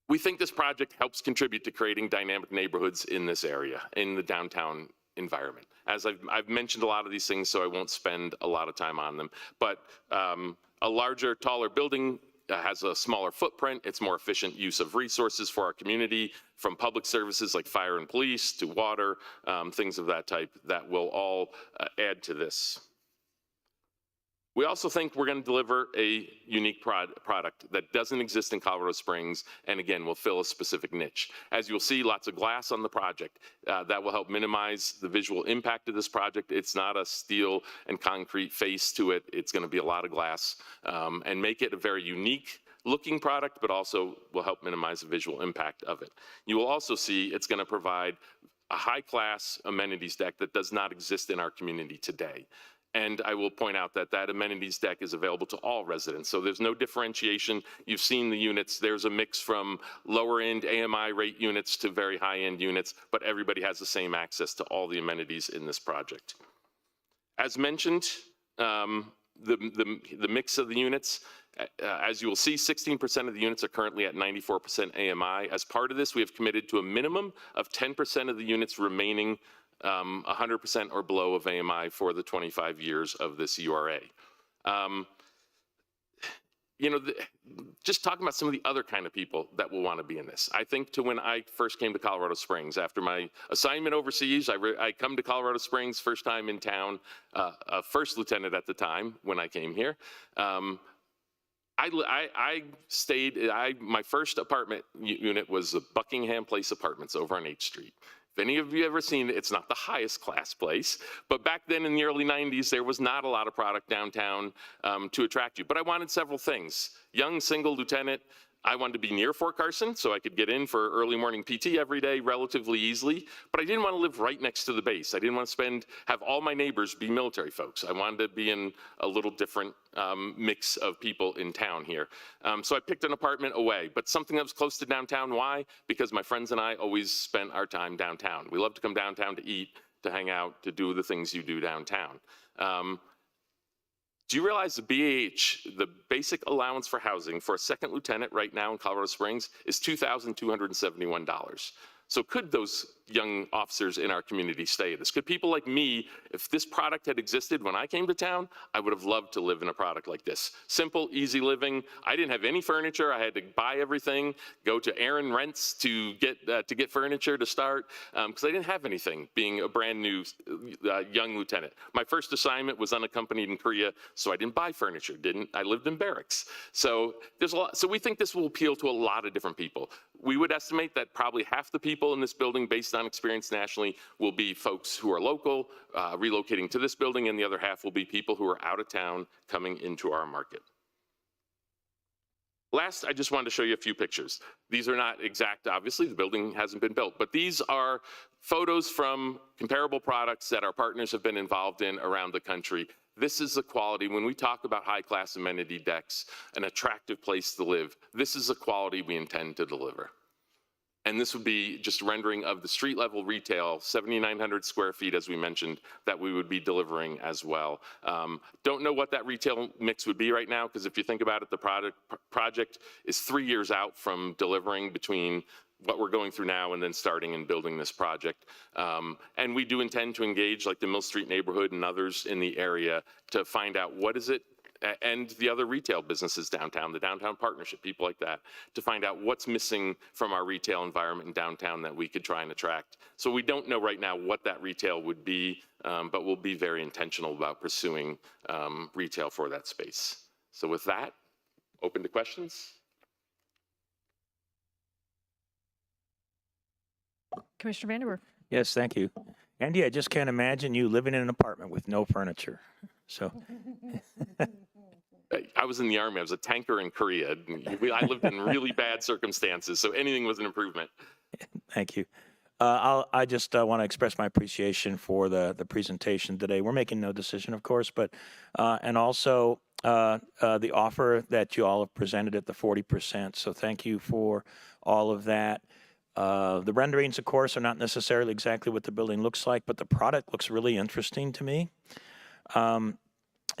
We think this project helps contribute to creating dynamic neighborhoods in this area, in the downtown environment. As I've mentioned a lot of these things, so I won't spend a lot of time on them, but a larger, taller building has a smaller footprint. It's more efficient use of resources for our community, from public services like fire and police to water, things of that type that will all add to this. We also think we're going to deliver a unique product that doesn't exist in Colorado Springs, and again, will fill a specific niche. As you'll see, lots of glass on the project. That will help minimize the visual impact of this project. It's not a steel and concrete face to it. It's going to be a lot of glass and make it a very unique looking product, but also will help minimize the visual impact of it. You will also see it's going to provide a high-class amenities deck that does not exist in our community today. And I will point out that that amenities deck is available to all residents. So there's no differentiation. You've seen the units. There's a mix from lower end AMI rate units to very high end units, but everybody has the same access to all the amenities in this project. As mentioned, the mix of the units, as you will see, 16% of the units are currently at 94% AMI. As part of this, we have committed to a minimum of 10% of the units remaining 100% or below of AMI for the 25 years of this URA. You know, just talking about some of the other kind of people that will want to be in this. I think to when I first came to Colorado Springs, after my assignment overseas, I come to Colorado Springs, first time in town, first lieutenant at the time when I came here. I stayed, my first apartment unit was the Buckingham Place Apartments over on 8th Street. If any of you ever seen it, it's not the highest class place, but back then in the early 90s, there was not a lot of product downtown to attract you. But I wanted several things. Young single lieutenant, I wanted to be near Fort Carson so I could get in for early morning PT every day relatively easily, but I didn't want to live right next to the base. I didn't want to have all my neighbors be military folks. I wanted to be in a little different mix of people in town here. So I picked an apartment away, but something that was close to downtown. Why? Because my friends and I always spent our time downtown. We love to come downtown to eat, to hang out, to do the things you do downtown. Do you realize the BAH, the basic allowance for housing for a second lieutenant right now in Colorado Springs is $2,271? So could those young officers in our community stay at this? Could people like me, if this product had existed when I came to town, I would have loved to live in a product like this. Simple, easy living. I didn't have any furniture. I had to buy everything, go to Aaron Rents to get furniture to start, because I didn't have anything being a brand new young lieutenant. My first assignment was unaccompanied in Korea, so I didn't buy furniture. I lived in barracks. So there's a lot. So we think this will appeal to a lot of different people. We would estimate that probably half the people in this building, based on experience nationally, will be folks who are local, relocating to this building, and the other half will be people who are out of town coming into our market. Last, I just wanted to show you a few pictures. These are not exact, obviously, the building hasn't been built, but these are photos from comparable products that our partners have been involved in around the country. This is the quality, when we talk about high-class amenity decks, an attractive place to live, this is the quality we intend to deliver. And this would be just rendering of the street-level retail, 7,900 square feet, as we mentioned, that we would be delivering as well. Don't know what that retail mix would be right now, because if you think about it, the project is 3 years out from delivering between what we're going through now and then starting and building this project. And we do intend to engage like the Mill Street neighborhood and others in the area to find out what is it, and the other retail businesses downtown, the downtown partnership, people like that, to find out what's missing from our retail environment in downtown that we could try and attract. So we don't know right now what that retail would be, but we'll be very intentional about pursuing retail for that space. So with that, open to questions. Commissioner Vanderwerf. Yes, thank you. Andy, I just can't imagine you living in an apartment with no furniture. So I was in the Army. I was a tanker in Korea. I lived in really bad circumstances, so anything was an improvement. thank you. I just want to express my appreciation for the presentation today. We're making no decision, of course, but and also the offer that you all have presented at the 40%. So thank you for all of that. The renderings, of course, are not necessarily exactly what the building looks like, but the product looks really interesting to me.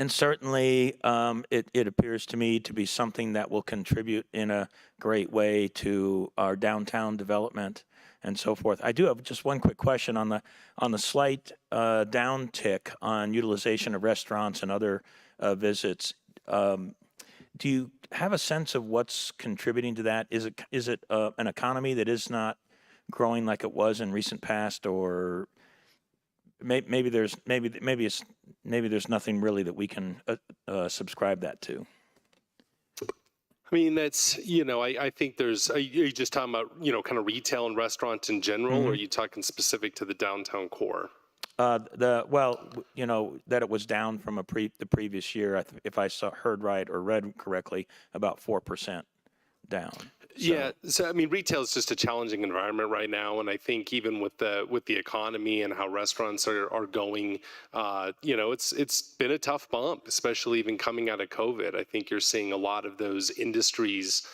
And certainly, it appears to me to be something that will contribute in a great way to our downtown development and so forth. I do have just one quick question on the slight downtick on utilization of restaurants and other visits. Do you have a sense of what's contributing to that? Is it an economy that is not growing like it was in recent past, or maybe there's nothing really that we can subscribe that to? I mean, that's, I think there's, are you just talking about, kind of retail and restaurants in general, or are you talking specific to the downtown core? That it was down from the previous year, if I heard right or read correctly, about 4% down. Yeah, so I mean, retail is just a challenging environment right now, and I think even with the economy and how restaurants are going, it's been a tough bump, especially even coming out of COVID. I think you're seeing a lot of those industries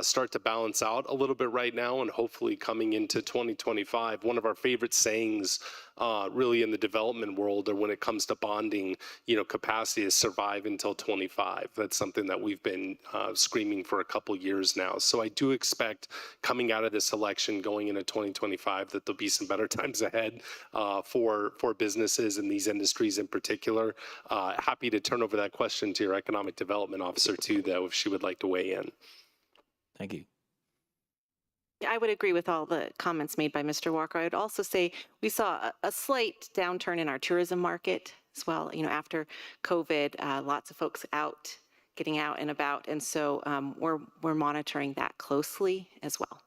start to balance out a little bit right now, and hopefully coming into 2025, one of our favorite sayings really in the development world, or when it comes to bonding, capacity is survive until 25. That's something that we've been screaming for a couple years now. So I do expect coming out of this election going into 2025 that there'll be some better times ahead for businesses in these industries in particular. Happy to turn over that question to your economic development officer too, though, if she would like to weigh in. Thank you. I would agree with all the comments made by Mr. Walker. I would also say we saw a slight downturn in our tourism market as well. After COVID, lots of folks getting out and about, and so we're monitoring that closely as well.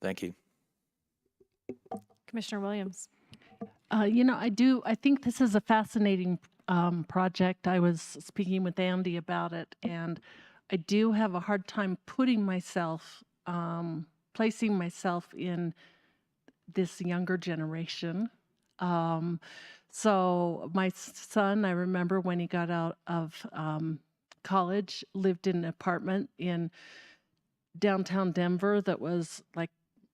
Thank you. Commissioner Williams. I think this is a fascinating project. I was speaking with Andy about it, and I do have a hard time placing myself in this younger generation. So my son, I remember when he got out of college, lived in an apartment in downtown Denver that was like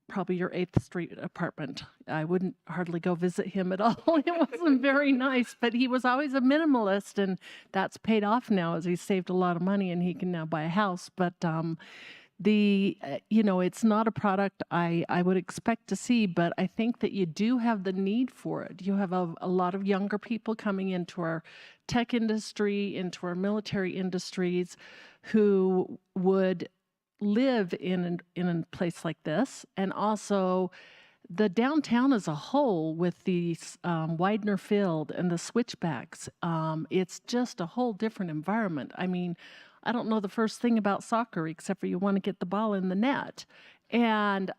probably your 8th Street apartment. I wouldn't hardly go visit him at all. It wasn't very nice, but he was always a minimalist, and that's paid off now as he saved a lot of money and he can now buy a house. But it's not a product I would expect to see, but I think that you do have the need for it. You have a lot of younger people coming into our tech industry, into our military industries, who would live in a place like this. And also the downtown as a whole, with the Widener Field and the switchbacks, it's just a whole different environment. I mean, I don't know the first thing about soccer except for you want to get the ball in the net. And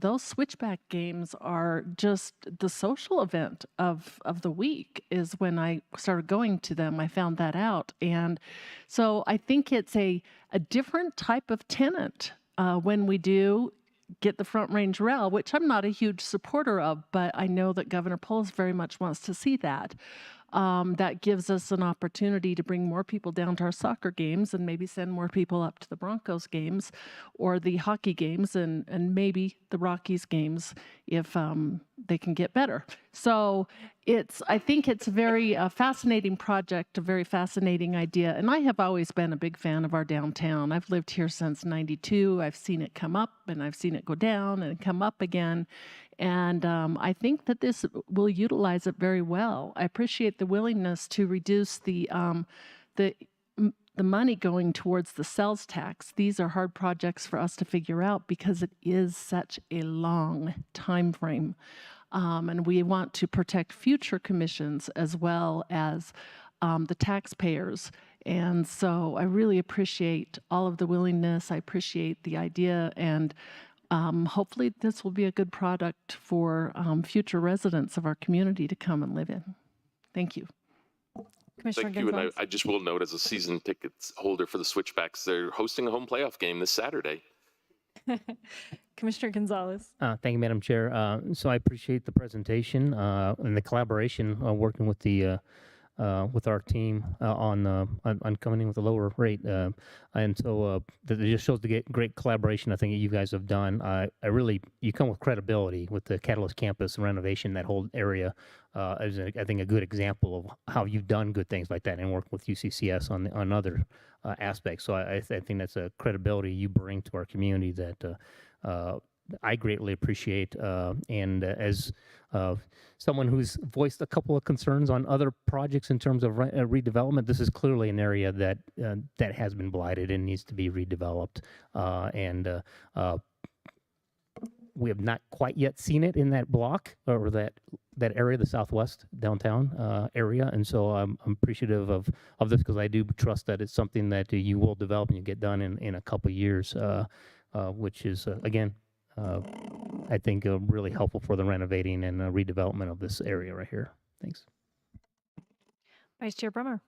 those switchback games are just the social event of the week. Is when I started going to them, I found that out. And so I think it's a different type of tenant when we do get the Front Range Rail, which I'm not a huge supporter of, but I know that Governor Polis very much wants to see that. that gives us an opportunity to bring more people down to our soccer games and maybe send more people up to the Broncos games or the hockey games and maybe the Rockies games if they can get better. So I think it's a very fascinating project, a very fascinating idea. And I have always been a big fan of our downtown. I've lived here since '92. I've seen it come up and I've seen it go down and come up again. And I think that this will utilize it very well. I appreciate the willingness to reduce the money going towards the sales tax. These are hard projects for us to figure out because it is such a long time frame. And we want to protect future commissions as well as the taxpayers. And so I really appreciate all of the willingness. I appreciate the idea, and hopefully this will be a good product for future residents of our community to come and live in. Thank you. Commissioner Thank you, and Gonzalez. I just will note, as a season tickets holder for the Switchbacks, they're hosting a home playoff game this Saturday. Commissioner Gonzalez. Thank you, Madam Chair. So I appreciate the presentation and the collaboration working with with our team on coming in with a lower rate, and so it just shows the great collaboration I think that you guys have done. You come with credibility with the Catalyst Campus renovation. That whole area is I think a good example of how you've done good things like that and work with UCCS on other aspects. So I think that's a credibility you bring to our community that I greatly appreciate. And as someone who's voiced a couple of concerns on other projects in terms of redevelopment, this is clearly an area that has been blighted and needs to be redeveloped. And we have not quite yet seen it in that block or that area, the southwest downtown area. And so I'm appreciative of this because I do trust that it's something that you will develop and you get done in a couple of years, which is, again, I think really helpful for the renovating and redevelopment of this area right here. Thanks. Vice Chair Brummer.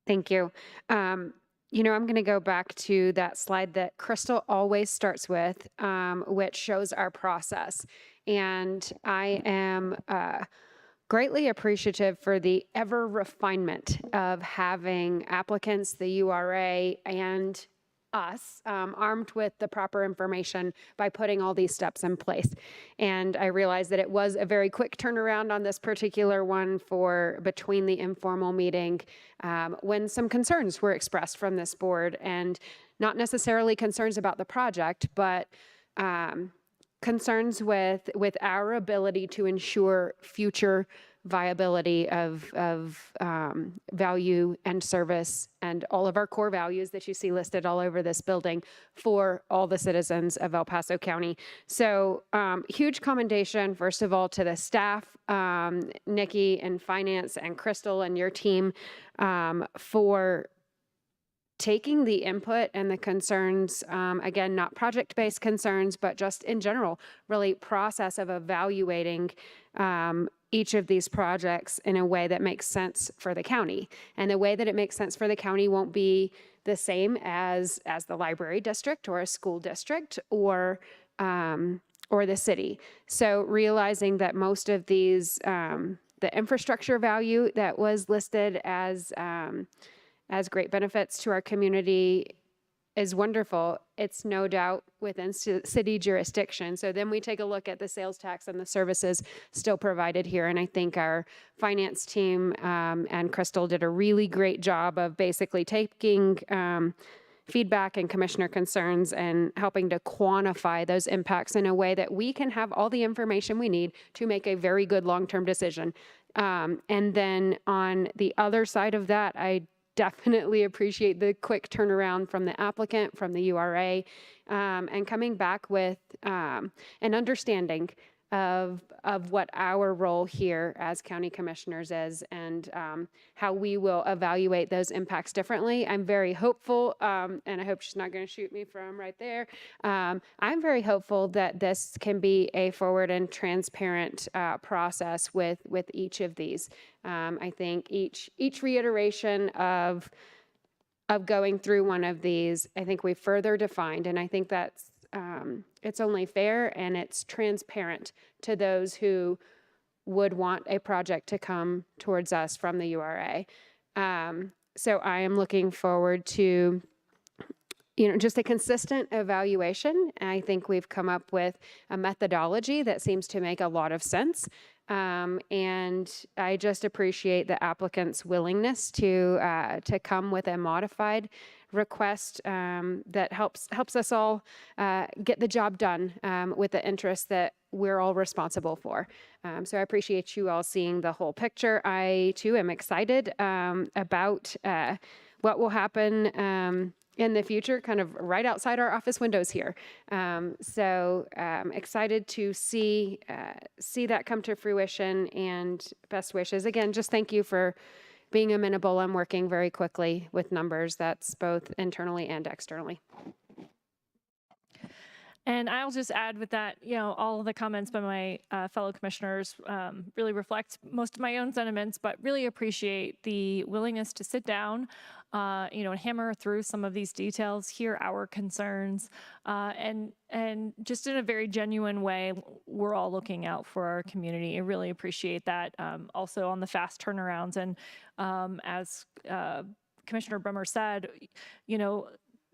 Thank you. I'm going to go back to that slide that Crystal always starts with, which shows our process. And I am greatly appreciative for the ever refinement of having applicants, the URA, and us armed with the proper information by putting all these steps in place. And I realized that it was a very quick turnaround on this particular one for between the informal meeting when some concerns were expressed from this board, and not necessarily concerns about the project, but concerns with our ability to ensure future viability of value and service and all of our core values that you see listed all over this building for all the citizens of El Paso County. So huge commendation, first of all, to the staff, Nikki and Finance and Crystal and your team for taking the input and the concerns, again, not project-based concerns, but just in general, really process of evaluating each of these projects in a way that makes sense for the county. And the way that it makes sense for the county won't be the same as the library district or a school district or the city. So realizing that most of these, the infrastructure value that was listed as great benefits to our community is wonderful. It's no doubt within city jurisdiction. So then we take a look at the sales tax and the services still provided here. And I think our finance team and Crystal did a really great job of basically taking feedback and commissioner concerns and helping to quantify those impacts in a way that we can have all the information we need to make a very good long-term decision. And then on the other side of that, I definitely appreciate the quick turnaround from the applicant, from the URA, and coming back with an understanding of what our role here as county commissioners is and how we will evaluate those impacts differently. I'm very hopeful, and I hope she's not going to shoot me from right there. I'm very hopeful that this can be a forward and transparent process with each of these. I think each reiteration of going through one of these, I think we further defined, and I think that's it's only fair and it's transparent to those who would want a project to come towards us from the URA. So I am looking forward to, just a consistent evaluation. I think we've come up with a methodology that seems to make a lot of sense. And I just appreciate the applicant's willingness to come with a modified request that helps us all get the job done with the interest that we're all responsible for. So I appreciate you all seeing the whole picture. I too am excited about what will happen in the future, kind of right outside our office windows here. So excited to see that come to fruition, and best wishes. Again, just thank you for being amenable and working very quickly with numbers. That's both internally and externally. And I'll just add with that, all of the comments by my fellow commissioners really reflect most of my own sentiments, but really appreciate the willingness to sit down, and hammer through some of these details, hear our concerns, and just in a very genuine way, we're all looking out for our community. I really appreciate that. Also on the fast turnarounds, and as Commissioner Brummer said,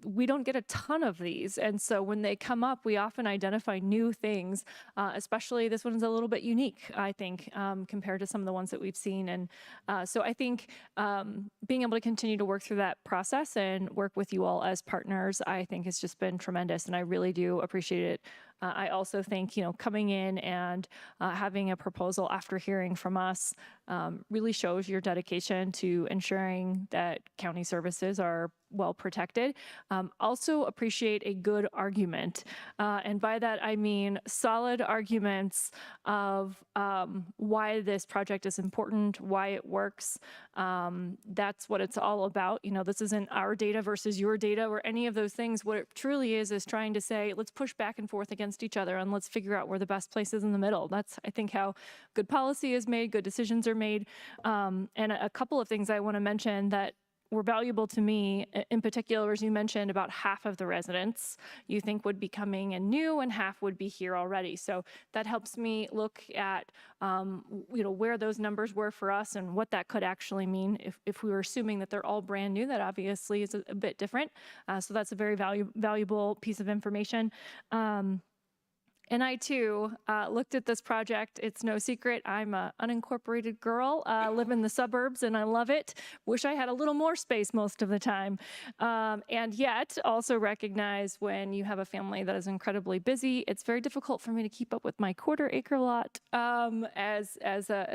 we don't get a ton of these. And so when they come up, we often identify new things, especially this one's a little bit unique, I think, compared to some of the ones that we've seen. And so I think being able to continue to work through that process and work with you all as partners, I think has just been tremendous. And I really do appreciate it. I also think, coming in and having a proposal after hearing from us really shows your dedication to ensuring that county services are well protected. Also appreciate a good argument. And by that, I mean solid arguments of why this project is important, why it works. That's what it's all about. This isn't our data versus your data or any of those things. What it truly is trying to say, let's push back and forth against each other and let's figure out where the best place is in the middle. That's, I think, how good policy is made, good decisions are made. And a couple of things I want to mention that were valuable to me, in particular, as you mentioned, about half of the residents you think would be coming in new and half would be here already. So that helps me look at, where those numbers were for us and what that could actually mean. If we were assuming that they're all brand new, that obviously is a bit different. So that's a very valuable piece of information. And I too looked at this project. It's no secret I'm an unincorporated girl, live in the suburbs, and I love it. Wish I had a little more space most of the time. And yet also recognize when you have a family that is incredibly busy, it's very difficult for me to keep up with my quarter-acre lot as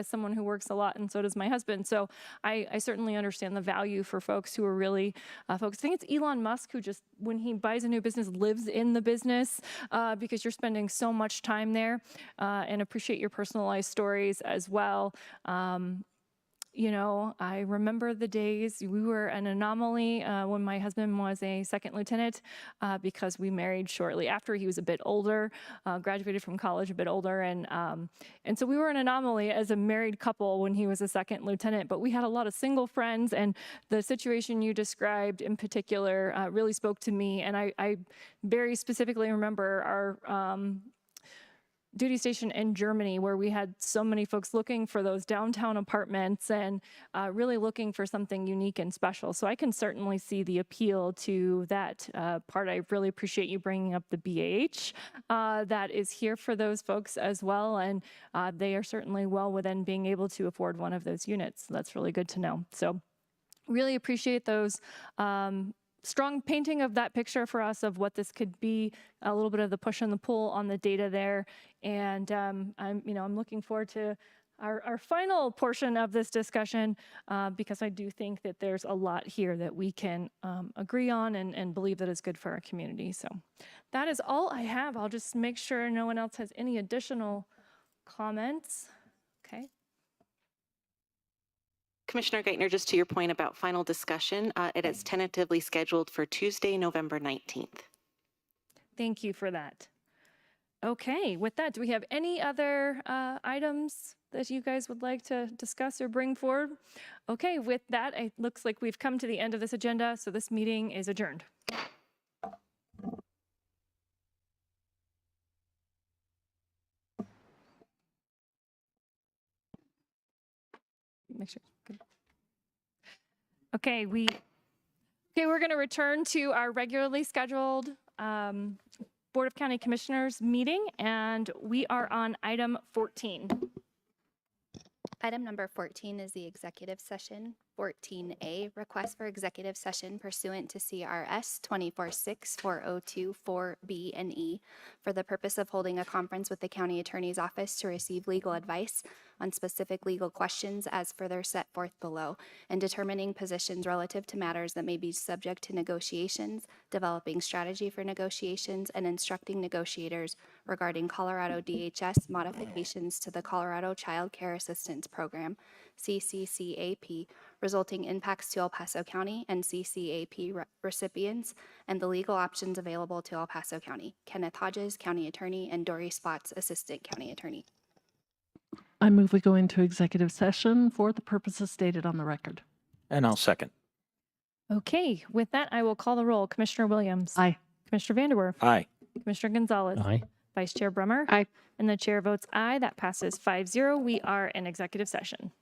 someone who works a lot, and so does my husband. So I certainly understand the value for folks who are really folks. I think it's Elon Musk who just, when he buys a new business, lives in the business because you're spending so much time there, and appreciate your personalized stories as well. I remember the days we were an anomaly when my husband was a second lieutenant because we married shortly after. He was a bit older, graduated from college a bit older, and so we were an anomaly as a married couple when he was a second lieutenant. But we had a lot of single friends, and the situation you described in particular really spoke to me. And I very specifically remember our duty station in Germany, where we had so many folks looking for those downtown apartments and really looking for something unique and special. So I can certainly see the appeal to that part. I really appreciate you bringing up the BAH that is here for those folks as well. And they are certainly well within being able to afford one of those units. That's really good to know. So really appreciate those strong painting of that picture for us of what this could be, a little bit of the push and the pull on the data there. And I'm looking forward to our final portion of this discussion because I do think that there's a lot here that we can agree on and believe that is good for our community. So that is all I have. I'll just make sure no one else has any additional comments. Okay. Commissioner Geithner, just to your point about final discussion, it is tentatively scheduled for Tuesday, November 19th. Thank you for that. Okay, with that, do we have any other items that you guys would like to discuss or bring forward? Okay, with that, it looks like we've come to the end of this agenda, so this meeting is adjourned. make sure. Good. Okay, we're going to return to our regularly scheduled Board of County Commissioners meeting, and we are on item 14. Item number 14 is the executive session. 14A, request for executive session pursuant to CRS 246402-4B and E for the purpose of holding a conference with the county attorney's office to receive legal advice on specific legal questions as further set forth below, and determining positions relative to matters that may be subject to negotiations, developing strategy for negotiations, and instructing negotiators regarding Colorado DHS modifications to the Colorado Child Care Assistance Program, CCCAP, resulting impacts to El Paso County and CCAP recipients, and the legal options available to El Paso County. Kenneth Hodges, County Attorney, and Dory Spots, Assistant County Attorney. I move we go into executive session for the purposes stated on the record. And I'll second. Okay, with that, I will call the roll. Commissioner Williams. Aye. Commissioner Vanderwerf. Aye. Commissioner Gonzalez. Aye. Vice Chair Brummer. Aye. And the chair votes aye. That passes 5-0. We are in executive session.